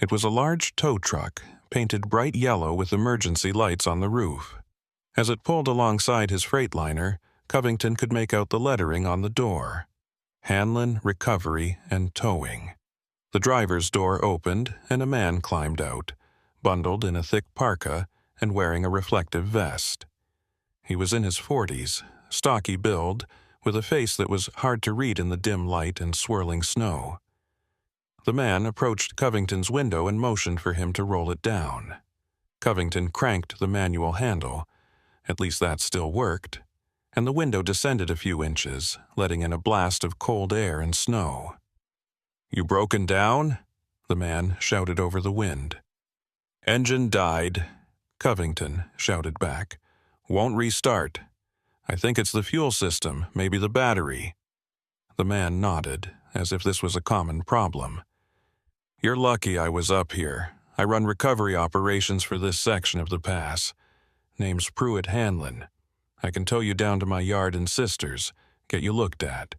It was a large tow truck, painted bright yellow with emergency lights on the roof. As it pulled alongside his Freightliner, Covington could make out the lettering on the door: Hanlon Recovery and Towing. The driver's door opened, and a man climbed out, bundled in a thick parka and wearing a reflective vest. He was in his 40s, stocky build, with a face that was hard to read in the dim light and swirling snow. The man approached Covington's window and motioned for him to roll it down. Covington cranked the manual handle. At least that still worked, and the window descended a few inches, letting in a blast of cold air and snow. "You broken down?" the man shouted over the wind. "Engine died," Covington shouted back. "Won't restart. I think it's the fuel system, maybe the battery." The man nodded, as if this was a common problem. "You're lucky I was up here. I run recovery operations for this section of the pass. Name's Pruitt Hanlon. I can tow you down to my yard in Sisters, get you looked at.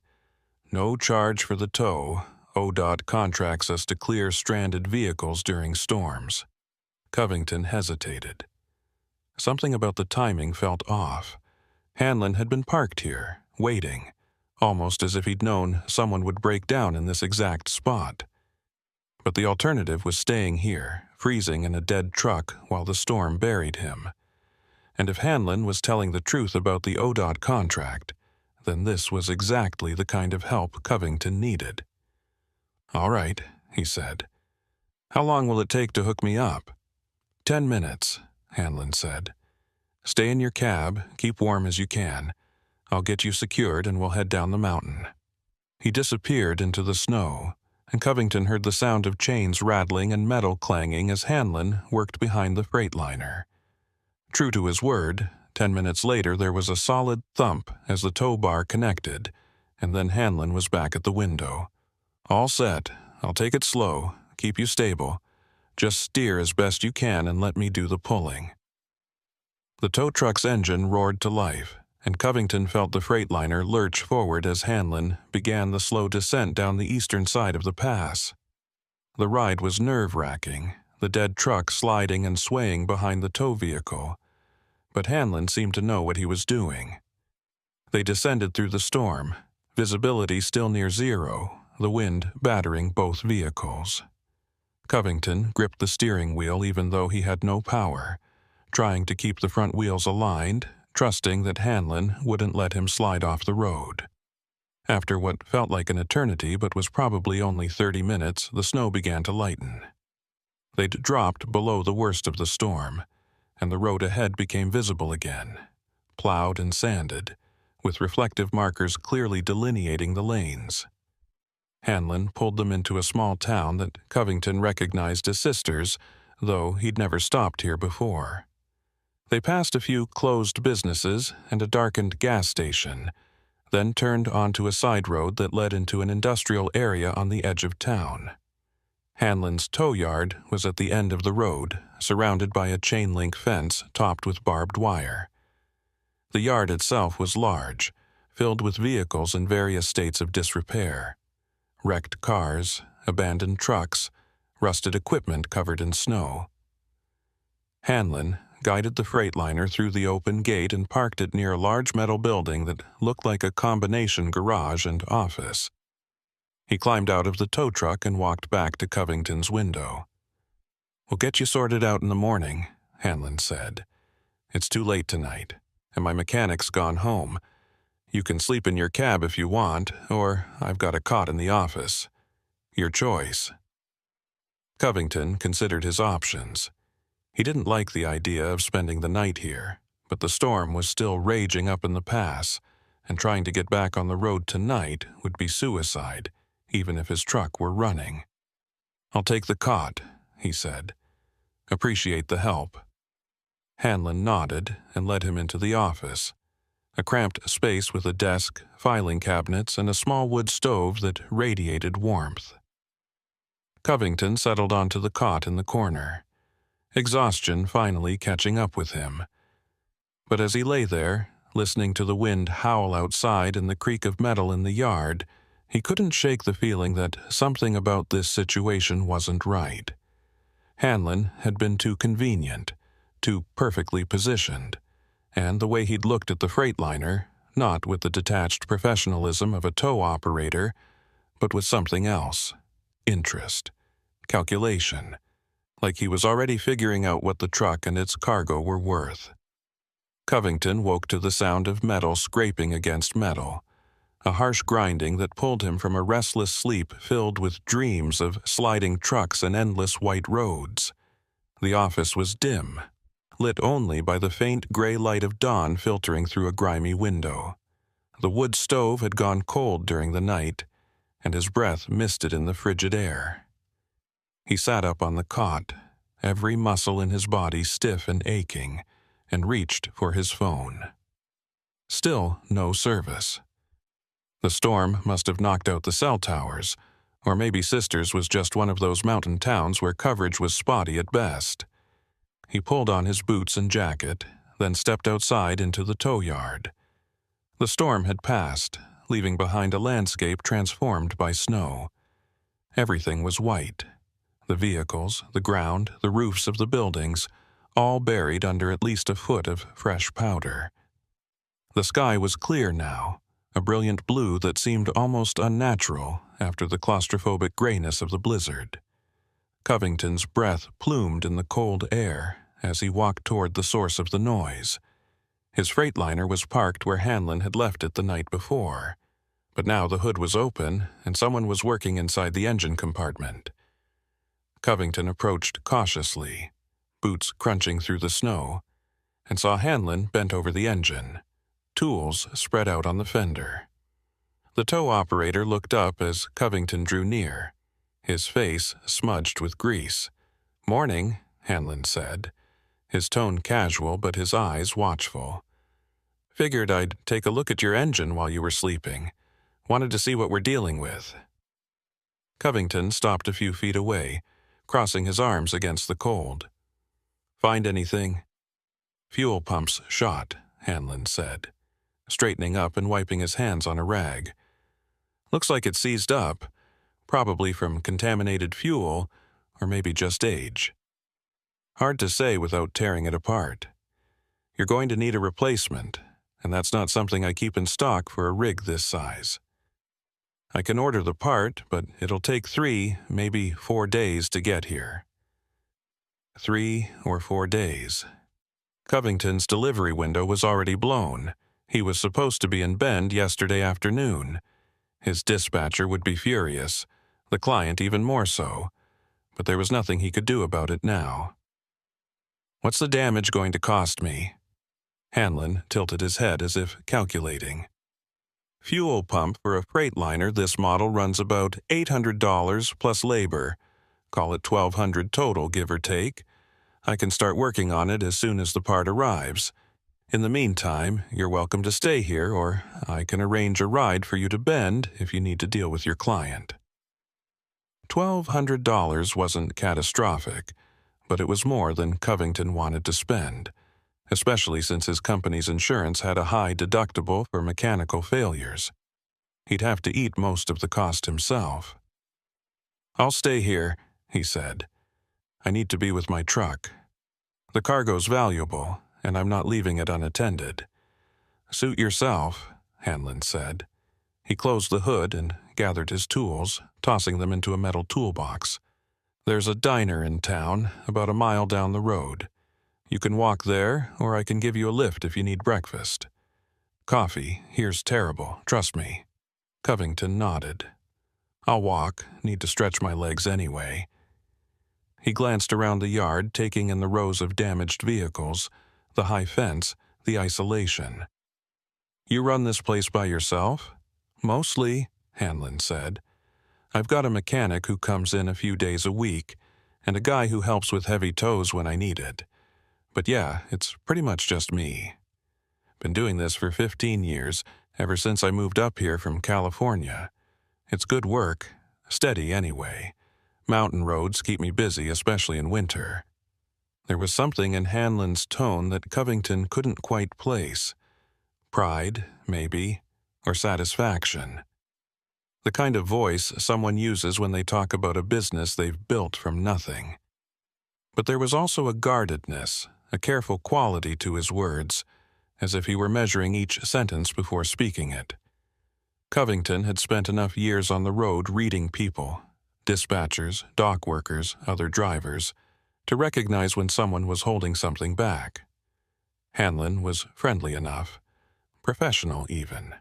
No charge for the tow. ODOT contracts us to clear stranded vehicles during storms." Covington hesitated. Something about the timing felt off. Hanlon had been parked here, waiting, almost as if he'd known someone would break down in this exact spot. But the alternative was staying here, freezing in a dead truck while the storm buried him. And if Hanlon was telling the truth about the ODOT contract, then this was exactly the kind of help Covington needed. "All right," he said. "How long will it take to hook me up?" 10 minutes, Hanlon said. "Stay in your cab, keep warm as you can. I'll get you secured and we'll head down the mountain." He disappeared into the snow, and Covington heard the sound of chains rattling and metal clanging as Hanlon worked behind the Freightliner. True to his word, 10 minutes later there was a solid thump as the tow bar connected, and then Hanlon was back at the window. "All set. I'll take it slow, keep you stable. Just steer as best you can and let me do the pulling." The tow truck's engine roared to life, and Covington felt the Freightliner lurch forward as Hanlon began the slow descent down the eastern side of the pass. The ride was nerve-wracking, the dead truck sliding and swaying behind the tow vehicle, but Hanlon seemed to know what he was doing. They descended through the storm, visibility still near zero, the wind battering both vehicles. Covington gripped the steering wheel even though he had no power, trying to keep the front wheels aligned, trusting that Hanlon wouldn't let him slide off the road. After what felt like an eternity but was probably only 30 minutes, the snow began to lighten. They'd dropped below the worst of the storm, and the road ahead became visible again, plowed and sanded, with reflective markers clearly delineating the lanes. Hanlon pulled them into a small town that Covington recognized as Sisters, though he'd never stopped here before. They passed a few closed businesses and a darkened gas station, then turned onto a side road that led into an industrial area on the edge of town. Hanlon's tow yard was at the end of the road, surrounded by a chain-link fence topped with barbed wire. The yard itself was large, filled with vehicles in various states of disrepair. Wrecked cars, abandoned trucks, rusted equipment covered in snow. Hanlon guided the Freightliner through the open gate and parked it near a large metal building that looked like a combination garage and office. He climbed out of the tow truck and walked back to Covington's window. "We'll get you sorted out in the morning," Hanlon said. "It's too late tonight, and my mechanic's gone home. You can sleep in your cab if you want, or I've got a cot in the office. Your choice." Covington considered his options. He didn't like the idea of spending the night here, but the storm was still raging up in the pass, and trying to get back on the road tonight would be suicide, even if his truck were running. "I'll take the cot," he said. "Appreciate the help." Hanlon nodded and led him into the office, a cramped space with a desk, filing cabinets, and a small wood stove that radiated warmth. Covington settled onto the cot in the corner, exhaustion finally catching up with him. But as he lay there, listening to the wind howl outside and the creak of metal in the yard, he couldn't shake the feeling that something about this situation wasn't right. Hanlon had been too convenient, too perfectly positioned, and the way he'd looked at the Freightliner, not with the detached professionalism of a tow operator, but with something else: interest, calculation, like he was already figuring out what the truck and its cargo were worth. Covington woke to the sound of metal scraping against metal, a harsh grinding that pulled him from a restless sleep filled with dreams of sliding trucks and endless white roads. The office was dim, lit only by the faint gray light of dawn filtering through a grimy window. The wood stove had gone cold during the night, and his breath misted in the frigid air. He sat up on the cot, every muscle in his body stiff and aching, and reached for his phone. Still no service. The storm must have knocked out the cell towers, or maybe Sisters was just one of those mountain towns where coverage was spotty at best. He pulled on his boots and jacket, then stepped outside into the tow yard. The storm had passed, leaving behind a landscape transformed by snow. Everything was white. The vehicles, the ground, the roofs of the buildings, all buried under at least a foot of fresh powder. The sky was clear now, a brilliant blue that seemed almost unnatural after the claustrophobic grayness of the blizzard. Covington's breath plumed in the cold air as he walked toward the source of the noise. His Freightliner was parked where Hanlon had left it the night before, but now the hood was open and someone was working inside the engine compartment. Covington approached cautiously, boots crunching through the snow, and saw Hanlon bent over the engine, tools spread out on the fender. The tow operator looked up as Covington drew near, his face smudged with grease. "Morning," Hanlon said, his tone casual but his eyes watchful. "Figured I'd take a look at your engine while you were sleeping. Wanted to see what we're dealing with." Covington stopped a few feet away, crossing his arms against the cold. "Find anything?" "Fuel pumps shot," Hanlon said, straightening up and wiping his hands on a rag. "Looks like it seized up, probably from contaminated fuel, or maybe just age. Hard to say without tearing it apart. You're going to need a replacement, and that's not something I keep in stock for a rig this size. I can order the part, but it'll take 3, maybe 4 days to get here." 3 or 4 days. Covington's delivery window was already blown. He was supposed to be in Bend yesterday afternoon. His dispatcher would be furious, the client even more so, but there was nothing he could do about it now. "What's the damage going to cost me?" Hanlon tilted his head as if calculating. "Fuel pump for a Freightliner this model runs about $800 plus labor. Call it $1,200 total, give or take. I can start working on it as soon as the part arrives. In the meantime, you're welcome to stay here, or I can arrange a ride for you to Bend if you need to deal with your client." $1,200 wasn't catastrophic, but it was more than Covington wanted to spend, especially since his company's insurance had a high deductible for mechanical failures. He'd have to eat most of the cost himself. "I'll stay here," he said. "I need to be with my truck." The cargo's valuable, and I'm not leaving it unattended. Suit yourself, Hanlon said. He closed the hood and gathered his tools, tossing them into a metal toolbox. There's a diner in town, about a mile down the road. You can walk there, or I can give you a lift if you need breakfast. Coffee here's terrible, trust me. Covington nodded. I'll walk, need to stretch my legs anyway. He glanced around the yard, taking in the rows of damaged vehicles, the high fence, the isolation. You run this place by yourself? Mostly, Hanlon said. I've got a mechanic who comes in a few days a week, and a guy who helps with heavy tows when I need it. But yeah, it's pretty much just me. Been doing this for 15 years, ever since I moved up here from California. It's good work, steady anyway. Mountain roads keep me busy, especially in winter. There was something in Hanlon's tone that Covington couldn't quite place. Pride, maybe, or satisfaction. The kind of voice someone uses when they talk about a business they've built from nothing. But there was also a guardedness, a careful quality to his words, as if he were measuring each sentence before speaking it. Covington had spent enough years on the road reading people, dispatchers, dock workers, other drivers, to recognize when someone was holding something back. Hanlon was friendly enough, professional even,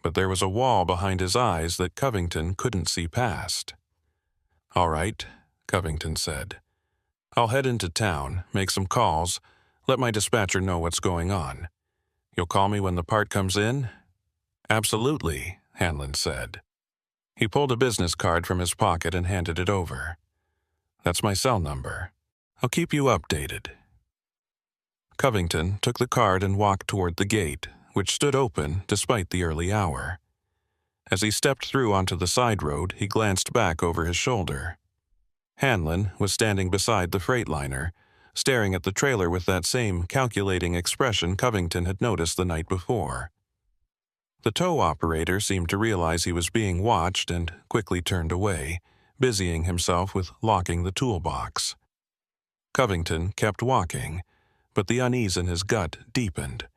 but there was a wall behind his eyes that Covington couldn't see past. All right, Covington said. I'll head into town, make some calls, let my dispatcher know what's going on. You'll call me when the part comes in? Absolutely, Hanlon said. He pulled a business card from his pocket and handed it over. That's my cell number. I'll keep you updated. Covington took the card and walked toward the gate, which stood open despite the early hour. As he stepped through onto the side road, he glanced back over his shoulder. Hanlon was standing beside the freightliner, staring at the trailer with that same calculating expression Covington had noticed the night before. The tow operator seemed to realize he was being watched and quickly turned away, busying himself with locking the toolbox. Covington kept walking, but the unease in his gut deepened.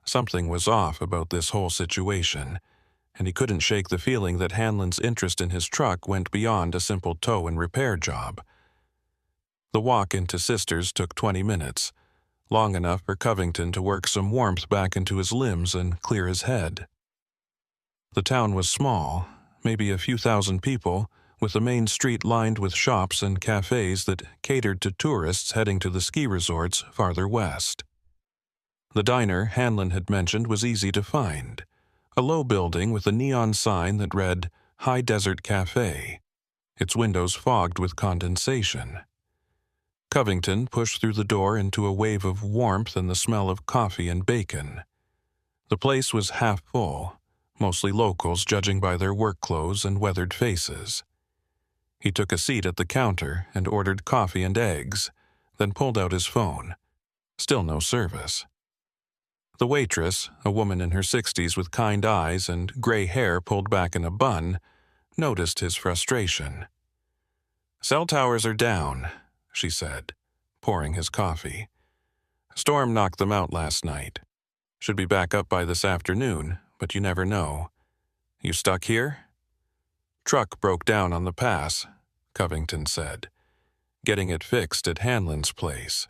Something was off about this whole situation, and he couldn't shake the feeling that Hanlon's interest in his truck went beyond a simple tow and repair job. The walk into Sisters took 20 minutes, long enough for Covington to work some warmth back into his limbs and clear his head. The town was small, maybe a few thousand people, with the main street lined with shops and cafes that catered to tourists heading to the ski resorts farther west. The diner Hanlon had mentioned was easy to find, a low building with a neon sign that read High Desert Cafe, its windows fogged with condensation. Covington pushed through the door into a wave of warmth and the smell of coffee and bacon. The place was half full, mostly locals judging by their work clothes and weathered faces. He took a seat at the counter and ordered coffee and eggs, then pulled out his phone. Still no service. The waitress, a woman in her 60s with kind eyes and gray hair pulled back in a bun, noticed his frustration. "Cell towers are down," she said, pouring his coffee. "Storm knocked them out last night. Should be back up by this afternoon, but you never know. You stuck here?" "Truck broke down on the pass," Covington said. "Getting it fixed at Hanlon's place."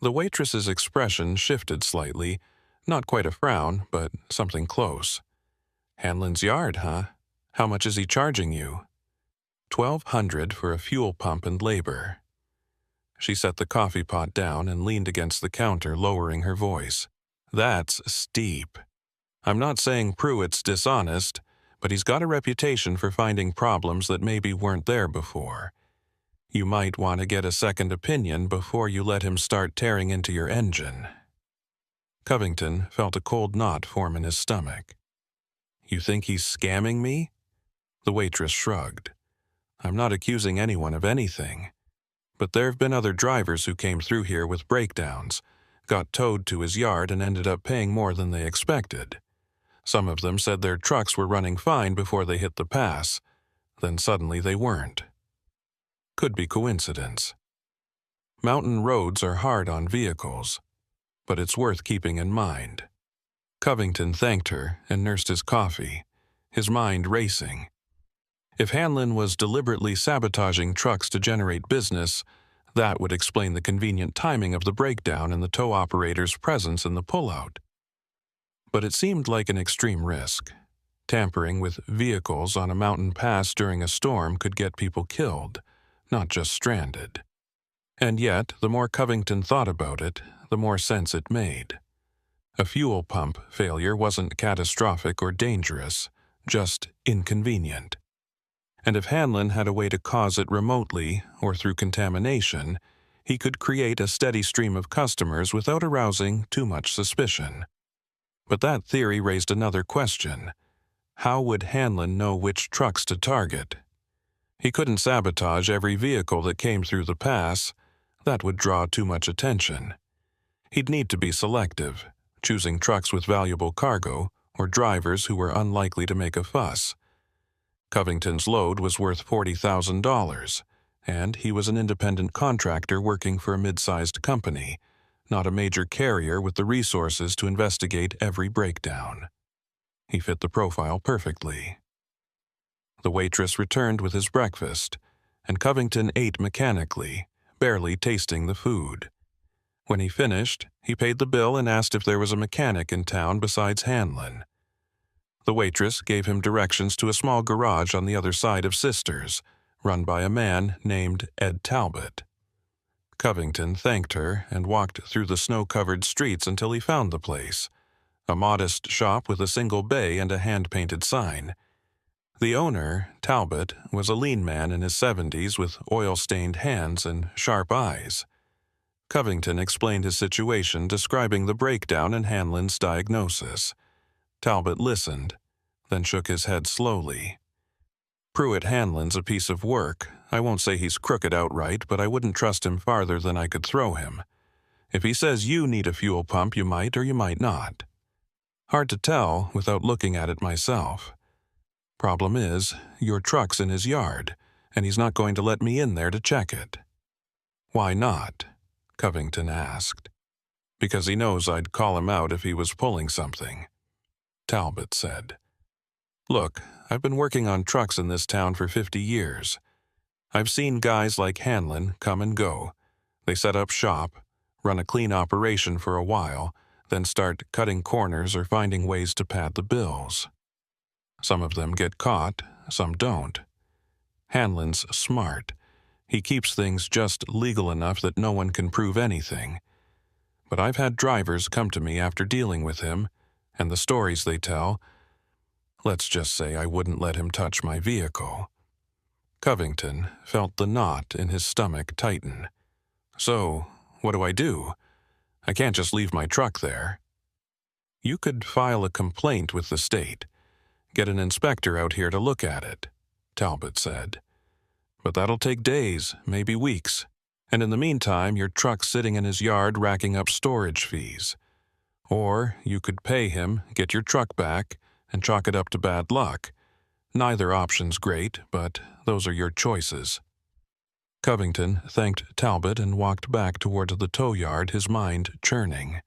The waitress's expression shifted slightly, not quite a frown, but something close. "Hanlon's yard, huh? How much is he charging you?" $1,200 for a fuel pump and labor. She set the coffee pot down and leaned against the counter, lowering her voice. "That's steep. I'm not saying Pruitt's dishonest, but he's got a reputation for finding problems that maybe weren't there before. You might want to get a second opinion before you let him start tearing into your engine." Covington felt a cold knot form in his stomach. "You think he's scamming me?" The waitress shrugged. "I'm not accusing anyone of anything. But there have been other drivers who came through here with breakdowns, got towed to his yard and ended up paying more than they expected. Some of them said their trucks were running fine before they hit the pass, then suddenly they weren't. Could be coincidence. Mountain roads are hard on vehicles, but it's worth keeping in mind. Covington thanked her and nursed his coffee, his mind racing. If Hanlon was deliberately sabotaging trucks to generate business, that would explain the convenient timing of the breakdown and the tow operator's presence in the pullout. But it seemed like an extreme risk. Tampering with vehicles on a mountain pass during a storm could get people killed, not just stranded. And yet, the more Covington thought about it, the more sense it made. A fuel pump failure wasn't catastrophic or dangerous, just inconvenient. And if Hanlon had a way to cause it remotely or through contamination, he could create a steady stream of customers without arousing too much suspicion. But that theory raised another question. How would Hanlon know which trucks to target? He couldn't sabotage every vehicle that came through the pass. That would draw too much attention. He'd need to be selective, choosing trucks with valuable cargo or drivers who were unlikely to make a fuss. Covington's load was worth $40,000, and he was an independent contractor working for a mid-sized company, not a major carrier with the resources to investigate every breakdown. He fit the profile perfectly. The waitress returned with his breakfast, and Covington ate mechanically, barely tasting the food. When he finished, he paid the bill and asked if there was a mechanic in town besides Hanlon. The waitress gave him directions to a small garage on the other side of Sisters, run by a man named Ed Talbot. Covington thanked her and walked through the snow-covered streets until he found the place, a modest shop with a single bay and a hand-painted sign. The owner, Talbot, was a lean man in his 70s with oil-stained hands and sharp eyes. Covington explained his situation, describing the breakdown and Hanlon's diagnosis. Talbot listened, then shook his head slowly. "Pruitt Hanlon's a piece of work. I won't say he's crooked outright, but I wouldn't trust him farther than I could throw him. If he says you need a fuel pump, you might or you might not. Hard to tell without looking at it myself. Problem is, your truck's in his yard, and he's not going to let me in there to check it." "Why not?" Covington asked. "Because he knows I'd call him out if he was pulling something," Talbot said. "Look, I've been working on trucks in this town for 50 years. I've seen guys like Hanlon come and go. They set up shop, run a clean operation for a while, then start cutting corners or finding ways to pad the bills. Some of them get caught, some don't. Hanlon's smart. He keeps things just legal enough that no one can prove anything. But I've had drivers come to me after dealing with him, and the stories they tell, let's just say I wouldn't let him touch my vehicle." Covington felt the knot in his stomach tighten. "So, what do I do? I can't just leave my truck there." "You could file a complaint with the state. Get an inspector out here to look at it," Talbot said. "But that'll take days, maybe weeks. And in the meantime, your truck's sitting in his yard racking up storage fees. Or you could pay him, get your truck back, and chalk it up to bad luck. Neither option's great, but those are your choices." Covington thanked Talbot and walked back toward the tow yard, his mind churning.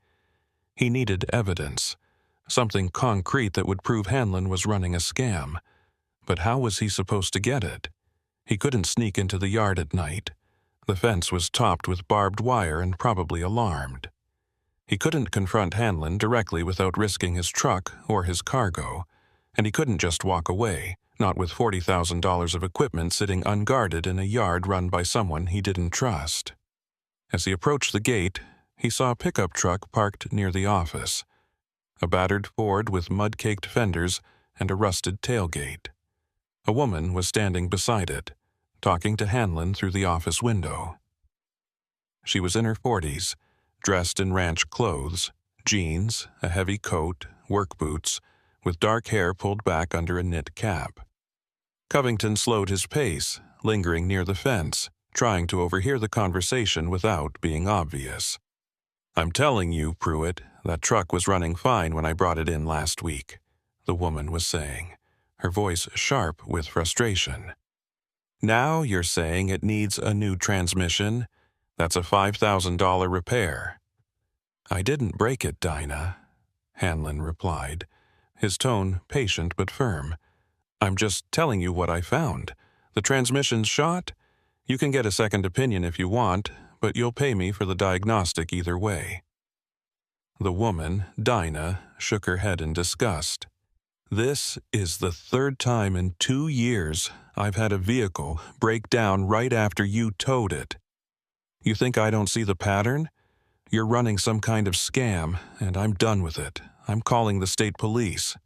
He needed evidence, something concrete that would prove Hanlon was running a scam. But how was he supposed to get it? He couldn't sneak into the yard at night. The fence was topped with barbed wire and probably alarmed. He couldn't confront Hanlon directly without risking his truck or his cargo, and he couldn't just walk away, not with $40,000 of equipment sitting unguarded in a yard run by someone he didn't trust. As he approached the gate, he saw a pickup truck parked near the office, a battered Ford with mud-caked fenders and a rusted tailgate. A woman was standing beside it, talking to Hanlon through the office window. She was in her 40s, dressed in ranch clothes, jeans, a heavy coat, work boots, with dark hair pulled back under a knit cap. Covington slowed his pace, lingering near the fence, trying to overhear the conversation without being obvious. "I'm telling you, Pruitt, that truck was running fine when I brought it in last week," the woman was saying, her voice sharp with frustration. "Now you're saying it needs a new transmission? That's a $5,000 repair. I didn't break it, Dinah, Hanlon replied, his tone patient but firm. I'm just telling you what I found. The transmission's shot. You can get a second opinion if you want, but you'll pay me for the diagnostic either way. The woman, Dinah, shook her head in disgust. This is the third time in 2 years I've had a vehicle break down right after you towed it. You think I don't see the pattern? You're running some kind of scam, and I'm done with it. I'm calling the state police.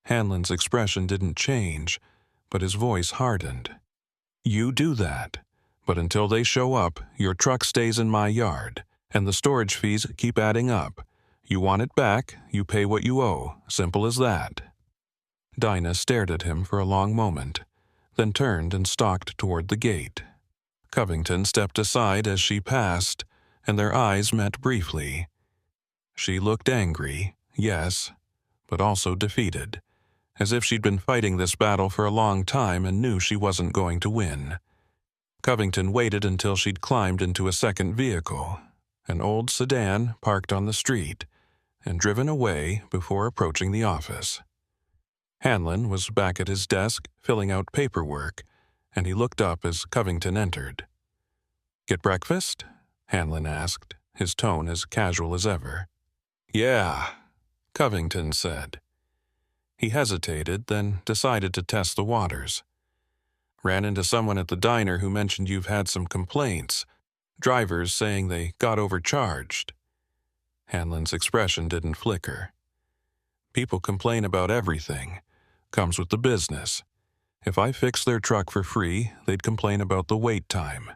Hanlon's expression didn't change, but his voice hardened. You do that, but until they show up, your truck stays in my yard, and the storage fees keep adding up. You want it back, you pay what you owe. Simple as that. Dinah stared at him for a long moment, then turned and stalked toward the gate. Covington stepped aside as she passed, and their eyes met briefly. She looked angry, yes, but also defeated, as if she'd been fighting this battle for a long time and knew she wasn't going to win. Covington waited until she'd climbed into a second vehicle, an old sedan parked on the street, and driven away before approaching the office. Hanlon was back at his desk filling out paperwork, and he looked up as Covington entered. Get breakfast? Hanlon asked, his tone as casual as ever. Yeah, Covington said. He hesitated, then decided to test the waters. Ran into someone at the diner who mentioned you've had some complaints, drivers saying they got overcharged. Hanlon's expression didn't flicker. People complain about everything. Comes with the business. If I fixed their truck for free, they'd complain about the wait time.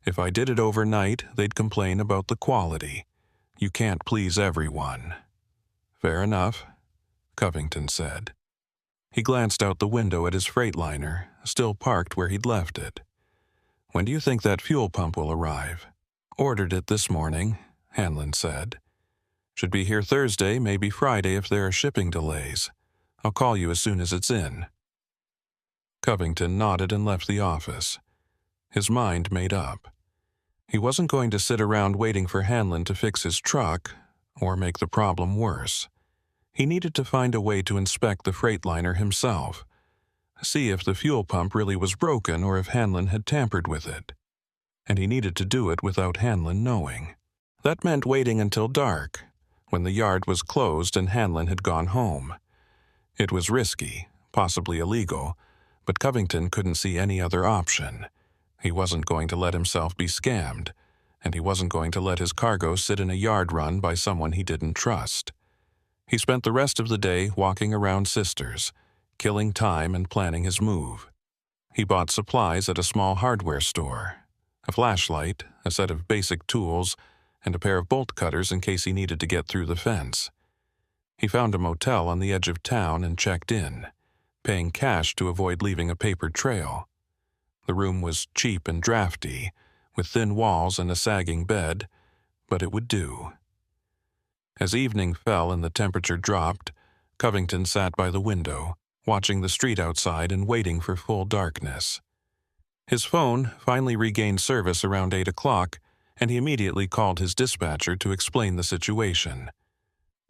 If I did it overnight, they'd complain about the quality. You can't please everyone. Fair enough, Covington said. He glanced out the window at his Freightliner, still parked where he'd left it. When do you think that fuel pump will arrive? Ordered it this morning, Hanlon said. Should be here Thursday, maybe Friday if there are shipping delays. I'll call you as soon as it's in. Covington nodded and left the office. His mind made up. He wasn't going to sit around waiting for Hanlon to fix his truck or make the problem worse. He needed to find a way to inspect the Freightliner himself, see if the fuel pump really was broken or if Hanlon had tampered with it. And he needed to do it without Hanlon knowing. That meant waiting until dark, when the yard was closed and Hanlon had gone home. It was risky, possibly illegal, but Covington couldn't see any other option. He wasn't going to let himself be scammed, and he wasn't going to let his cargo sit in a yard run by someone he didn't trust. He spent the rest of the day walking around Sisters, killing time and planning his move. He bought supplies at a small hardware store, a flashlight, a set of basic tools, and a pair of bolt cutters in case he needed to get through the fence. He found a motel on the edge of town and checked in, paying cash to avoid leaving a paper trail. The room was cheap and drafty, with thin walls and a sagging bed, but it would do. As evening fell and the temperature dropped, Covington sat by the window, watching the street outside and waiting for full darkness. His phone finally regained service around 8 o'clock, and he immediately called his dispatcher to explain the situation.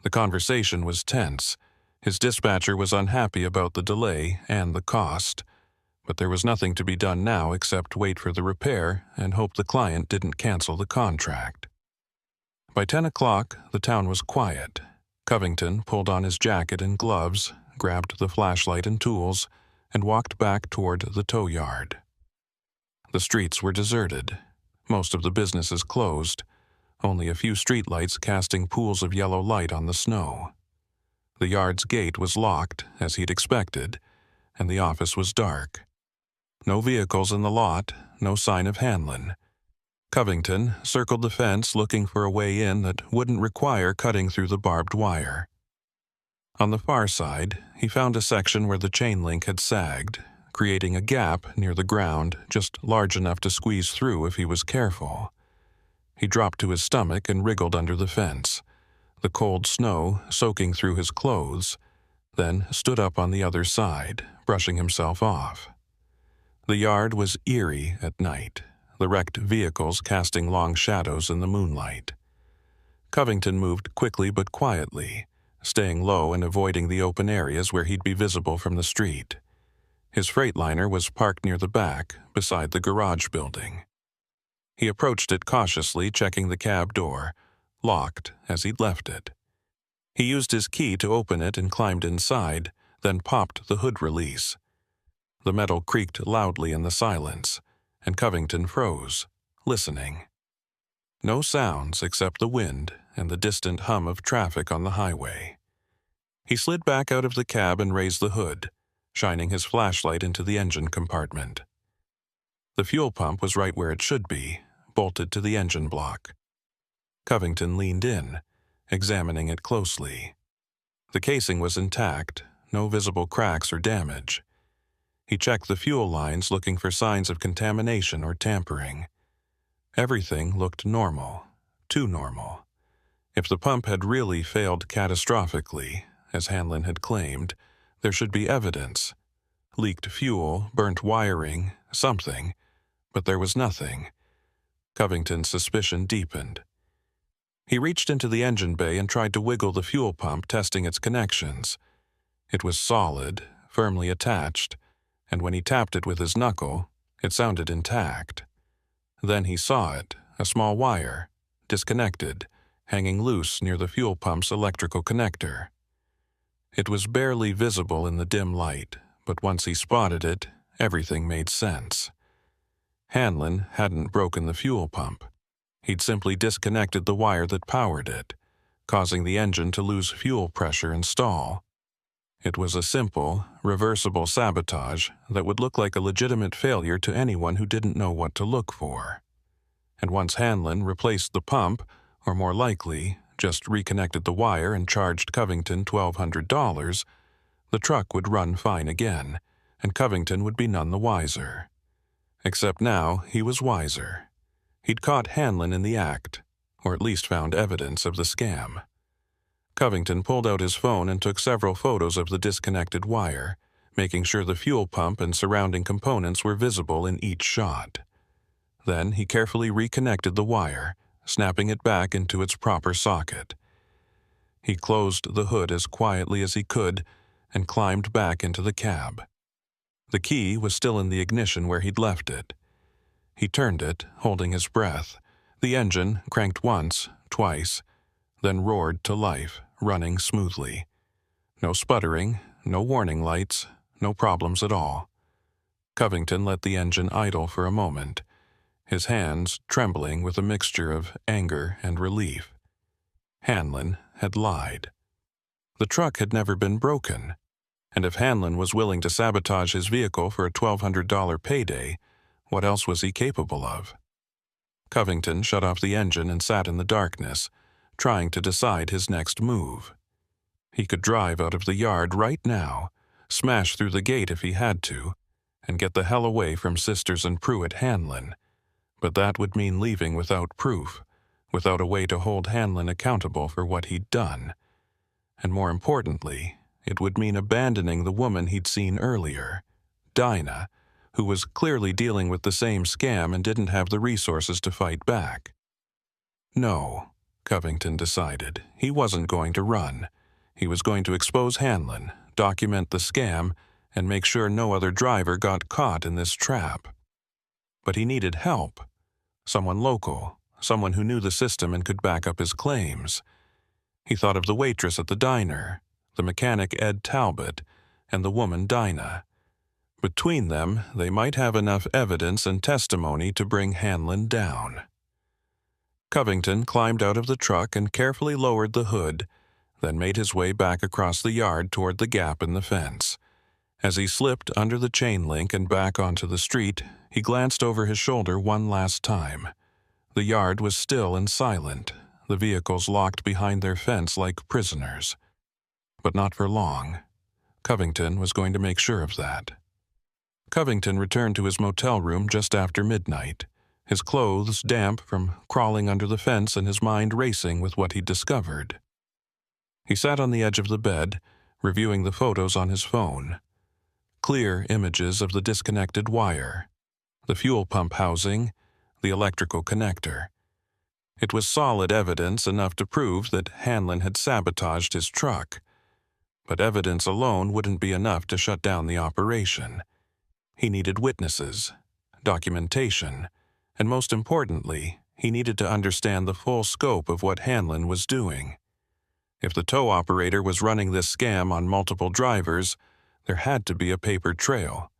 The conversation was tense. His dispatcher was unhappy about the delay and the cost, but there was nothing to be done now except wait for the repair and hope the client didn't cancel the contract. By 10 o'clock, the town was quiet. Covington pulled on his jacket and gloves, grabbed the flashlight and tools, and walked back toward the tow yard. The streets were deserted. Most of the businesses closed, only a few streetlights casting pools of yellow light on the snow. The yard's gate was locked, as he'd expected, and the office was dark. No vehicles in the lot, no sign of Hanlon. Covington circled the fence looking for a way in that wouldn't require cutting through the barbed wire. On the far side, he found a section where the chain link had sagged, creating a gap near the ground just large enough to squeeze through if he was careful. He dropped to his stomach and wriggled under the fence, the cold snow soaking through his clothes, then stood up on the other side, brushing himself off. The yard was eerie at night, the wrecked vehicles casting long shadows in the moonlight. Covington moved quickly but quietly, staying low and avoiding the open areas where he'd be visible from the street. His Freightliner was parked near the back, beside the garage building. He approached it cautiously, checking the cab door, locked as he'd left it. He used his key to open it and climbed inside, then popped the hood release. The metal creaked loudly in the silence, and Covington froze, listening. No sounds except the wind and the distant hum of traffic on the highway. He slid back out of the cab and raised the hood, shining his flashlight into the engine compartment. The fuel pump was right where it should be, bolted to the engine block. Covington leaned in, examining it closely. The casing was intact, no visible cracks or damage. He checked the fuel lines, looking for signs of contamination or tampering. Everything looked normal, too normal. If the pump had really failed catastrophically, as Hanlon had claimed, there should be evidence. Leaked fuel, burnt wiring, something. But there was nothing. Covington's suspicion deepened. He reached into the engine bay and tried to wiggle the fuel pump, testing its connections. It was solid, firmly attached, and when he tapped it with his knuckle, it sounded intact. Then he saw it, a small wire, disconnected, hanging loose near the fuel pump's electrical connector. It was barely visible in the dim light, but once he spotted it, everything made sense. Hanlon hadn't broken the fuel pump. He'd simply disconnected the wire that powered it, causing the engine to lose fuel pressure and stall. It was a simple, reversible sabotage that would look like a legitimate failure to anyone who didn't know what to look for. And once Hanlon replaced the pump, or more likely, just reconnected the wire and charged Covington $1,200, the truck would run fine again, and Covington would be none the wiser. Except now he was wiser. He'd caught Hanlon in the act, or at least found evidence of the scam. Covington pulled out his phone and took several photos of the disconnected wire, making sure the fuel pump and surrounding components were visible in each shot. Then he carefully reconnected the wire, snapping it back into its proper socket. He closed the hood as quietly as he could and climbed back into the cab. The key was still in the ignition where he'd left it. He turned it, holding his breath. The engine cranked once, twice, then roared to life, running smoothly. No sputtering, no warning lights, no problems at all. Covington let the engine idle for a moment, his hands trembling with a mixture of anger and relief. Hanlon had lied. The truck had never been broken, and if Hanlon was willing to sabotage his vehicle for a $1,200 payday, what else was he capable of? Covington shut off the engine and sat in the darkness, trying to decide his next move. He could drive out of the yard right now, smash through the gate if he had to, and get the hell away from Sisters and Pruitt Hanlon. But that would mean leaving without proof, without a way to hold Hanlon accountable for what he'd done. And more importantly, it would mean abandoning the woman he'd seen earlier, Dinah, who was clearly dealing with the same scam and didn't have the resources to fight back. No, Covington decided. He wasn't going to run. He was going to expose Hanlon, document the scam, and make sure no other driver got caught in this trap. But he needed help. Someone local, someone who knew the system and could back up his claims. He thought of the waitress at the diner, the mechanic Ed Talbot, and the woman Dinah. Between them, they might have enough evidence and testimony to bring Hanlon down. Covington climbed out of the truck and carefully lowered the hood, then made his way back across the yard toward the gap in the fence. As he slipped under the chain link and back onto the street, he glanced over his shoulder one last time. The yard was still and silent, the vehicles locked behind their fence like prisoners. But not for long. Covington was going to make sure of that. Covington returned to his motel room just after midnight, his clothes damp from crawling under the fence and his mind racing with what he'd discovered. He sat on the edge of the bed, reviewing the photos on his phone. Clear images of the disconnected wire, the fuel pump housing, the electrical connector. It was solid evidence enough to prove that Hanlon had sabotaged his truck. But evidence alone wouldn't be enough to shut down the operation. He needed witnesses, documentation, and most importantly, he needed to understand the full scope of what Hanlon was doing. If the tow operator was running this scam on multiple drivers, there had to be a paper trail.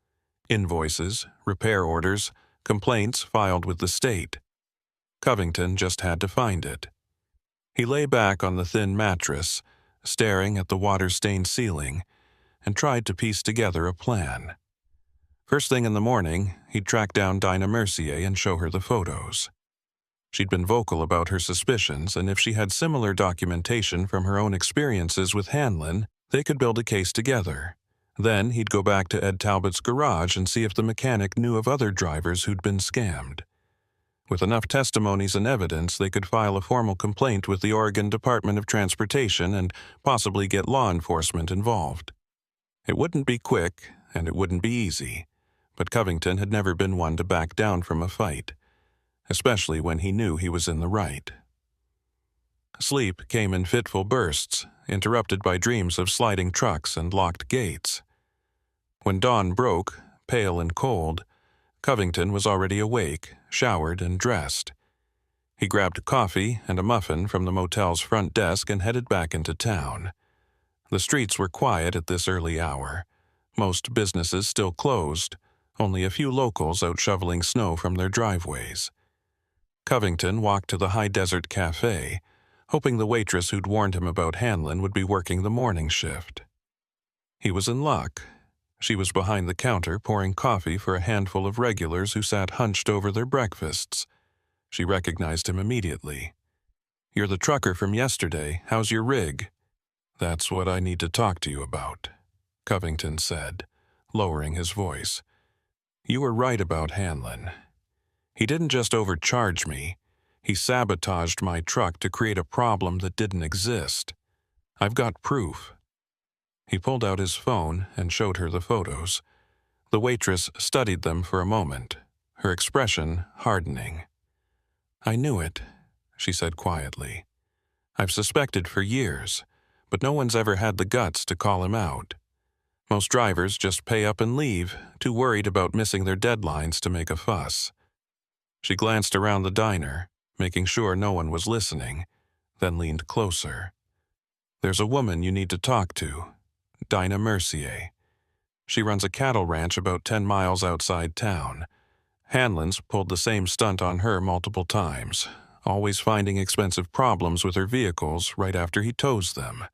Invoices, repair orders, complaints filed with the state. Covington just had to find it. He lay back on the thin mattress, staring at the water-stained ceiling, and tried to piece together a plan. First thing in the morning, he'd track down Dinah Mercier and show her the photos. She'd been vocal about her suspicions, and if she had similar documentation from her own experiences with Hanlon, they could build a case together. Then he'd go back to Ed Talbot's garage and see if the mechanic knew of other drivers who'd been scammed. With enough testimonies and evidence, they could file a formal complaint with the Oregon Department of Transportation and possibly get law enforcement involved. It wouldn't be quick, and it wouldn't be easy, but Covington had never been one to back down from a fight, especially when he knew he was in the right. Sleep came in fitful bursts, interrupted by dreams of sliding trucks and locked gates. When dawn broke, pale and cold, Covington was already awake, showered, and dressed. He grabbed coffee and a muffin from the motel's front desk and headed back into town. The streets were quiet at this early hour. Most businesses still closed, only a few locals out shoveling snow from their driveways. Covington walked to the High Desert Cafe, hoping the waitress who'd warned him about Hanlon would be working the morning shift. He was in luck. She was behind the counter pouring coffee for a handful of regulars who sat hunched over their breakfasts. She recognized him immediately. "You're the trucker from yesterday. How's your rig?" "That's what I need to talk to you about," Covington said, lowering his voice. "You were right about Hanlon. He didn't just overcharge me. He sabotaged my truck to create a problem that didn't exist. I've got proof." He pulled out his phone and showed her the photos. The waitress studied them for a moment, her expression hardening. "I knew it," she said quietly. "I've suspected for years, but no one's ever had the guts to call him out. Most drivers just pay up and leave, too worried about missing their deadlines to make a fuss." She glanced around the diner, making sure no one was listening, then leaned closer. "There's a woman you need to talk to, Dinah Mercier. She runs a cattle ranch about 10 miles outside town. Hanlon's pulled the same stunt on her multiple times, always finding expensive problems with her vehicles right after he tows them.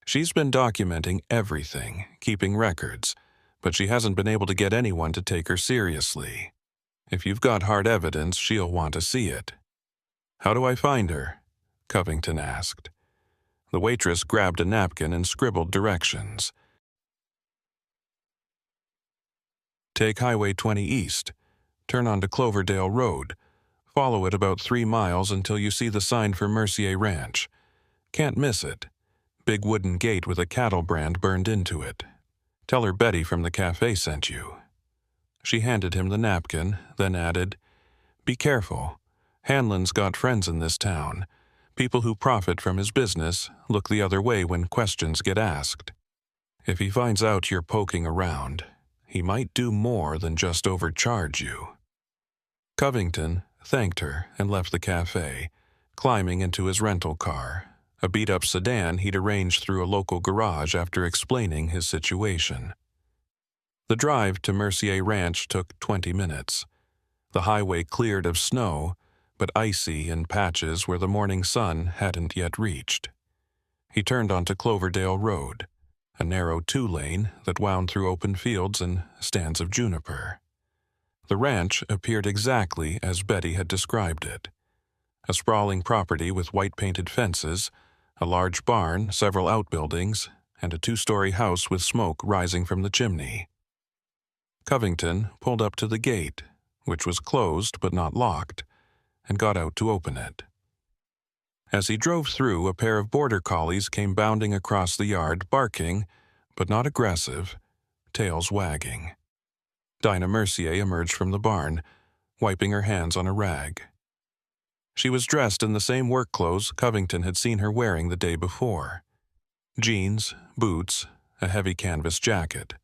She's been documenting everything, keeping records, but she hasn't been able to get anyone to take her seriously. If you've got hard evidence, she'll want to see it." "How do I find her?" Covington asked. The waitress grabbed a napkin and scribbled directions. "Take Highway 20 east. Turn onto Cloverdale Road. Follow it about 3 miles until you see the sign for Mercier Ranch. Can't miss it. Big wooden gate with a cattle brand burned into it. Tell her Betty from the cafe sent you." She handed him the napkin, then added, "Be careful. Hanlon's got friends in this town. People who profit from his business look the other way when questions get asked. If he finds out you're poking around, he might do more than just overcharge you." Covington thanked her and left the cafe, climbing into his rental car, a beat-up sedan he'd arranged through a local garage after explaining his situation. The drive to Mercier Ranch took 20 minutes. The highway cleared of snow, but icy in patches where the morning sun hadn't yet reached. He turned onto Cloverdale Road, a narrow 2-lane that wound through open fields and stands of juniper. The ranch appeared exactly as Betty had described it. A sprawling property with white-painted fences, a large barn, several outbuildings, and a 2-story house with smoke rising from the chimney. Covington pulled up to the gate, which was closed but not locked, and got out to open it. As he drove through, a pair of border collies came bounding across the yard, barking, but not aggressive, tails wagging. Dinah Mercier emerged from the barn, wiping her hands on a rag. She was dressed in the same work clothes Covington had seen her wearing the day before. Jeans, boots, a heavy canvas jacket.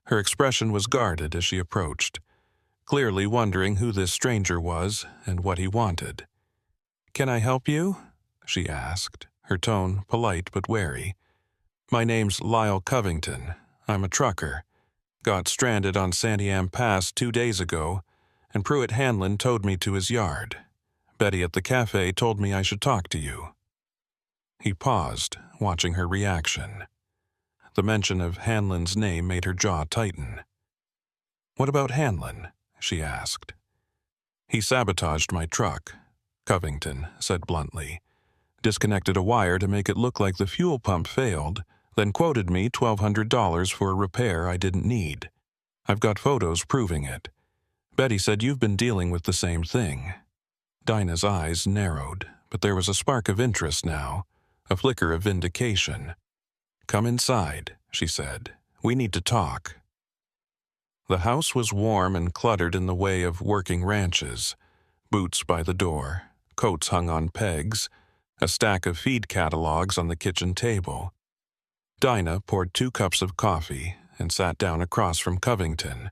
Her expression was guarded as she approached, clearly wondering who this stranger was and what he wanted. "Can I help you?" she asked, her tone polite but wary. "My name's Lyle Covington. I'm a trucker. Got stranded on Santiam Pass 2 days ago, and Pruitt Hanlon towed me to his yard. Betty at the cafe told me I should talk to you." He paused, watching her reaction. The mention of Hanlon's name made her jaw tighten. "What about Hanlon?" she asked. "He sabotaged my truck," Covington said bluntly. "Disconnected a wire to make it look like the fuel pump failed, then quoted me $1,200 for a repair I didn't need. I've got photos proving it. Betty said you've been dealing with the same thing." Dinah's eyes narrowed, but there was a spark of interest now, a flicker of vindication. "Come inside," she said. "We need to talk." The house was warm and cluttered in the way of working ranches. Boots by the door, coats hung on pegs, a stack of feed catalogs on the kitchen table. Dinah poured 2 cups of coffee and sat down across from Covington,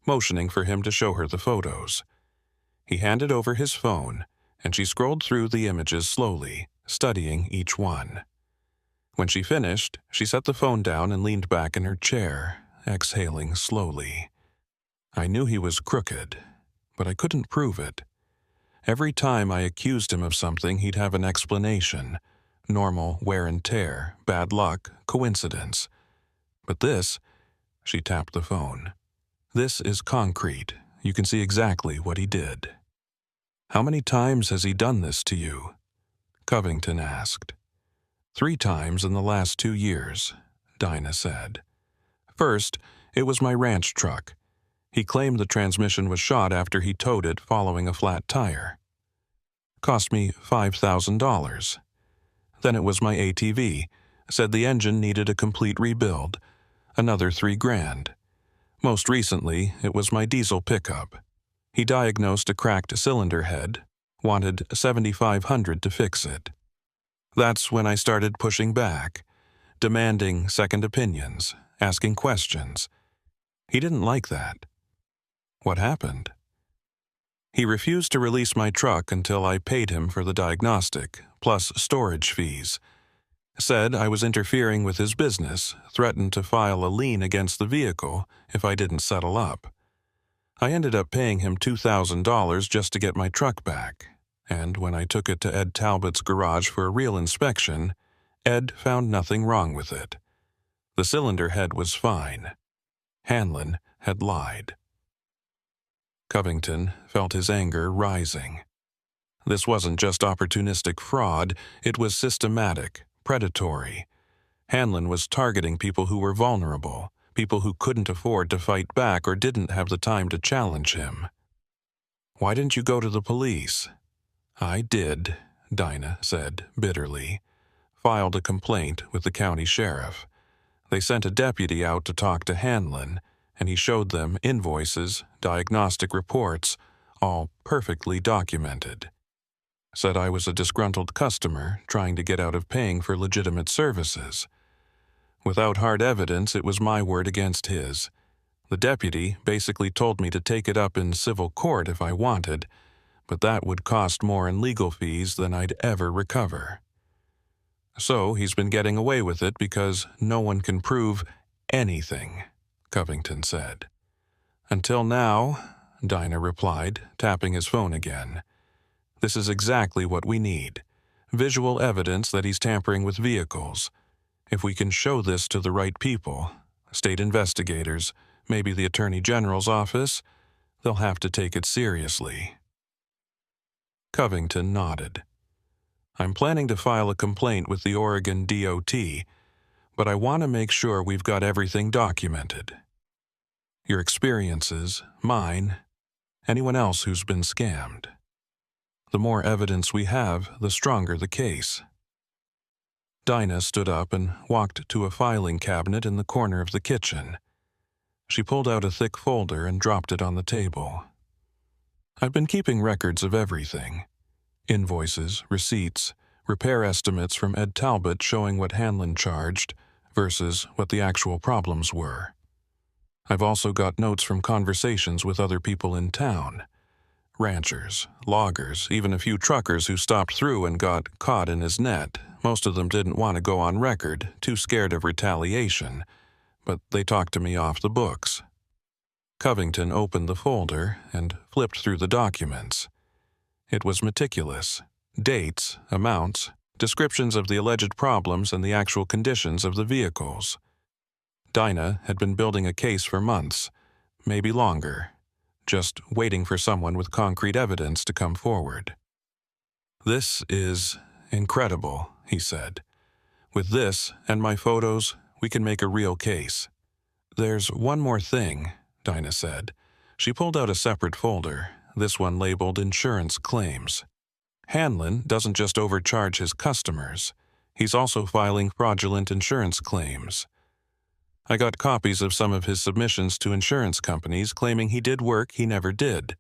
motioning for him to show her the photos. He handed over his phone, and she scrolled through the images slowly, studying each one. When she finished, she set the phone down and leaned back in her chair, exhaling slowly. "I knew he was crooked, but I couldn't prove it. Every time I accused him of something, he'd have an explanation. Normal wear and tear, bad luck, coincidence. But this," she tapped the phone, "this is concrete. You can see exactly what he did." "How many times has he done this to you?" Covington asked. 3 times in the last 2 years, Dinah said. "First, it was my ranch truck. He claimed the transmission was shot after he towed it following a flat tire. Cost me $5,000. Then it was my ATV. Said the engine needed a complete rebuild. Another $3,000. Most recently, it was my diesel pickup. He diagnosed a cracked cylinder head, wanted $7,500 to fix it. That's when I started pushing back, demanding second opinions, asking questions. He didn't like that." "What happened?" "He refused to release my truck until I paid him for the diagnostic, plus storage fees. Said I was interfering with his business, threatened to file a lien against the vehicle if I didn't settle up. I ended up paying him $2,000 just to get my truck back, and when I took it to Ed Talbot's garage for a real inspection, Ed found nothing wrong with it. The cylinder head was fine. Hanlon had lied." Covington felt his anger rising. This wasn't just opportunistic fraud, it was systematic, predatory. Hanlon was targeting people who were vulnerable, people who couldn't afford to fight back or didn't have the time to challenge him. "Why didn't you go to the police?" "I did," Dinah said bitterly. "Filed a complaint with the county sheriff. They sent a deputy out to talk to Hanlon, and he showed them invoices, diagnostic reports, all perfectly documented. Said I was a disgruntled customer trying to get out of paying for legitimate services. Without hard evidence, it was my word against his. The deputy basically told me to take it up in civil court if I wanted, but that would cost more in legal fees than I'd ever recover. So he's been getting away with it because no one can prove anything," Covington said. "Until now," Dinah replied, tapping his phone again. "This is exactly what we need. Visual evidence that he's tampering with vehicles. If we can show this to the right people, state investigators, maybe the Attorney General's office, they'll have to take it seriously." Covington nodded. "I'm planning to file a complaint with the Oregon DOT, but I want to make sure we've got everything documented. Your experiences, mine, anyone else who's been scammed. The more evidence we have, the stronger the case." Dinah stood up and walked to a filing cabinet in the corner of the kitchen. She pulled out a thick folder and dropped it on the table. I've been keeping records of everything. Invoices, receipts, repair estimates from Ed Talbot showing what Hanlon charged versus what the actual problems were. I've also got notes from conversations with other people in town. Ranchers, loggers, even a few truckers who stopped through and got caught in his net. Most of them didn't want to go on record, too scared of retaliation, but they talked to me off the books. Covington opened the folder and flipped through the documents. It was meticulous. Dates, amounts, descriptions of the alleged problems and the actual conditions of the vehicles. Dinah had been building a case for months, maybe longer, just waiting for someone with concrete evidence to come forward. "This is incredible," he said. "With this and my photos, we can make a real case." "There's one more thing," Dinah said. She pulled out a separate folder, this one labeled Insurance Claims. "Hanlon doesn't just overcharge his customers. He's also filing fraudulent insurance claims. I got copies of some of his submissions to insurance companies claiming he did work he never did,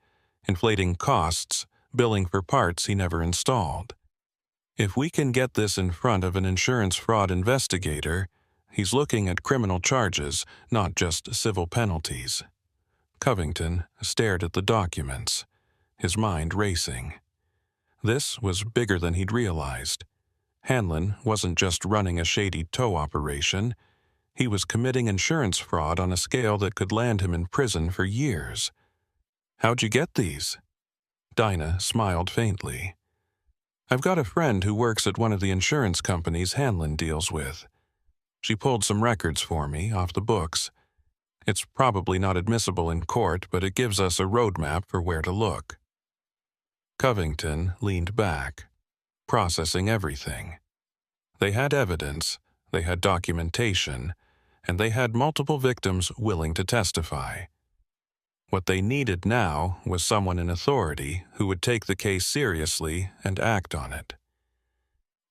inflating costs, billing for parts he never installed. If we can get this in front of an insurance fraud investigator, he's looking at criminal charges, not just civil penalties." Covington stared at the documents, his mind racing. This was bigger than he'd realized. Hanlon wasn't just running a shady tow operation. He was committing insurance fraud on a scale that could land him in prison for years. "How'd you get these?" Dinah smiled faintly. "I've got a friend who works at one of the insurance companies Hanlon deals with. She pulled some records for me off the books. It's probably not admissible in court, but it gives us a roadmap for where to look." Covington leaned back, processing everything. They had evidence, they had documentation, and they had multiple victims willing to testify. What they needed now was someone in authority who would take the case seriously and act on it.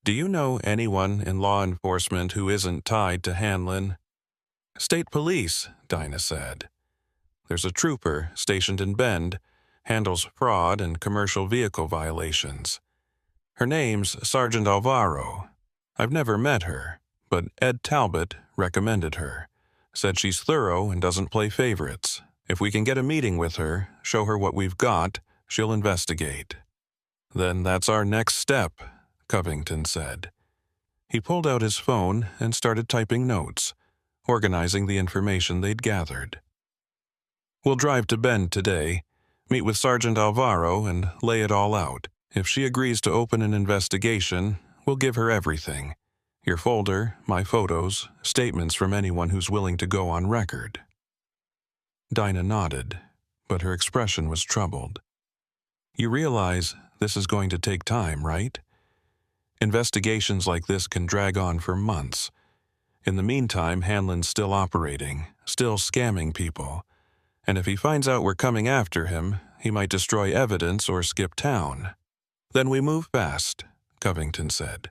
"Do you know anyone in law enforcement who isn't tied to Hanlon?" "State police," Dinah said. "There's a trooper stationed in Bend, handles fraud and commercial vehicle violations. Her name's Sergeant Alvaro. I've never met her, but Ed Talbot recommended her. Said she's thorough and doesn't play favorites. If we can get a meeting with her, show her what we've got, she'll investigate." "Then that's our next step," Covington said. He pulled out his phone and started typing notes, organizing the information they'd gathered. "We'll drive to Bend today, meet with Sergeant Alvaro and lay it all out. If she agrees to open an investigation, we'll give her everything. Your folder, my photos, statements from anyone who's willing to go on record." Dinah nodded, but her expression was troubled. "You realize this is going to take time, right? Investigations like this can drag on for months. In the meantime, Hanlon's still operating, still scamming people. And if he finds out we're coming after him, he might destroy evidence or skip town." "Then we move fast," Covington said.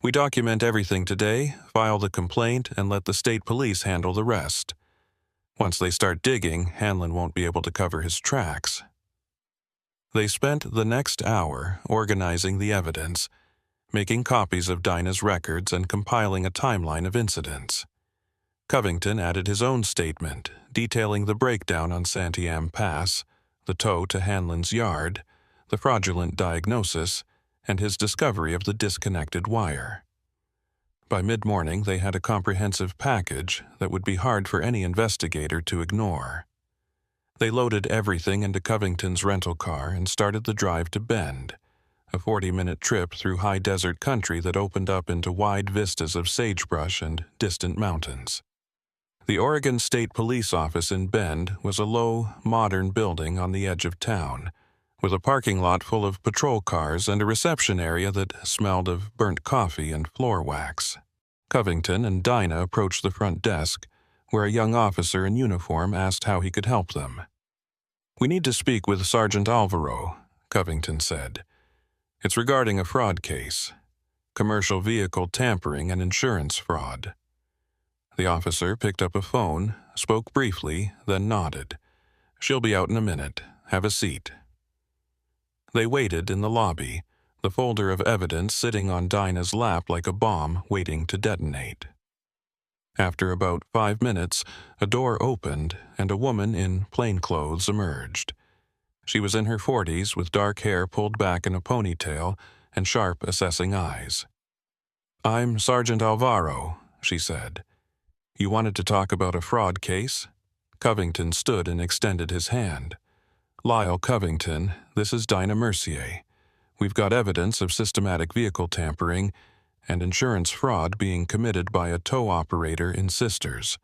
"We document everything today, file the complaint, and let the state police handle the rest. Once they start digging, Hanlon won't be able to cover his tracks." They spent the next hour organizing the evidence, making copies of Dinah's records and compiling a timeline of incidents. Covington added his own statement, detailing the breakdown on Santiam Pass, the tow to Hanlon's yard, the fraudulent diagnosis, and his discovery of the disconnected wire. By mid-morning, they had a comprehensive package that would be hard for any investigator to ignore. They loaded everything into Covington's rental car and started the drive to Bend, a 40-minute trip through high desert country that opened up into wide vistas of sagebrush and distant mountains. The Oregon State Police Office in Bend was a low, modern building on the edge of town, with a parking lot full of patrol cars and a reception area that smelled of burnt coffee and floor wax. Covington and Dinah approached the front desk, where a young officer in uniform asked how he could help them. "We need to speak with Sergeant Alvaro," Covington said. "It's regarding a fraud case, commercial vehicle tampering and insurance fraud." The officer picked up a phone, spoke briefly, then nodded. "She'll be out in a minute. Have a seat." They waited in the lobby, the folder of evidence sitting on Dinah's lap like a bomb waiting to detonate. After about 5 minutes, a door opened and a woman in plain clothes emerged. She was in her 40s with dark hair pulled back in a ponytail and sharp, assessing eyes. "I'm Sergeant Alvaro," she said. "You wanted to talk about a fraud case?" Covington stood and extended his hand. "Lyle Covington, this is Dinah Mercier. We've got evidence of systematic vehicle tampering and insurance fraud being committed by a tow operator in Sisters.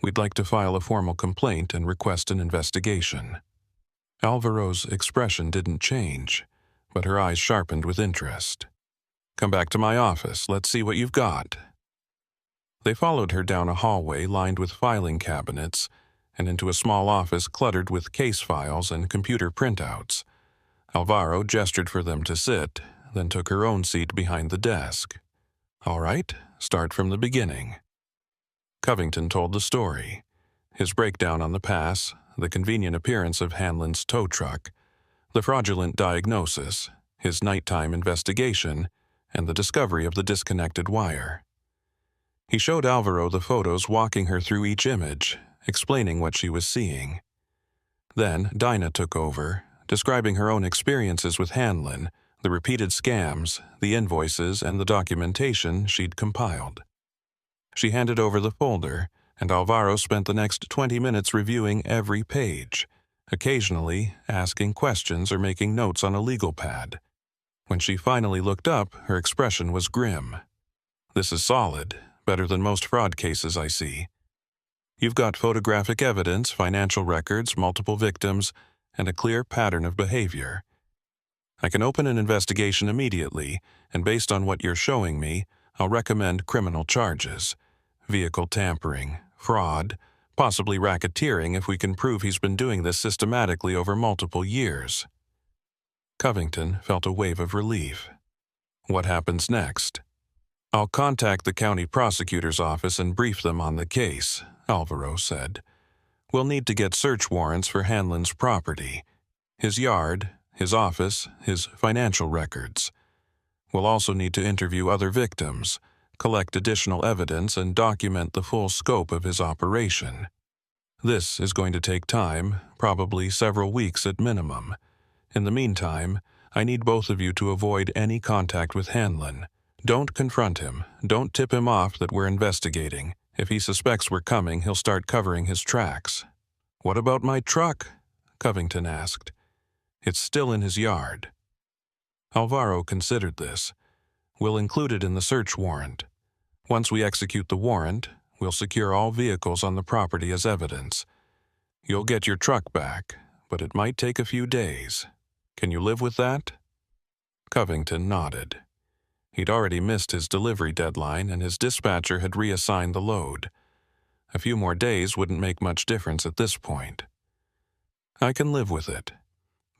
We'd like to file a formal complaint and request an investigation." Alvaro's expression didn't change, but her eyes sharpened with interest. "Come back to my office. Let's see what you've got." They followed her down a hallway lined with filing cabinets and into a small office cluttered with case files and computer printouts. Alvaro gestured for them to sit, then took her own seat behind the desk. "All right, start from the beginning." Covington told the story. His breakdown on the pass, the convenient appearance of Hanlon's tow truck, the fraudulent diagnosis, his nighttime investigation, and the discovery of the disconnected wire. He showed Alvaro the photos, walking her through each image, explaining what she was seeing. Then Dinah took over, describing her own experiences with Hanlon, the repeated scams, the invoices, and the documentation she'd compiled. She handed over the folder, and Alvaro spent the next 20 minutes reviewing every page, occasionally asking questions or making notes on a legal pad. When she finally looked up, her expression was grim. "This is solid, better than most fraud cases I see. You've got photographic evidence, financial records, multiple victims, and a clear pattern of behavior. I can open an investigation immediately, and based on what you're showing me, I'll recommend criminal charges. Vehicle tampering, fraud, possibly racketeering if we can prove he's been doing this systematically over multiple years." Covington felt a wave of relief. "What happens next?" "I'll contact the county prosecutor's office and brief them on the case," Alvaro said. "We'll need to get search warrants for Hanlon's property, his yard, his office, his financial records. We'll also need to interview other victims, collect additional evidence, and document the full scope of his operation. This is going to take time, probably several weeks at minimum. In the meantime, I need both of you to avoid any contact with Hanlon. Don't confront him. Don't tip him off that we're investigating. If he suspects we're coming, he'll start covering his tracks." "What about my truck?" Covington asked. "It's still in his yard." Alvaro considered this. "We'll include it in the search warrant. Once we execute the warrant, we'll secure all vehicles on the property as evidence. You'll get your truck back, but it might take a few days. Can you live with that?" Covington nodded. He'd already missed his delivery deadline, and his dispatcher had reassigned the load. A few more days wouldn't make much difference at this point. "I can live with it."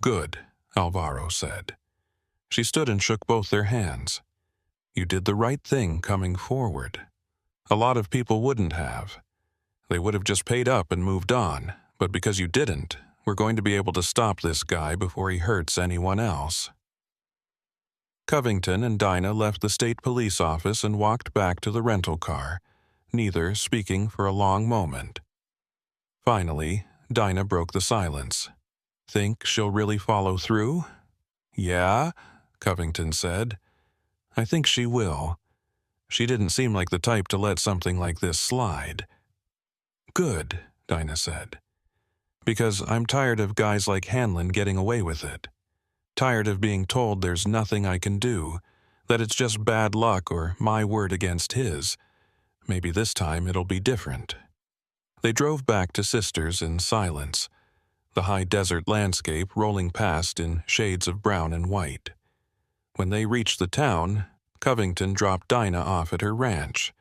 "Good," Alvaro said. She stood and shook both their hands. "You did the right thing coming forward. A lot of people wouldn't have. They would have just paid up and moved on, but because you didn't, we're going to be able to stop this guy before he hurts anyone else." Covington and Dinah left the state police office and walked back to the rental car, neither speaking for a long moment. Finally, Dinah broke the silence. "Think she'll really follow through?" "Yeah," Covington said. "I think she will. She didn't seem like the type to let something like this slide." "Good," Dinah said. "Because I'm tired of guys like Hanlon getting away with it. Tired of being told there's nothing I can do, that it's just bad luck or my word against his. Maybe this time it'll be different." They drove back to Sisters in silence, the high desert landscape rolling past in shades of brown and white. When they reached the town, Covington dropped Dinah off at her ranch,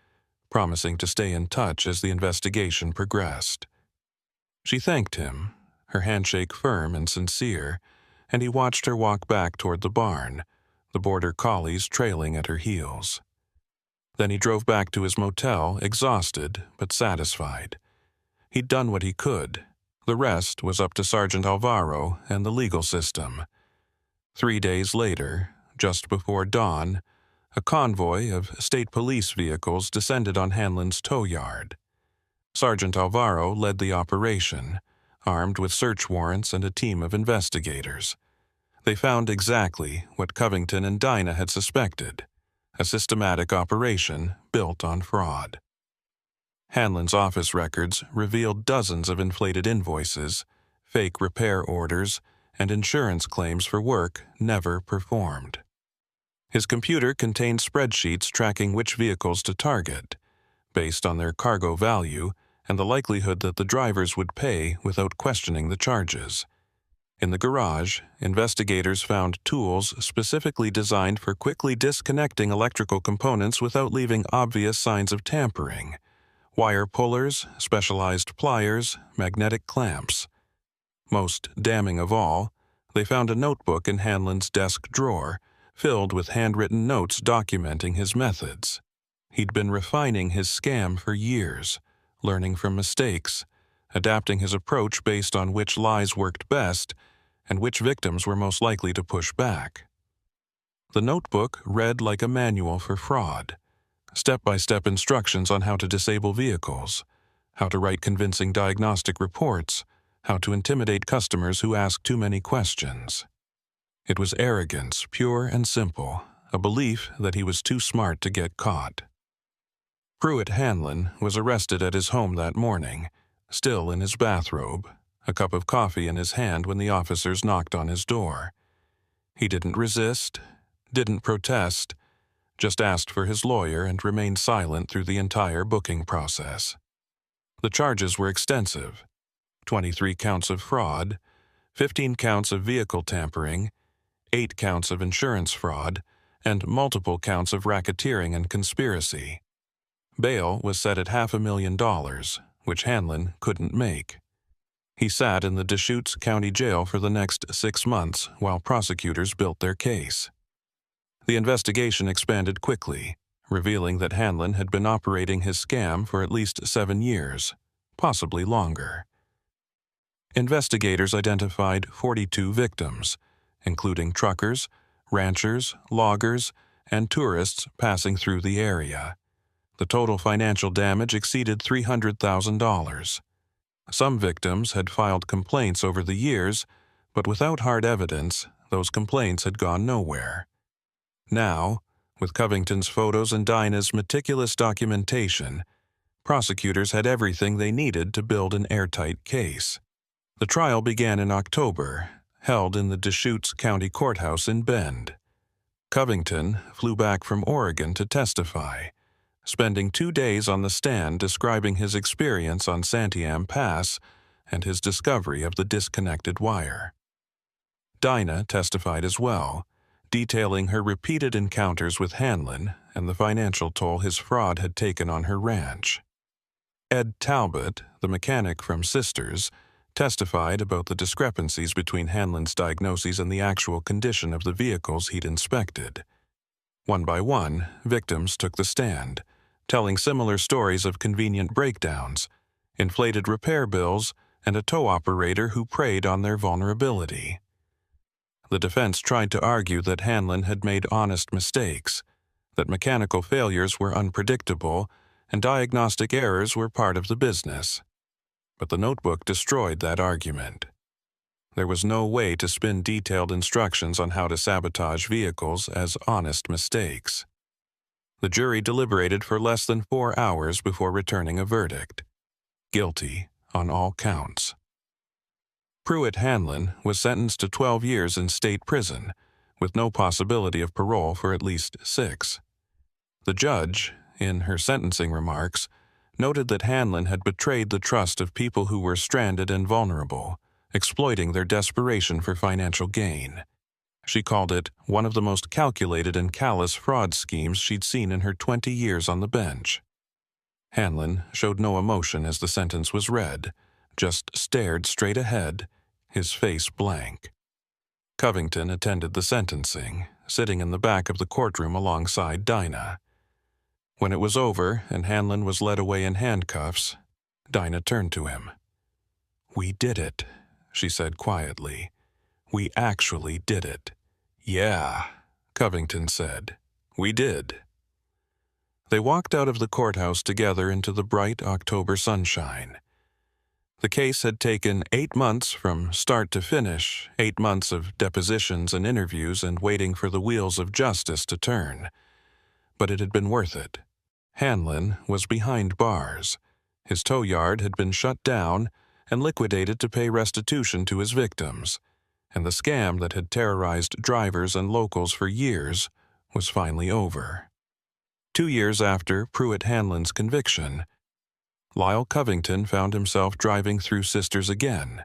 promising to stay in touch as the investigation progressed. She thanked him, her handshake firm and sincere, and he watched her walk back toward the barn, the border collies trailing at her heels. Then he drove back to his motel, exhausted but satisfied. He'd done what he could. The rest was up to Sergeant Alvaro and the legal system. 3 days later, just before dawn, a convoy of state police vehicles descended on Hanlon's tow yard. Sergeant Alvaro led the operation, armed with search warrants and a team of investigators. They found exactly what Covington and Dinah had suspected: a systematic operation built on fraud. Hanlon's office records revealed dozens of inflated invoices, fake repair orders, and insurance claims for work never performed. His computer contained spreadsheets tracking which vehicles to target, based on their cargo value and the likelihood that the drivers would pay without questioning the charges. In the garage, investigators found tools specifically designed for quickly disconnecting electrical components without leaving obvious signs of tampering: wire pullers, specialized pliers, magnetic clamps. Most damning of all, they found a notebook in Hanlon's desk drawer, filled with handwritten notes documenting his methods. He'd been refining his scam for years, learning from mistakes, adapting his approach based on which lies worked best and which victims were most likely to push back. The notebook read like a manual for fraud: step-by-step instructions on how to disable vehicles, how to write convincing diagnostic reports, how to intimidate customers who ask too many questions. It was arrogance, pure and simple, a belief that he was too smart to get caught. Pruitt Hanlon was arrested at his home that morning, still in his bathrobe, a cup of coffee in his hand when the officers knocked on his door. He didn't resist, didn't protest, just asked for his lawyer and remained silent through the entire booking process. The charges were extensive: 23 counts of fraud, 15 counts of vehicle tampering, 8 counts of insurance fraud, and multiple counts of racketeering and conspiracy. Bail was set at $500,000, which Hanlon couldn't make. He sat in the Deschutes County Jail for the next 6 months while prosecutors built their case. The investigation expanded quickly, revealing that Hanlon had been operating his scam for at least 7 years, possibly longer. Investigators identified 42 victims, including truckers, ranchers, loggers, and tourists passing through the area. The total financial damage exceeded $300,000. Some victims had filed complaints over the years, but without hard evidence, those complaints had gone nowhere. Now, with Covington's photos and Dinah's meticulous documentation, prosecutors had everything they needed to build an airtight case. The trial began in October, held in the Deschutes County Courthouse in Bend. Covington flew back from Oregon to testify, spending 2 days on the stand describing his experience on Santiam Pass and his discovery of the disconnected wire. Dinah testified as well, detailing her repeated encounters with Hanlon and the financial toll his fraud had taken on her ranch. Ed Talbot, the mechanic from Sisters, testified about the discrepancies between Hanlon's diagnoses and the actual condition of the vehicles he'd inspected. One by one, victims took the stand, telling similar stories of convenient breakdowns, inflated repair bills, and a tow operator who preyed on their vulnerability. The defense tried to argue that Hanlon had made honest mistakes, that mechanical failures were unpredictable, and diagnostic errors were part of the business. But the notebook destroyed that argument. There was no way to spin detailed instructions on how to sabotage vehicles as honest mistakes. The jury deliberated for less than 4 hours before returning a verdict: guilty on all counts. Pruitt Hanlon was sentenced to 12 years in state prison, with no possibility of parole for at least 6. The judge, in her sentencing remarks, noted that Hanlon had betrayed the trust of people who were stranded and vulnerable, exploiting their desperation for financial gain. She called it one of the most calculated and callous fraud schemes she'd seen in her 20 years on the bench. Hanlon showed no emotion as the sentence was read, just stared straight ahead, his face blank. Covington attended the sentencing, sitting in the back of the courtroom alongside Dinah. When it was over and Hanlon was led away in handcuffs, Dinah turned to him. "We did it," she said quietly. "We actually did it. "Yeah," Covington said. "We did." They walked out of the courthouse together into the bright October sunshine. The case had taken 8 months from start to finish, 8 months of depositions and interviews and waiting for the wheels of justice to turn. But it had been worth it. Hanlon was behind bars. His tow yard had been shut down and liquidated to pay restitution to his victims, and the scam that had terrorized drivers and locals for years was finally over. 2 years after Pruitt Hanlon's conviction, Lyle Covington found himself driving through Sisters again,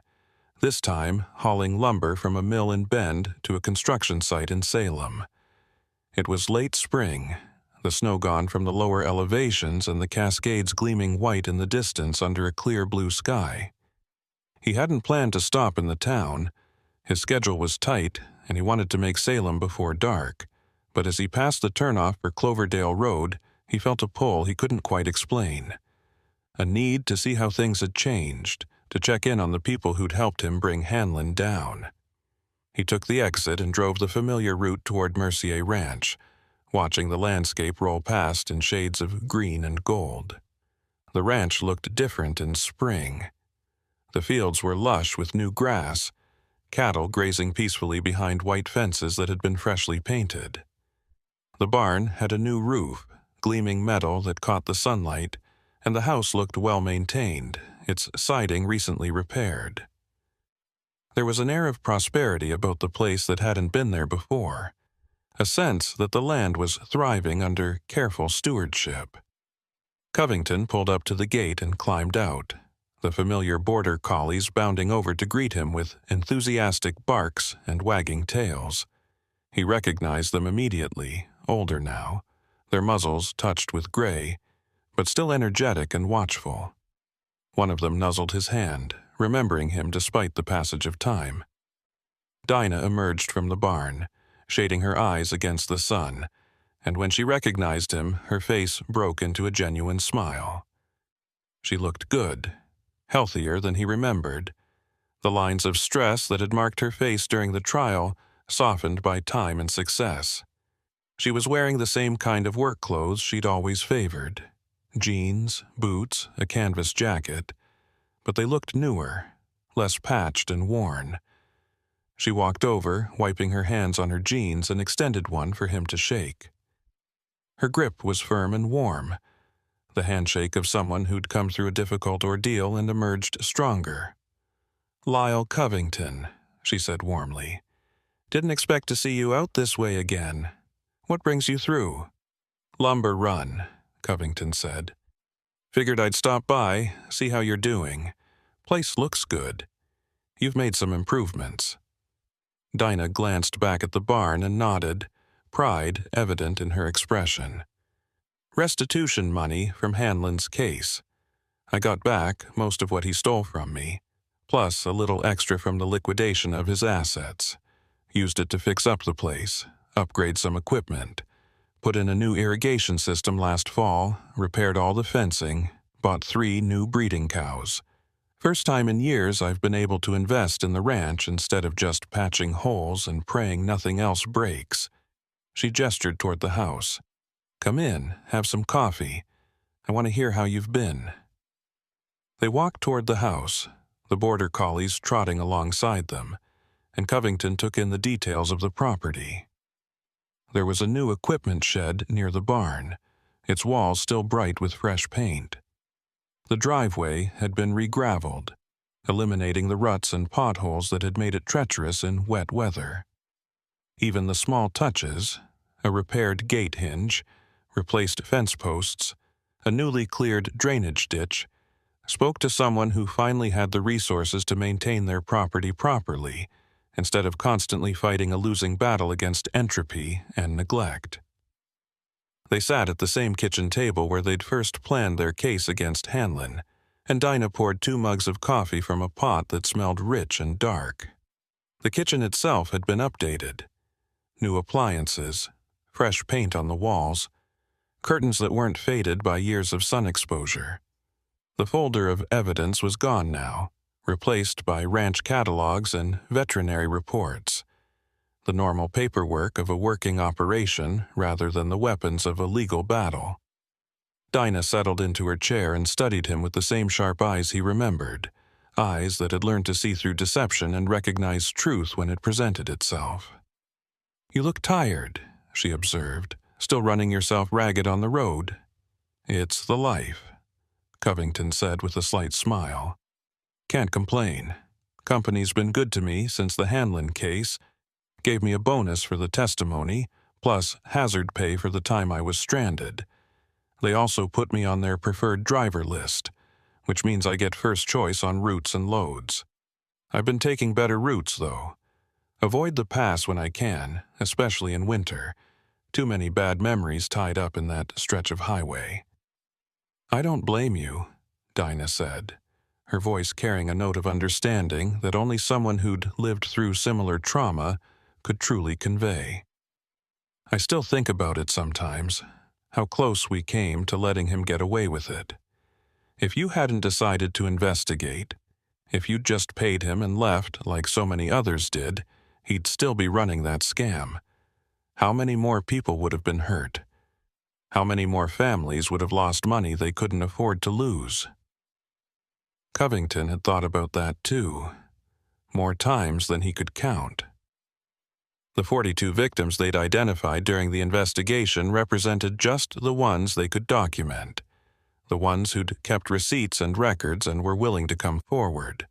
this time hauling lumber from a mill in Bend to a construction site in Salem. It was late spring, the snow gone from the lower elevations and the Cascades gleaming white in the distance under a clear blue sky. He hadn't planned to stop in the town. His schedule was tight, and he wanted to make Salem before dark. But as he passed the turnoff for Cloverdale Road, he felt a pull he couldn't quite explain. A need to see how things had changed, to check in on the people who'd helped him bring Hanlon down. He took the exit and drove the familiar route toward Mercier Ranch, watching the landscape roll past in shades of green and gold. The ranch looked different in spring. The fields were lush with new grass, cattle grazing peacefully behind white fences that had been freshly painted. The barn had a new roof, gleaming metal that caught the sunlight, and the house looked well-maintained, its siding recently repaired. There was an air of prosperity about the place that hadn't been there before, a sense that the land was thriving under careful stewardship. Covington pulled up to the gate and climbed out, the familiar border collies bounding over to greet him with enthusiastic barks and wagging tails. He recognized them immediately, older now, their muzzles touched with gray, but still energetic and watchful. One of them nuzzled his hand, remembering him despite the passage of time. Dinah emerged from the barn, shading her eyes against the sun, and when she recognized him, her face broke into a genuine smile. She looked good, healthier than he remembered, the lines of stress that had marked her face during the trial softened by time and success. She was wearing the same kind of work clothes she'd always favored, jeans, boots, a canvas jacket, but they looked newer, less patched and worn. She walked over, wiping her hands on her jeans, and extended one for him to shake. Her grip was firm and warm, the handshake of someone who'd come through a difficult ordeal and emerged stronger. "Lyle Covington," she said warmly. "Didn't expect to see you out this way again. What brings you through?" "Lumber run," Covington said. "Figured I'd stop by, see how you're doing. Place looks good. You've made some improvements." Dinah glanced back at the barn and nodded, pride evident in her expression. "Restitution money from Hanlon's case. I got back most of what he stole from me, plus a little extra from the liquidation of his assets. Used it to fix up the place, upgrade some equipment, put in a new irrigation system last fall, repaired all the fencing, bought 3 new breeding cows. First time in years I've been able to invest in the ranch instead of just patching holes and praying nothing else breaks." She gestured toward the house. "Come in, have some coffee. I want to hear how you've been." They walked toward the house, the border collies trotting alongside them, and Covington took in the details of the property. There was a new equipment shed near the barn, its walls still bright with fresh paint. The driveway had been re-graveled, eliminating the ruts and potholes that had made it treacherous in wet weather. Even the small touches, a repaired gate hinge, replaced fence posts, a newly cleared drainage ditch, spoke to someone who finally had the resources to maintain their property properly, instead of constantly fighting a losing battle against entropy and neglect. They sat at the same kitchen table where they'd first planned their case against Hanlon, and Dinah poured 2 mugs of coffee from a pot that smelled rich and dark. The kitchen itself had been updated. New appliances, fresh paint on the walls, curtains that weren't faded by years of sun exposure. The folder of evidence was gone now, replaced by ranch catalogs and veterinary reports. the normal paperwork of a working operation rather than the weapons of a legal battle. Dinah settled into her chair and studied him with the same sharp eyes he remembered, eyes that had learned to see through deception and recognize truth when it presented itself. "You look tired," she observed, "still running yourself ragged on the road." "It's the life," Covington said with a slight smile. "Can't complain. Company's been good to me since the Hanlon case, gave me a bonus for the testimony, plus hazard pay for the time I was stranded. They also put me on their preferred driver list, which means I get first choice on routes and loads. I've been taking better routes, though. Avoid the pass when I can, especially in winter. Too many bad memories tied up in that stretch of highway." "I don't blame you," Dinah said, her voice carrying a note of understanding that only someone who'd lived through similar trauma could truly convey. "I still think about it sometimes, how close we came to letting him get away with it. If you hadn't decided to investigate, if you'd just paid him and left like so many others did, he'd still be running that scam. How many more people would have been hurt? How many more families would have lost money they couldn't afford to lose?" Covington had thought about that too, more times than he could count. The 42 victims they'd identified during the investigation represented just the ones they could document, the ones who'd kept receipts and records and were willing to come forward.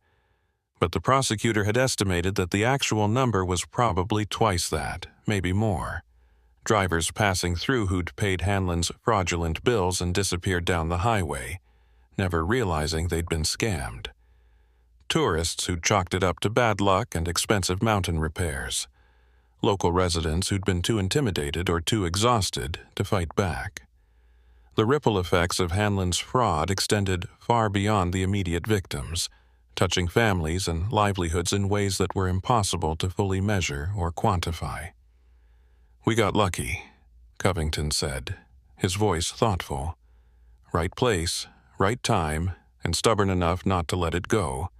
But the prosecutor had estimated that the actual number was probably twice that, maybe more. Drivers passing through who'd paid Hanlon's fraudulent bills and disappeared down the highway, never realizing they'd been scammed. Tourists who'd chalked it up to bad luck and expensive mountain repairs. Local residents who'd been too intimidated or too exhausted to fight back. The ripple effects of Hanlon's fraud extended far beyond the immediate victims, touching families and livelihoods in ways that were impossible to fully measure or quantify. "We got lucky," Covington said, his voice thoughtful. "Right place, right time, and stubborn enough not to let it go.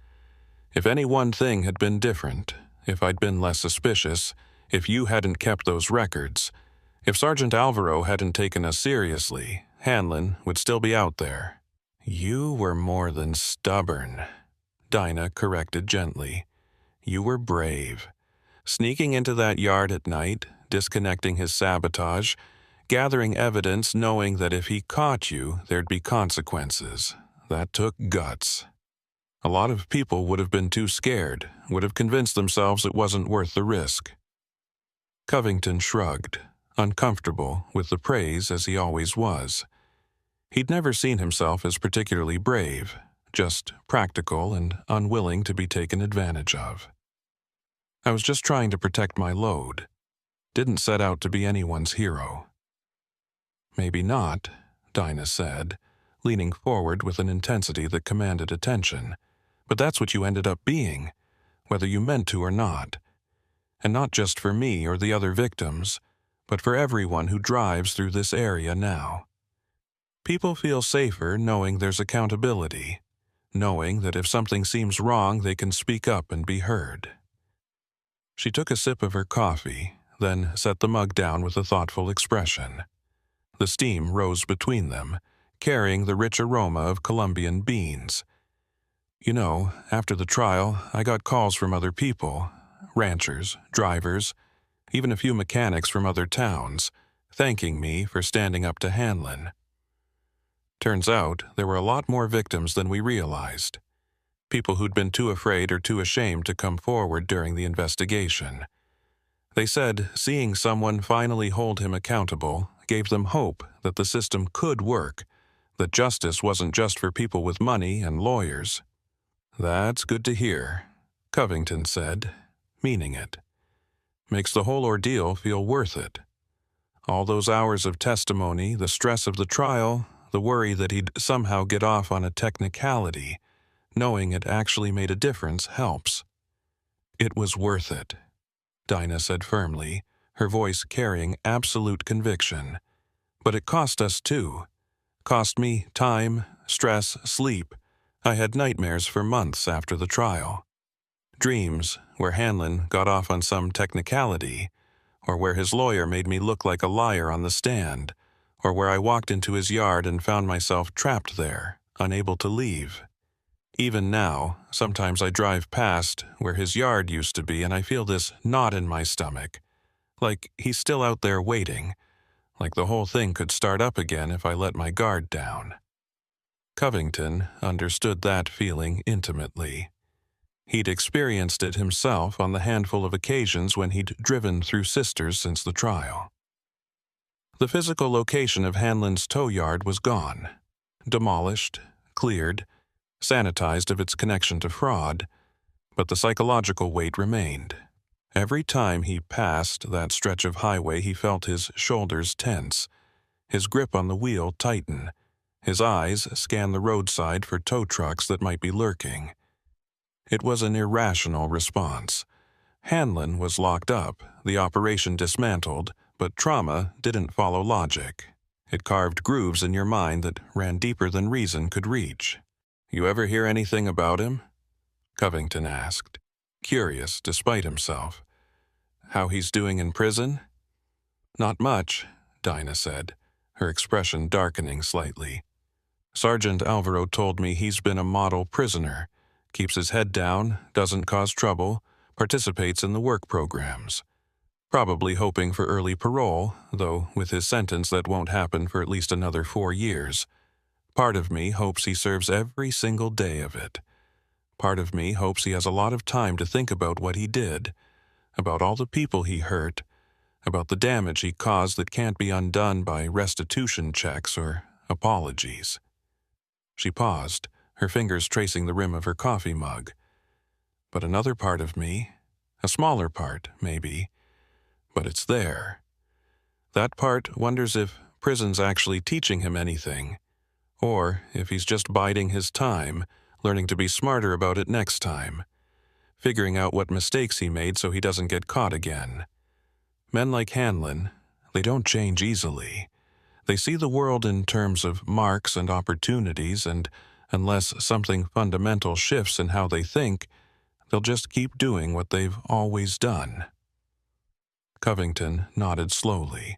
If any one thing had been different, if I'd been less suspicious, if you hadn't kept those records, if Sergeant Alvaro hadn't taken us seriously, Hanlon would still be out there." "You were more than stubborn," Dinah corrected gently. "You were brave. Sneaking into that yard at night, disconnecting his sabotage, gathering evidence knowing that if he caught you, there'd be consequences. That took guts. A lot of people would have been too scared, would have convinced themselves it wasn't worth the risk." Covington shrugged, uncomfortable with the praise as he always was. He'd never seen himself as particularly brave, just practical and unwilling to be taken advantage of. "I was just trying to protect my load. Didn't set out to be anyone's hero." "Maybe not," Dinah said, leaning forward with an intensity that commanded attention. "But that's what you ended up being, whether you meant to or not. And not just for me or the other victims, but for everyone who drives through this area now. People feel safer knowing there's accountability, knowing that if something seems wrong, they can speak up and be heard." She took a sip of her coffee, then set the mug down with a thoughtful expression. The steam rose between them, carrying the rich aroma of Colombian beans. "You know, after the trial, I got calls from other people, ranchers, drivers, even a few mechanics from other towns, thanking me for standing up to Hanlon. Turns out there were a lot more victims than we realized. People who'd been too afraid or too ashamed to come forward during the investigation. They said seeing someone finally hold him accountable gave them hope that the system could work, that justice wasn't just for people with money and lawyers." "That's good to hear," Covington said, meaning it. "Makes the whole ordeal feel worth it. All those hours of testimony, the stress of the trial, the worry that he'd somehow get off on a technicality, knowing it actually made a difference helps." "It was worth it," Dinah said firmly, her voice carrying absolute conviction. "But it cost us too. Cost me time, stress, sleep. I had nightmares for months after the trial." Dreams where Hanlon got off on some technicality, or where his lawyer made me look like a liar on the stand, or where I walked into his yard and found myself trapped there, unable to leave. Even now, sometimes I drive past where his yard used to be and I feel this knot in my stomach, like he's still out there waiting, like the whole thing could start up again if I let my guard down. Covington understood that feeling intimately. He'd experienced it himself on the handful of occasions when he'd driven through Sisters since the trial. The physical location of Hanlon's tow yard was gone, demolished, cleared, sanitized of its connection to fraud, but the psychological weight remained. Every time he passed that stretch of highway, he felt his shoulders tense, his grip on the wheel tighten, his eyes scan the roadside for tow trucks that might be lurking. It was an irrational response. Hanlon was locked up, the operation dismantled, but trauma didn't follow logic. It carved grooves in your mind that ran deeper than reason could reach. "You ever hear anything about him?" Covington asked, curious despite himself. "How he's doing in prison?" "Not much," Dinah said, her expression darkening slightly. "Sergeant Alvaro told me he's been a model prisoner. Keeps his head down, doesn't cause trouble, participates in the work programs. Probably hoping for early parole, though with his sentence that won't happen for at least another 4 years. Part of me hopes he serves every single day of it. Part of me hopes he has a lot of time to think about what he did, about all the people he hurt, about the damage he caused that can't be undone by restitution checks or apologies." She paused, her fingers tracing the rim of her coffee mug. "But another part of me, a smaller part, maybe, but it's there. That part wonders if prison's actually teaching him anything, or if he's just biding his time, learning to be smarter about it next time, figuring out what mistakes he made so he doesn't get caught again. Men like Hanlon, they don't change easily. They see the world in terms of marks and opportunities, and unless something fundamental shifts in how they think, they'll just keep doing what they've always done." Covington nodded slowly.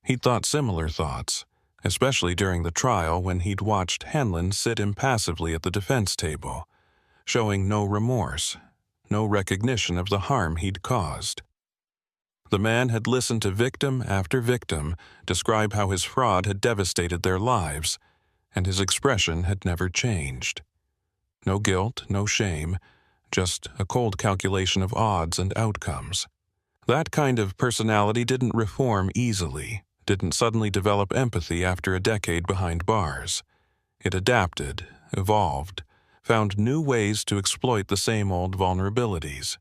He'd thought similar thoughts, especially during the trial when he'd watched Hanlon sit impassively at the defense table, showing no remorse, no recognition of the harm he'd caused. The man had listened to victim after victim describe how his fraud had devastated their lives, and his expression had never changed. No guilt, no shame, just a cold calculation of odds and outcomes. That kind of personality didn't reform easily, didn't suddenly develop empathy after a decade behind bars. It adapted, evolved, found new ways to exploit the same old vulnerabilities.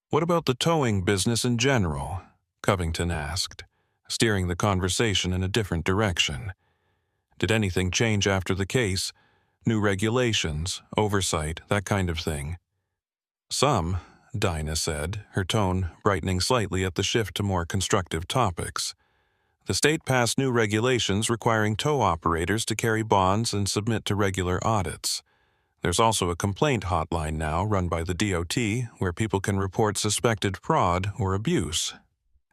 "What about the towing business in general?" Covington asked, steering the conversation in a different direction. "Did anything change after the case? New regulations, oversight, that kind of thing?" "Some," Dinah said, her tone brightening slightly at the shift to more constructive topics. "The state passed new regulations requiring tow operators to carry bonds and submit to regular audits. There's also a complaint hotline now run by the DOT where people can report suspected fraud or abuse.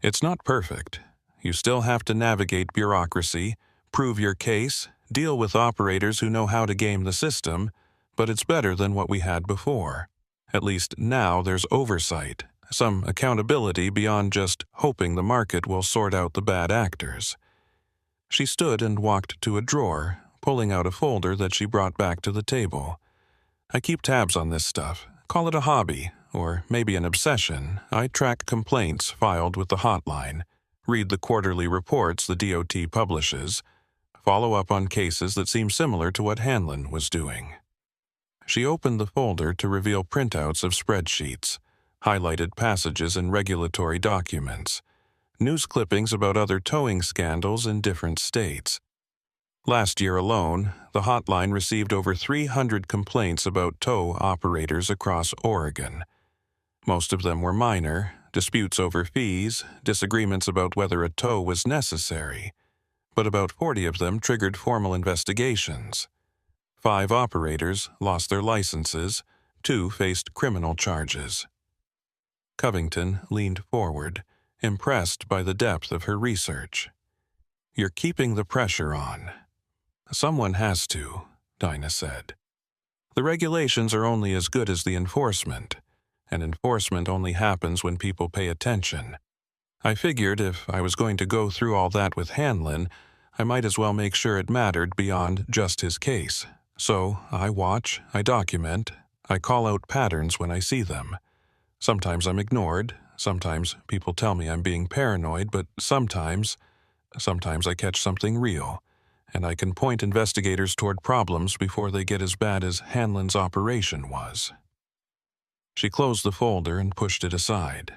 It's not perfect. You still have to navigate bureaucracy, prove your case, deal with operators who know how to game the system, but it's better than what we had before. At least now there's oversight, some accountability beyond just hoping the market will sort out the bad actors." She stood and walked to a drawer, pulling out a folder that she brought back to the table. "I keep tabs on this stuff. Call it a hobby, or maybe an obsession. I track complaints filed with the hotline, read the quarterly reports the DOT publishes, follow up on cases that seem similar to what Hanlon was doing." She opened the folder to reveal printouts of spreadsheets, highlighted passages in regulatory documents, news clippings about other towing scandals in different states. Last year alone, the hotline received over 300 complaints about tow operators across Oregon. Most of them were minor, disputes over fees, disagreements about whether a tow was necessary, but about 40 of them triggered formal investigations. 5 operators lost their licenses, 2 faced criminal charges. Covington leaned forward, impressed by the depth of her research. "You're keeping the pressure on." "Someone has to," Dinah said. "The regulations are only as good as the enforcement, and enforcement only happens when people pay attention. I figured if I was going to go through all that with Hanlon, I might as well make sure it mattered beyond just his case. So I watch, I document, I call out patterns when I see them. Sometimes I'm ignored, sometimes people tell me I'm being paranoid, but sometimes I catch something real, and I can point investigators toward problems before they get as bad as Hanlon's operation was." She closed the folder and pushed it aside.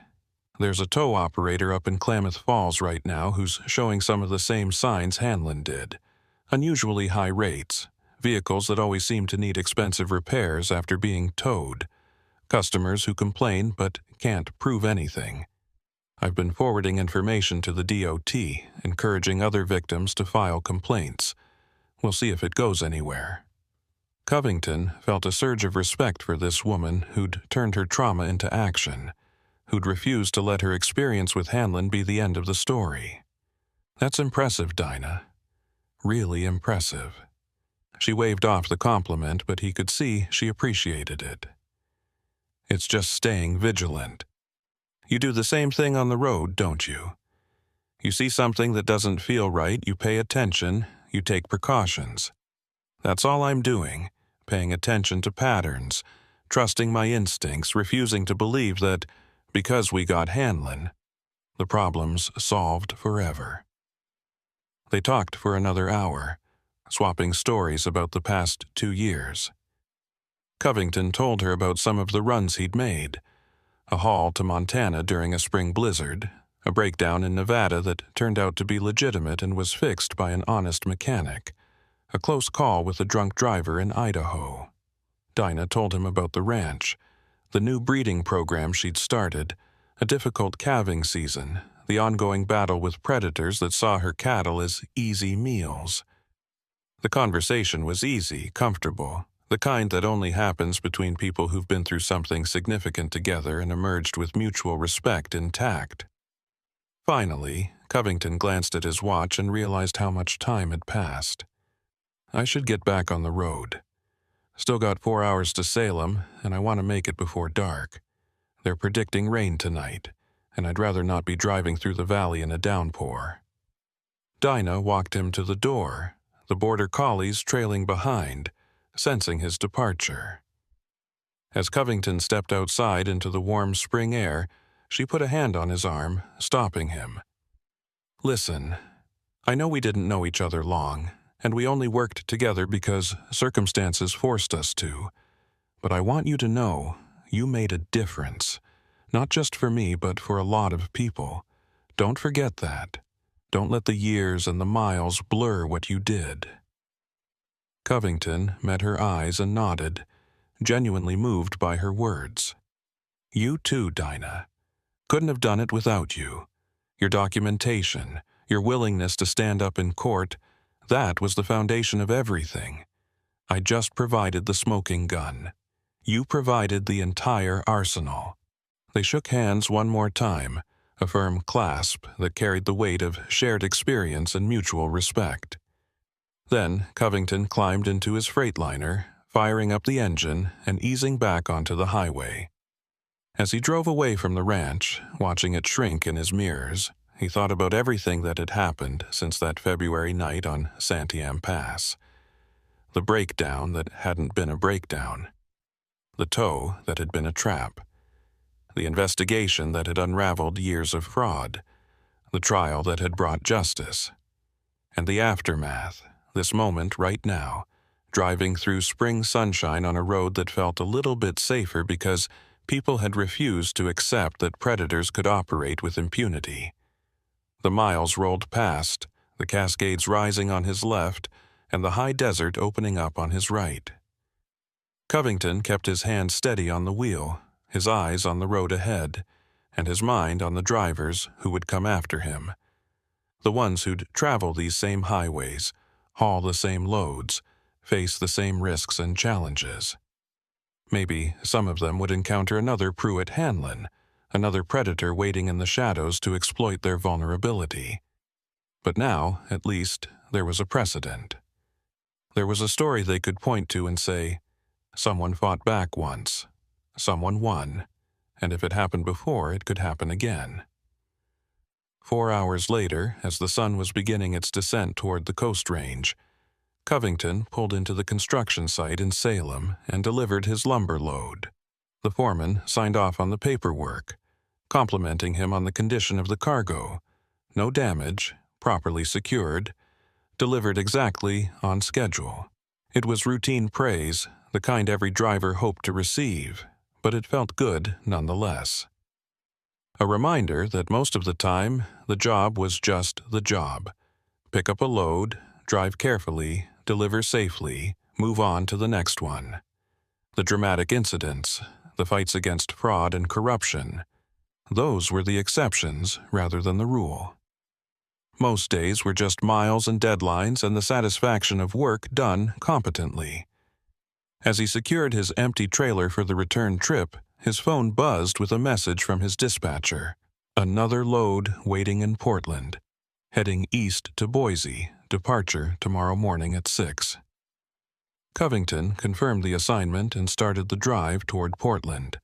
"There's a tow operator up in Klamath Falls right now who's showing some of the same signs Hanlon did. Unusually high rates, vehicles that always seem to need expensive repairs after being towed, customers who complain but can't prove anything. I've been forwarding information to the DOT, encouraging other victims to file complaints. We'll see if it goes anywhere." Covington felt a surge of respect for this woman who'd turned her trauma into action, who'd refused to let her experience with Hanlon be the end of the story. "That's impressive, Dinah. Really impressive." She waved off the compliment, but he could see she appreciated it. "It's just staying vigilant. You do the same thing on the road, don't you? You see something that doesn't feel right, you pay attention, you take precautions. That's all I'm doing, paying attention to patterns, trusting my instincts, refusing to believe that, because we got Hanlon, the problem's solved forever." They talked for another hour, swapping stories about the past 2 years. Covington told her about some of the runs he'd made: a haul to Montana during a spring blizzard, a breakdown in Nevada that turned out to be legitimate and was fixed by an honest mechanic, a close call with a drunk driver in Idaho. Dinah told him about the ranch, the new breeding program she'd started, a difficult calving season, the ongoing battle with predators that saw her cattle as easy meals. The conversation was easy, comfortable, the kind that only happens between people who've been through something significant together and emerged with mutual respect intact. Finally, Covington glanced at his watch and realized how much time had passed. "I should get back on the road. Still got 4 hours to Salem, and I want to make it before dark. They're predicting rain tonight, and I'd rather not be driving through the valley in a downpour." Dinah walked him to the door, the border collies trailing behind, sensing his departure. As Covington stepped outside into the warm spring air, she put a hand on his arm, stopping him. "Listen, I know we didn't know each other long, and we only worked together because circumstances forced us to. But I want you to know you made a difference, not just for me but for a lot of people. Don't forget that. Don't let the years and the miles blur what you did." Covington met her eyes and nodded, genuinely moved by her words. "You too, Dinah. Couldn't have done it without you. Your documentation, your willingness to stand up in court, that was the foundation of everything. I just provided the smoking gun. You provided the entire arsenal." They shook hands one more time, a firm clasp that carried the weight of shared experience and mutual respect. Then Covington climbed into his Freightliner, firing up the engine and easing back onto the highway. As he drove away from the ranch, watching it shrink in his mirrors, he thought about everything that had happened since that February night on Santiam Pass. The breakdown that hadn't been a breakdown. The tow that had been a trap. The investigation that had unraveled years of fraud. The trial that had brought justice. And the aftermath, this moment right now, driving through spring sunshine on a road that felt a little bit safer because people had refused to accept that predators could operate with impunity. The miles rolled past, the Cascades rising on his left, and the high desert opening up on his right. Covington kept his hand steady on the wheel, his eyes on the road ahead, and his mind on the drivers who would come after him. The ones who'd travel these same highways, haul the same loads, face the same risks and challenges. Maybe some of them would encounter another Pruitt Hanlon, another predator waiting in the shadows to exploit their vulnerability. But now, at least, there was a precedent. There was a story they could point to and say, someone fought back once, someone won, and if it happened before, it could happen again. 4 hours later, as the sun was beginning its descent toward the Coast Range, Covington pulled into the construction site in Salem and delivered his lumber load. The foreman signed off on the paperwork, complimenting him on the condition of the cargo. No damage, properly secured, delivered exactly on schedule. It was routine praise, the kind every driver hoped to receive, but it felt good nonetheless. A reminder that most of the time, the job was just the job. Pick up a load, drive carefully, deliver safely, move on to the next one. The dramatic incidents, the fights against fraud and corruption, those were the exceptions rather than the rule. Most days were just miles and deadlines and the satisfaction of work done competently. As he secured his empty trailer for the return trip, his phone buzzed with a message from his dispatcher. Another load waiting in Portland, heading east to Boise, departure tomorrow morning at 6. Covington confirmed the assignment and started the drive toward Portland,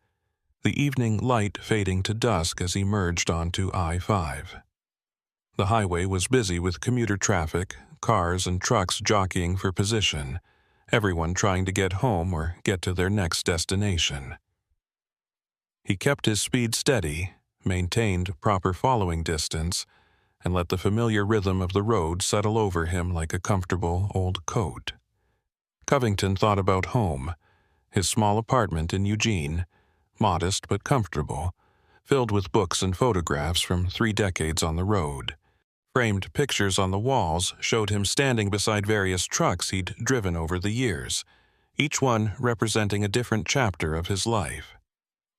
the evening light fading to dusk as he merged onto I-5. The highway was busy with commuter traffic, cars and trucks jockeying for position, everyone trying to get home or get to their next destination. He kept his speed steady, maintained proper following distance, and let the familiar rhythm of the road settle over him like a comfortable old coat. Covington thought about home, his small apartment in Eugene, modest but comfortable, filled with books and photographs from 3 decades on the road. Framed pictures on the walls showed him standing beside various trucks he'd driven over the years, each one representing a different chapter of his life.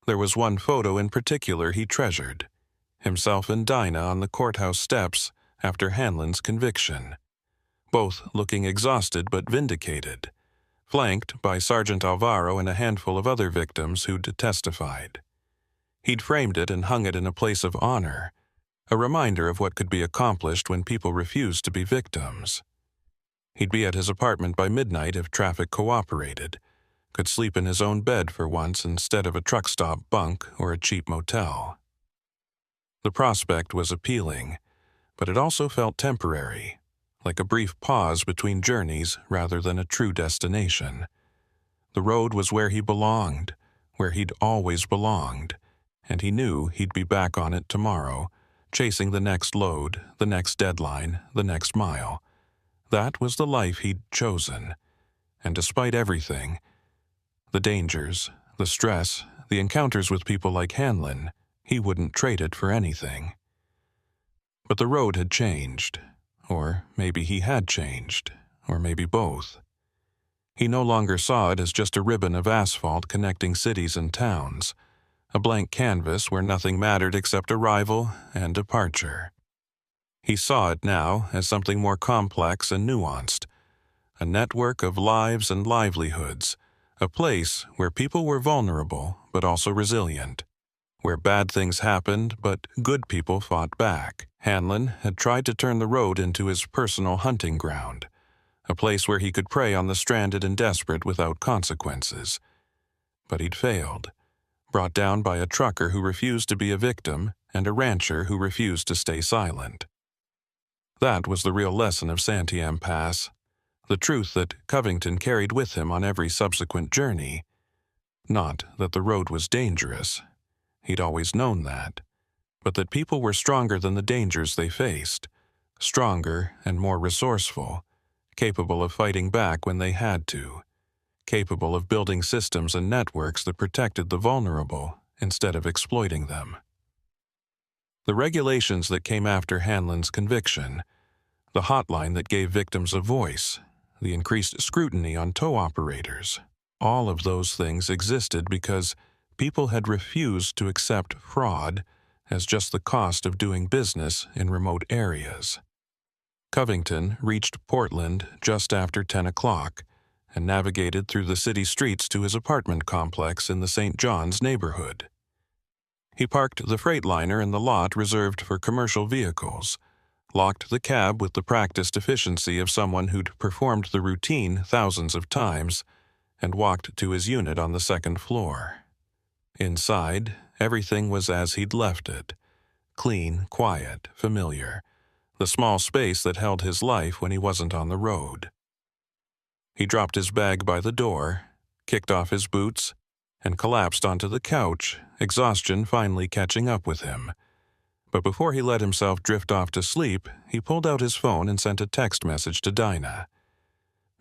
There was one photo in particular he treasured, himself and Dinah on the courthouse steps after Hanlon's conviction, both looking exhausted but vindicated, flanked by Sergeant Alvaro and a handful of other victims who'd testified. He'd framed it and hung it in a place of honor, a reminder of what could be accomplished when people refused to be victims. He'd be at his apartment by midnight if traffic cooperated, could sleep in his own bed for once instead of a truck stop bunk or a cheap motel. The prospect was appealing, but it also felt temporary, like a brief pause between journeys rather than a true destination. The road was where he belonged, where he'd always belonged, and he knew he'd be back on it tomorrow, chasing the next load, the next deadline, the next mile. That was the life he'd chosen, and despite everything, the dangers, the stress, the encounters with people like Hanlon, he wouldn't trade it for anything. But the road had changed, or maybe he had changed, or maybe both. He no longer saw it as just a ribbon of asphalt connecting cities and towns, a blank canvas where nothing mattered except arrival and departure. He saw it now as something more complex and nuanced, a network of lives and livelihoods, a place where people were vulnerable but also resilient, where bad things happened but good people fought back. Hanlon had tried to turn the road into his personal hunting ground, a place where he could prey on the stranded and desperate without consequences. But he'd failed, brought down by a trucker who refused to be a victim and a rancher who refused to stay silent. That was the real lesson of Santiam Pass, the truth that Covington carried with him on every subsequent journey. Not that the road was dangerous, he'd always known that, but that people were stronger than the dangers they faced, stronger and more resourceful, capable of fighting back when they had to, capable of building systems and networks that protected the vulnerable instead of exploiting them. The regulations that came after Hanlon's conviction, the hotline that gave victims a voice, the increased scrutiny on tow operators, all of those things existed because people had refused to accept fraud as just the cost of doing business in remote areas. Covington reached Portland just after 10 o'clock, and navigated through the city streets to his apartment complex in the St. John's neighborhood. He parked the Freightliner in the lot reserved for commercial vehicles, locked the cab with the practiced efficiency of someone who'd performed the routine thousands of times, and walked to his unit on the second floor. Inside, everything was as he'd left it. Clean, quiet, familiar. The small space that held his life when he wasn't on the road. He dropped his bag by the door, kicked off his boots, and collapsed onto the couch, exhaustion finally catching up with him. But before he let himself drift off to sleep, he pulled out his phone and sent a text message to Dinah.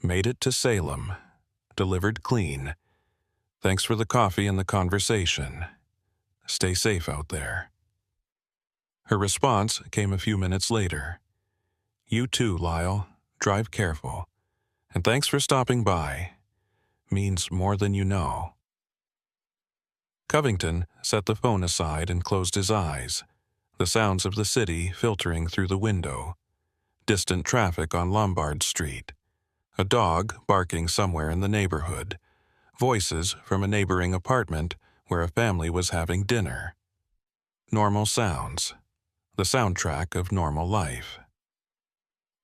Made it to Salem. Delivered clean. Thanks for the coffee and the conversation. Stay safe out there. Her response came a few minutes later. You too, Lyle. Drive careful. And thanks for stopping by. Means more than you know. Covington set the phone aside and closed his eyes, the sounds of the city filtering through the window. Distant traffic on Lombard Street. A dog barking somewhere in the neighborhood. Voices from a neighboring apartment where a family was having dinner. Normal sounds. The soundtrack of normal life.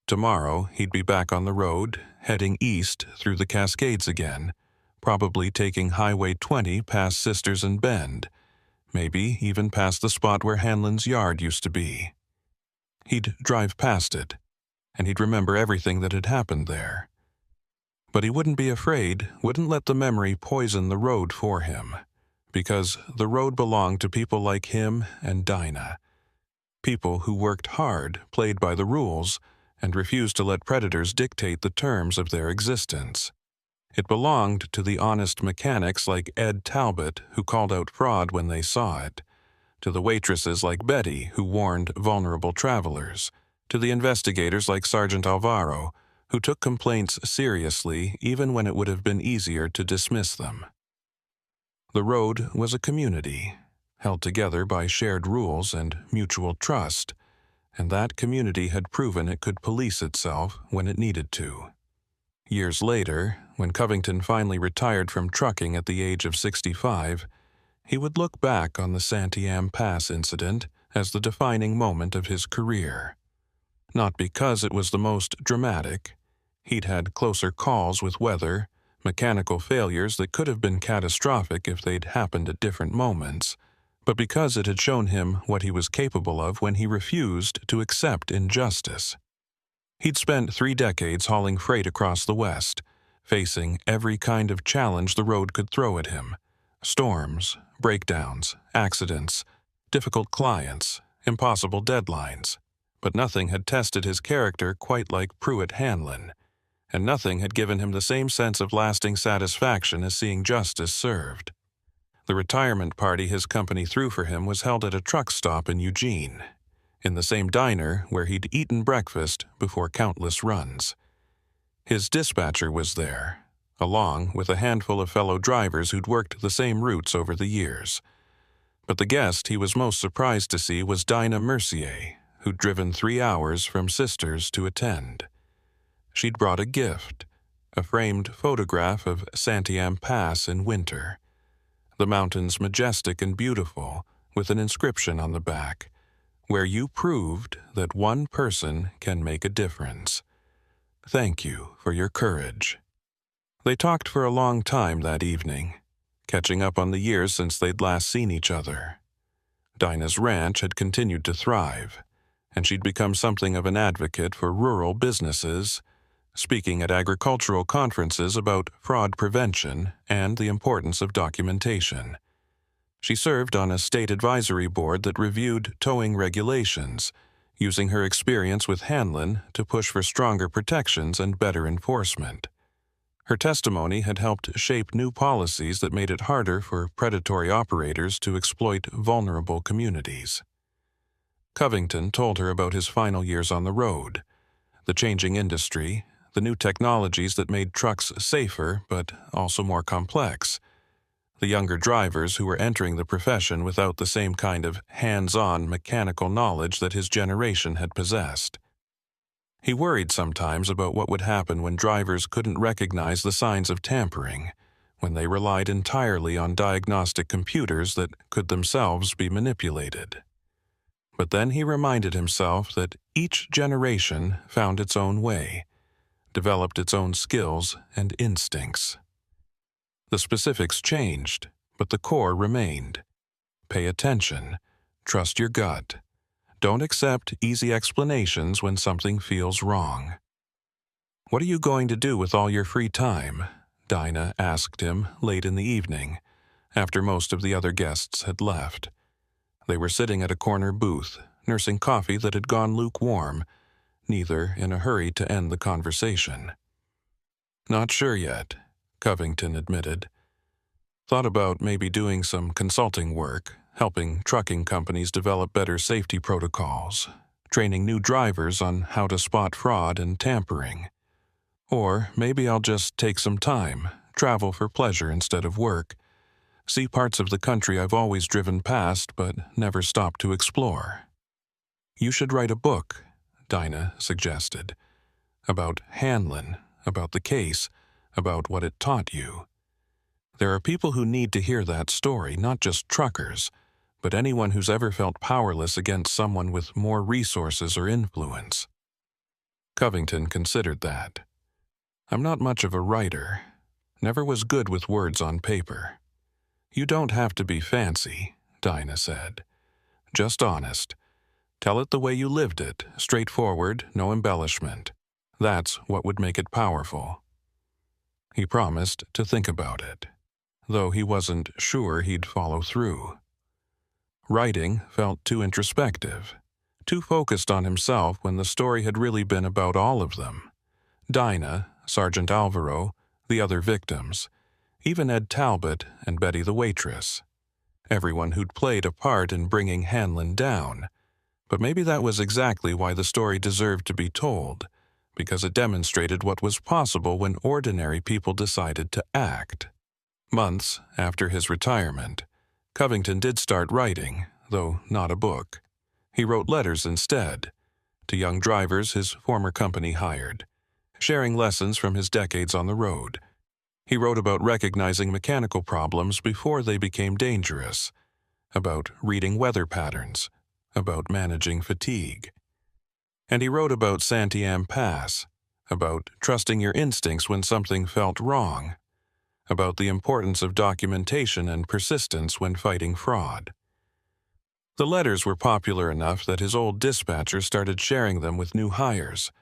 Tomorrow, he'd be back on the road, heading east through the Cascades again, probably taking Highway 20 past Sisters and Bend, maybe even past the spot where Hanlon's yard used to be. He'd drive past it, and he'd remember everything that had happened there. But he wouldn't be afraid, wouldn't let the memory poison the road for him, because the road belonged to people like him and Dinah. People who worked hard, played by the rules, and refused to let predators dictate the terms of their existence. It belonged to the honest mechanics like Ed Talbot, who called out fraud when they saw it, to the waitresses like Betty, who warned vulnerable travelers, to the investigators like Sergeant Alvaro, who took complaints seriously even when it would have been easier to dismiss them. The road was a community, held together by shared rules and mutual trust, and that community had proven it could police itself when it needed to. Years later, when Covington finally retired from trucking at the age of 65, he would look back on the Santiam Pass incident as the defining moment of his career. Not because it was the most dramatic. He'd had closer calls with weather, mechanical failures that could have been catastrophic if they'd happened at different moments, but because it had shown him what he was capable of when he refused to accept injustice. He'd spent 3 decades hauling freight across the West, facing every kind of challenge the road could throw at him. Storms, breakdowns, accidents, difficult clients, impossible deadlines. But nothing had tested his character quite like Pruitt Hanlon, and nothing had given him the same sense of lasting satisfaction as seeing justice served. The retirement party his company threw for him was held at a truck stop in Eugene, in the same diner where he'd eaten breakfast before countless runs. His dispatcher was there, along with a handful of fellow drivers who'd worked the same routes over the years. But the guest he was most surprised to see was Dinah Mercier, who'd driven 3 hours from Sisters to attend. She'd brought a gift, a framed photograph of Santiam Pass in winter. The mountains majestic and beautiful, with an inscription on the back, where you proved that one person can make a difference. Thank you for your courage. They talked for a long time that evening, catching up on the years since they'd last seen each other. Dinah's ranch had continued to thrive, and she'd become something of an advocate for rural businesses, speaking at agricultural conferences about fraud prevention and the importance of documentation. She served on a state advisory board that reviewed towing regulations, using her experience with Hanlon to push for stronger protections and better enforcement. Her testimony had helped shape new policies that made it harder for predatory operators to exploit vulnerable communities. Covington told her about his final years on the road, the changing industry, the new technologies that made trucks safer but also more complex, the younger drivers who were entering the profession without the same kind of hands-on mechanical knowledge that his generation had possessed. He worried sometimes about what would happen when drivers couldn't recognize the signs of tampering, when they relied entirely on diagnostic computers that could themselves be manipulated. But then he reminded himself that each generation found its own way, developed its own skills and instincts. The specifics changed, but the core remained. Pay attention. Trust your gut. Don't accept easy explanations when something feels wrong. "What are you going to do with all your free time?" Dinah asked him late in the evening, after most of the other guests had left. They were sitting at a corner booth, nursing coffee that had gone lukewarm, neither in a hurry to end the conversation. "Not sure yet," Covington admitted. "Thought about maybe doing some consulting work, helping trucking companies develop better safety protocols, training new drivers on how to spot fraud and tampering. Or maybe I'll just take some time, travel for pleasure instead of work, see parts of the country I've always driven past but never stopped to explore." "You should write a book," Dinah suggested, "about Hanlon, about the case, about what it taught you. There are people who need to hear that story, not just truckers, but anyone who's ever felt powerless against someone with more resources or influence." Covington considered that. "I'm not much of a writer. Never was good with words on paper." "You don't have to be fancy," Dinah said. "Just honest. Tell it the way you lived it, straightforward, no embellishment. That's what would make it powerful." He promised to think about it, though he wasn't sure he'd follow through. Writing felt too introspective, too focused on himself when the story had really been about all of them. Dinah, Sergeant Alvaro, the other victims, even Ed Talbot and Betty the waitress. Everyone who'd played a part in bringing Hanlon down. But maybe that was exactly why the story deserved to be told, because it demonstrated what was possible when ordinary people decided to act. Months after his retirement, Covington did start writing, though not a book. He wrote letters instead, to young drivers his former company hired, sharing lessons from his decades on the road. He wrote about recognizing mechanical problems before they became dangerous, about reading weather patterns, about managing fatigue. And he wrote about Santiam Pass, about trusting your instincts when something felt wrong, about the importance of documentation and persistence when fighting fraud. The letters were popular enough that his old dispatcher started sharing them with new hires,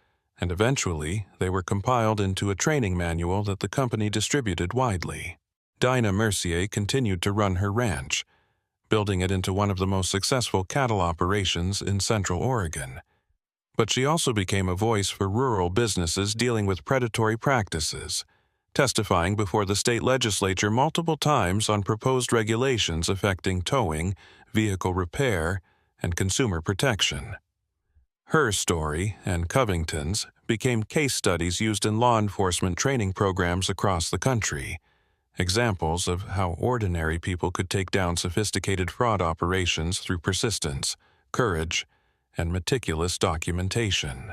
and eventually they were compiled into a training manual that the company distributed widely. Dinah Mercier continued to run her ranch, building it into one of the most successful cattle operations in Central Oregon. But she also became a voice for rural businesses dealing with predatory practices, testifying before the state legislature multiple times on proposed regulations affecting towing, vehicle repair, and consumer protection. Her story and Covington's became case studies used in law enforcement training programs across the country, examples of how ordinary people could take down sophisticated fraud operations through persistence, courage, and meticulous documentation.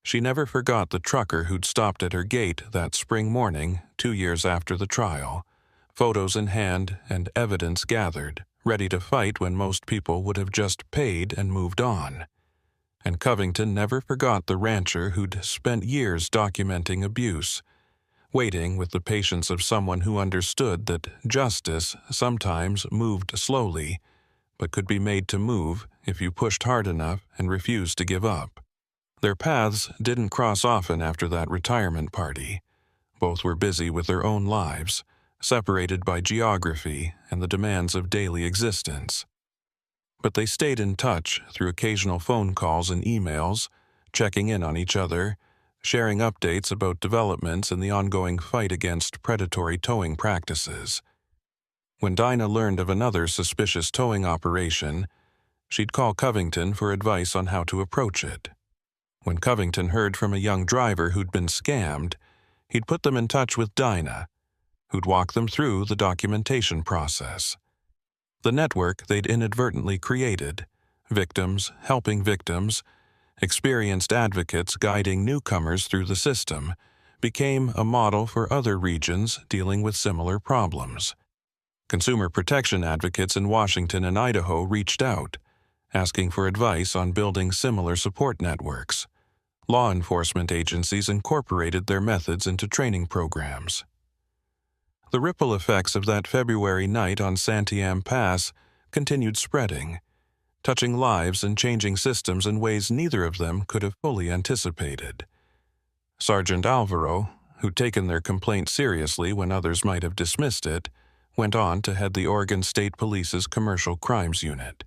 She never forgot the trucker who'd stopped at her gate that spring morning 2 years after the trial, photos in hand and evidence gathered, ready to fight when most people would have just paid and moved on. And Covington never forgot the rancher who'd spent years documenting abuse, waiting with the patience of someone who understood that justice sometimes moved slowly, but could be made to move if you pushed hard enough and refused to give up. Their paths didn't cross often after that retirement party. Both were busy with their own lives, separated by geography and the demands of daily existence. But they stayed in touch through occasional phone calls and emails, checking in on each other, sharing updates about developments in the ongoing fight against predatory towing practices. When Dinah learned of another suspicious towing operation, she'd call Covington for advice on how to approach it. When Covington heard from a young driver who'd been scammed, he'd put them in touch with Dinah, who'd walk them through the documentation process. The network they'd inadvertently created, victims helping victims, Experienced advocates guiding newcomers through the system became a model for other regions dealing with similar problems. Consumer protection advocates in Washington and Idaho reached out, asking for advice on building similar support networks. Law enforcement agencies incorporated their methods into training programs. The ripple effects of that February night on Santiam Pass continued spreading, touching lives and changing systems in ways neither of them could have fully anticipated. Sergeant Alvaro, who'd taken their complaint seriously when others might have dismissed it, went on to head the Oregon State Police's Commercial Crimes Unit.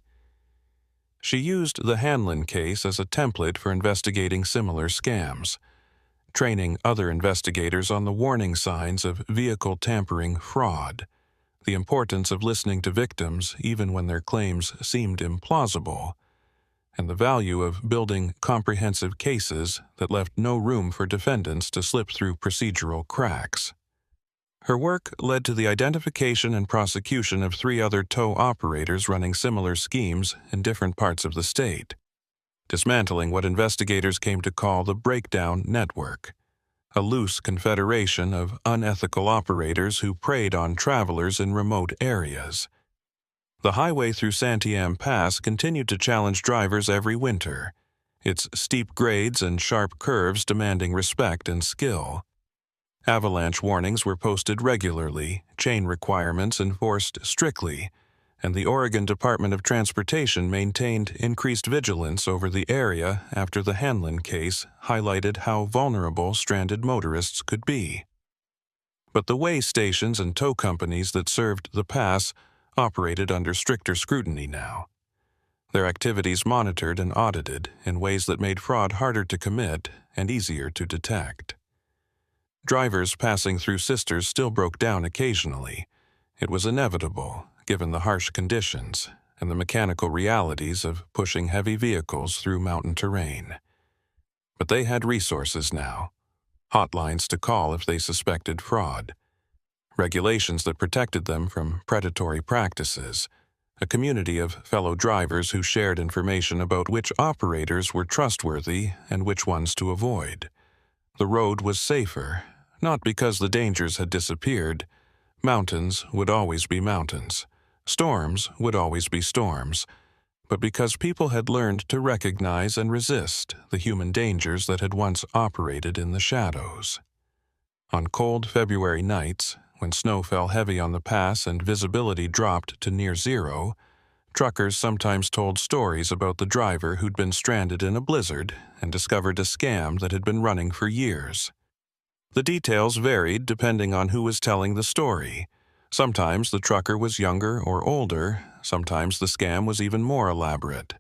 She used the Hanlon case as a template for investigating similar scams, training other investigators on the warning signs of vehicle tampering fraud, the importance of listening to victims even when their claims seemed implausible, and the value of building comprehensive cases that left no room for defendants to slip through procedural cracks. Her work led to the identification and prosecution of 3 other tow operators running similar schemes in different parts of the state, dismantling what investigators came to call the Breakdown Network, a loose confederation of unethical operators who preyed on travelers in remote areas. The highway through Santiam Pass continued to challenge drivers every winter, its steep grades and sharp curves demanding respect and skill. Avalanche warnings were posted regularly, chain requirements enforced strictly, and the Oregon Department of Transportation maintained increased vigilance over the area after the Hanlon case highlighted how vulnerable stranded motorists could be. But the way stations and tow companies that served the pass operated under stricter scrutiny now. Their activities monitored and audited in ways that made fraud harder to commit and easier to detect. Drivers passing through Sisters still broke down occasionally. It was inevitable, given the harsh conditions and the mechanical realities of pushing heavy vehicles through mountain terrain. But they had resources now, hotlines to call if they suspected fraud, regulations that protected them from predatory practices, a community of fellow drivers who shared information about which operators were trustworthy and which ones to avoid. The road was safer, not because the dangers had disappeared. Mountains would always be mountains. Storms would always be storms, but because people had learned to recognize and resist the human dangers that had once operated in the shadows. On cold February nights, when snow fell heavy on the pass and visibility dropped to near zero, truckers sometimes told stories about the driver who'd been stranded in a blizzard and discovered a scam that had been running for years. The details varied depending on who was telling the story. Sometimes the trucker was younger or older, sometimes the scam was even more elaborate.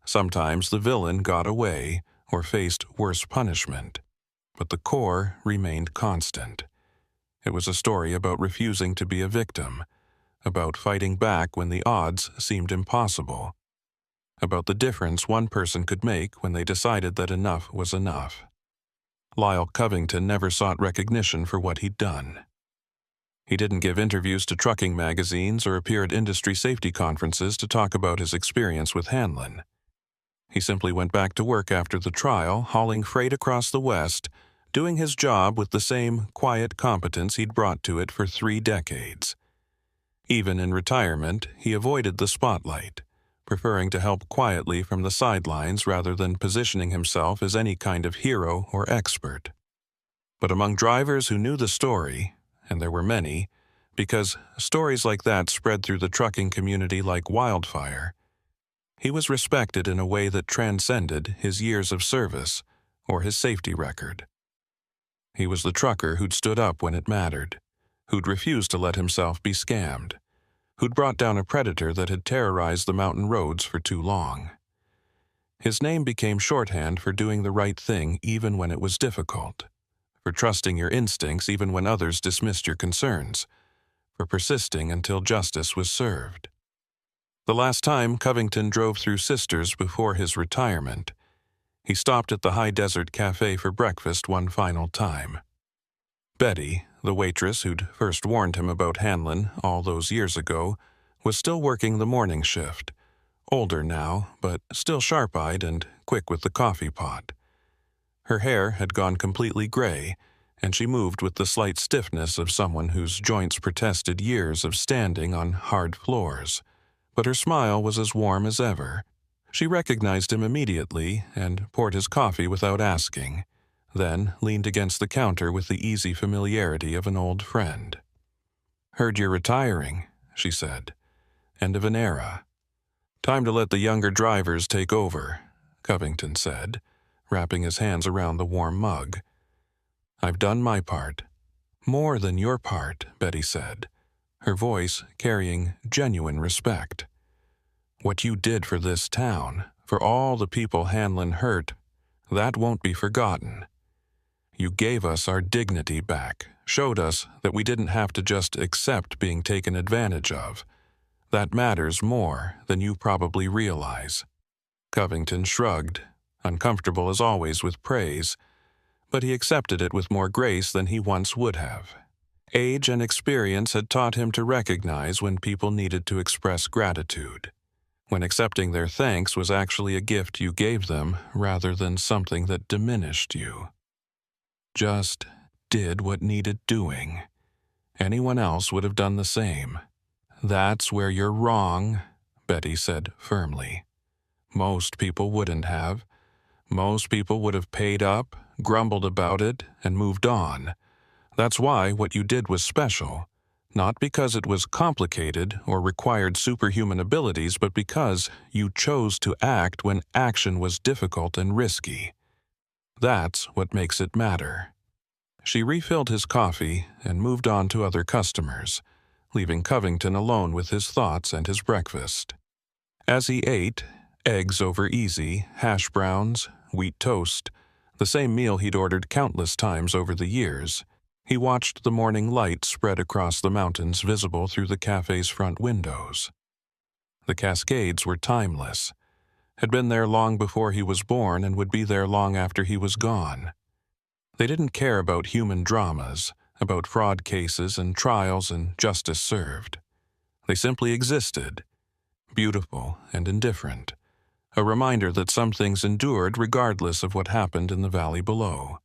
Sometimes the villain got away or faced worse punishment. But the core remained constant. It was a story about refusing to be a victim, about fighting back when the odds seemed impossible, about the difference one person could make when they decided that enough was enough. Lyle Covington never sought recognition for what he'd done. He didn't give interviews to trucking magazines or appear at industry safety conferences to talk about his experience with Hanlon. He simply went back to work after the trial, hauling freight across the West, doing his job with the same quiet competence he'd brought to it for 3 decades. Even in retirement, he avoided the spotlight, preferring to help quietly from the sidelines rather than positioning himself as any kind of hero or expert. But among drivers who knew the story, and there were many, because stories like that spread through the trucking community like wildfire, he was respected in a way that transcended his years of service or his safety record. He was the trucker who'd stood up when it mattered, who'd refused to let himself be scammed, who'd brought down a predator that had terrorized the mountain roads for too long. His name became shorthand for doing the right thing even when it was difficult, for trusting your instincts even when others dismissed your concerns, for persisting until justice was served. The last time Covington drove through Sisters before his retirement, he stopped at the High Desert Cafe for breakfast one final time. Betty, the waitress who'd first warned him about Hanlon all those years ago, was still working the morning shift, older now, but still sharp-eyed and quick with the coffee pot. Her hair had gone completely gray, and she moved with the slight stiffness of someone whose joints protested years of standing on hard floors. But her smile was as warm as ever. She recognized him immediately and poured his coffee without asking, then leaned against the counter with the easy familiarity of an old friend. "Heard you're retiring," she said. "End of an era. Time to let the younger drivers take over," Covington said, wrapping his hands around the warm mug. "I've done my part." "More than your part," Betty said, her voice carrying genuine respect. "What you did for this town, for all the people Hanlon hurt, that won't be forgotten. You gave us our dignity back, showed us that we didn't have to just accept being taken advantage of. That matters more than you probably realize." Covington shrugged, uncomfortable as always with praise, but he accepted it with more grace than he once would have. Age and experience had taught him to recognize when people needed to express gratitude, when accepting their thanks was actually a gift you gave them rather than something that diminished you. Just did what needed doing. Anyone else would have done the same. "That's where you're wrong," Betty said firmly. "Most people wouldn't have. Most people would have paid up, grumbled about it, and moved on. That's why what you did was special. Not because it was complicated or required superhuman abilities, but because you chose to act when action was difficult and risky. That's what makes it matter." She refilled his coffee and moved on to other customers, leaving Covington alone with his thoughts and his breakfast. As he ate, eggs over easy, hash browns, wheat toast, the same meal he'd ordered countless times over the years, he watched the morning light spread across the mountains visible through the cafe's front windows. The Cascades were timeless, had been there long before he was born and would be there long after he was gone. They didn't care about human dramas, about fraud cases and trials and justice served. They simply existed, beautiful and indifferent, a reminder that some things endured regardless of what happened in the valley below.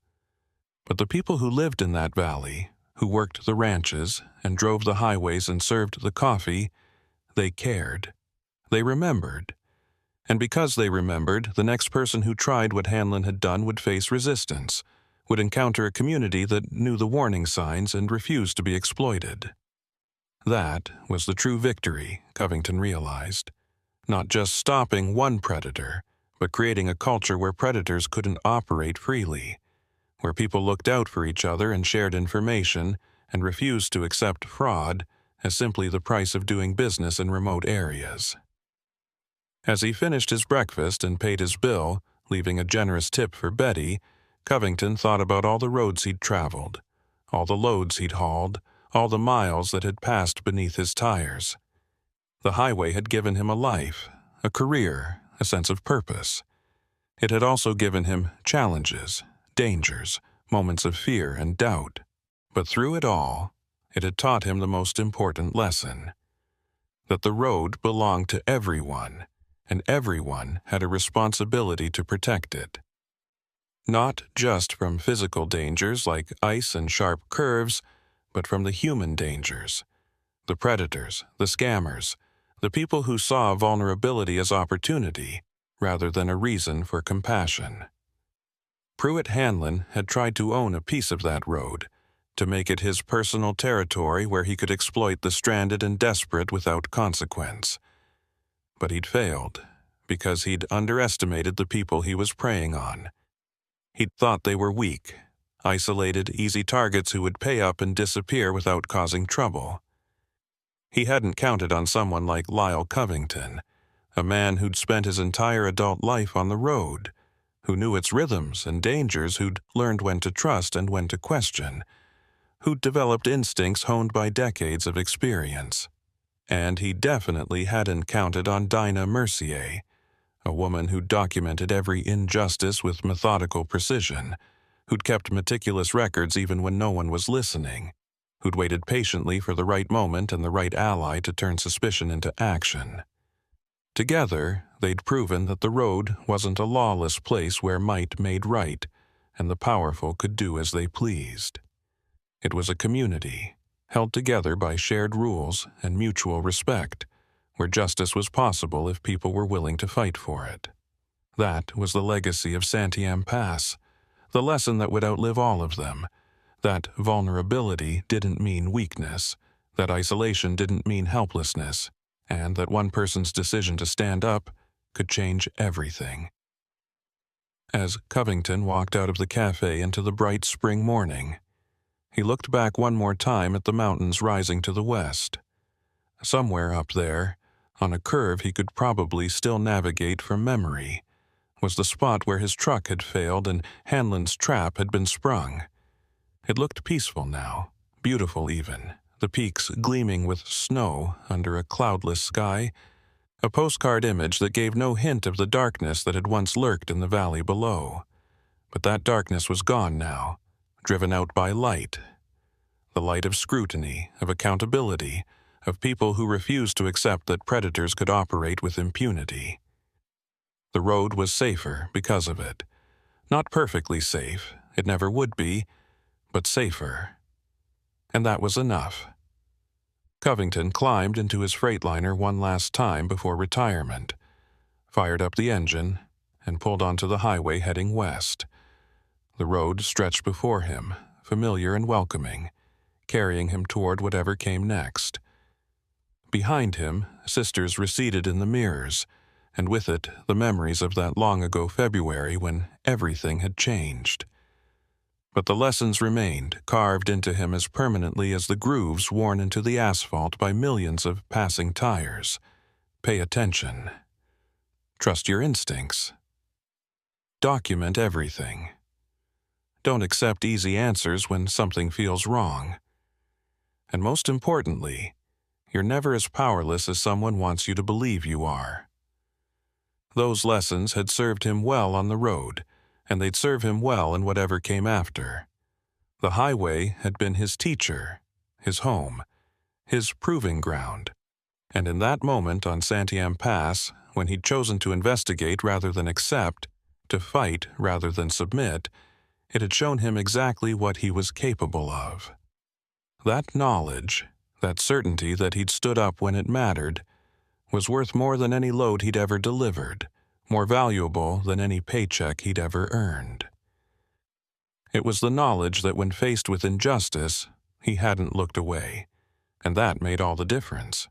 But the people who lived in that valley, who worked the ranches and drove the highways and served the coffee, they cared. They remembered. And because they remembered, the next person who tried what Hanlon had done would face resistance, would encounter a community that knew the warning signs and refused to be exploited. That was the true victory, Covington realized. Not just stopping one predator, but creating a culture where predators couldn't operate freely, where people looked out for each other and shared information and refused to accept fraud as simply the price of doing business in remote areas. As he finished his breakfast and paid his bill, leaving a generous tip for Betty, Covington thought about all the roads he'd traveled, all the loads he'd hauled, all the miles that had passed beneath his tires. The highway had given him a life, a career, a sense of purpose. It had also given him challenges, dangers, moments of fear and doubt. But through it all, it had taught him the most important lesson: that the road belonged to everyone, and everyone had a responsibility to protect it. Not just from physical dangers like ice and sharp curves, but from the human dangers, the predators, the scammers, the people who saw vulnerability as opportunity rather than a reason for compassion. Pruitt Hanlon had tried to own a piece of that road, to make it his personal territory where he could exploit the stranded and desperate without consequence. But he'd failed, because he'd underestimated the people he was preying on. He'd thought they were weak, isolated, easy targets who would pay up and disappear without causing trouble. He hadn't counted on someone like Lyle Covington, a man who'd spent his entire adult life on the road, who knew its rhythms and dangers, who'd learned when to trust and when to question, who'd developed instincts honed by decades of experience. And he definitely hadn't counted on Dinah Mercier, a woman who'd documented every injustice with methodical precision, who'd kept meticulous records even when no one was listening, who'd waited patiently for the right moment and the right ally to turn suspicion into action. Together, they'd proven that the road wasn't a lawless place where might made right, and the powerful could do as they pleased. It was a community, held together by shared rules and mutual respect, where justice was possible if people were willing to fight for it. That was the legacy of Santiam Pass, the lesson that would outlive all of them, that vulnerability didn't mean weakness, that isolation didn't mean helplessness, and that one person's decision to stand up could change everything. As Covington walked out of the cafe into the bright spring morning, he looked back one more time at the mountains rising to the west. Somewhere up there, on a curve he could probably still navigate from memory, was the spot where his truck had failed and Hanlon's trap had been sprung. It looked peaceful now, beautiful even, the peaks gleaming with snow under a cloudless sky, a postcard image that gave no hint of the darkness that had once lurked in the valley below. But that darkness was gone now, driven out by light. The light of scrutiny, of accountability, of people who refused to accept that predators could operate with impunity. The road was safer because of it. Not perfectly safe, it never would be, but safer. And that was enough. Covington climbed into his Freightliner one last time before retirement, fired up the engine, and pulled onto the highway heading west. The road stretched before him, familiar and welcoming, carrying him toward whatever came next. Behind him, sisters receded in the mirrors, and with it the memories of that long-ago February when everything had changed. But the lessons remained, carved into him as permanently as the grooves worn into the asphalt by millions of passing tires. Pay attention. Trust your instincts. Document everything. Don't accept easy answers when something feels wrong. And most importantly, you're never as powerless as someone wants you to believe you are. Those lessons had served him well on the road, and they'd serve him well in whatever came after. The highway had been his teacher, his home, his proving ground. And in that moment on Santiam Pass, when he'd chosen to investigate rather than accept, to fight rather than submit, it had shown him exactly what he was capable of. That knowledge, that certainty that he'd stood up when it mattered, was worth more than any load he'd ever delivered, more valuable than any paycheck he'd ever earned. It was the knowledge that when faced with injustice, he hadn't looked away, and that made all the difference.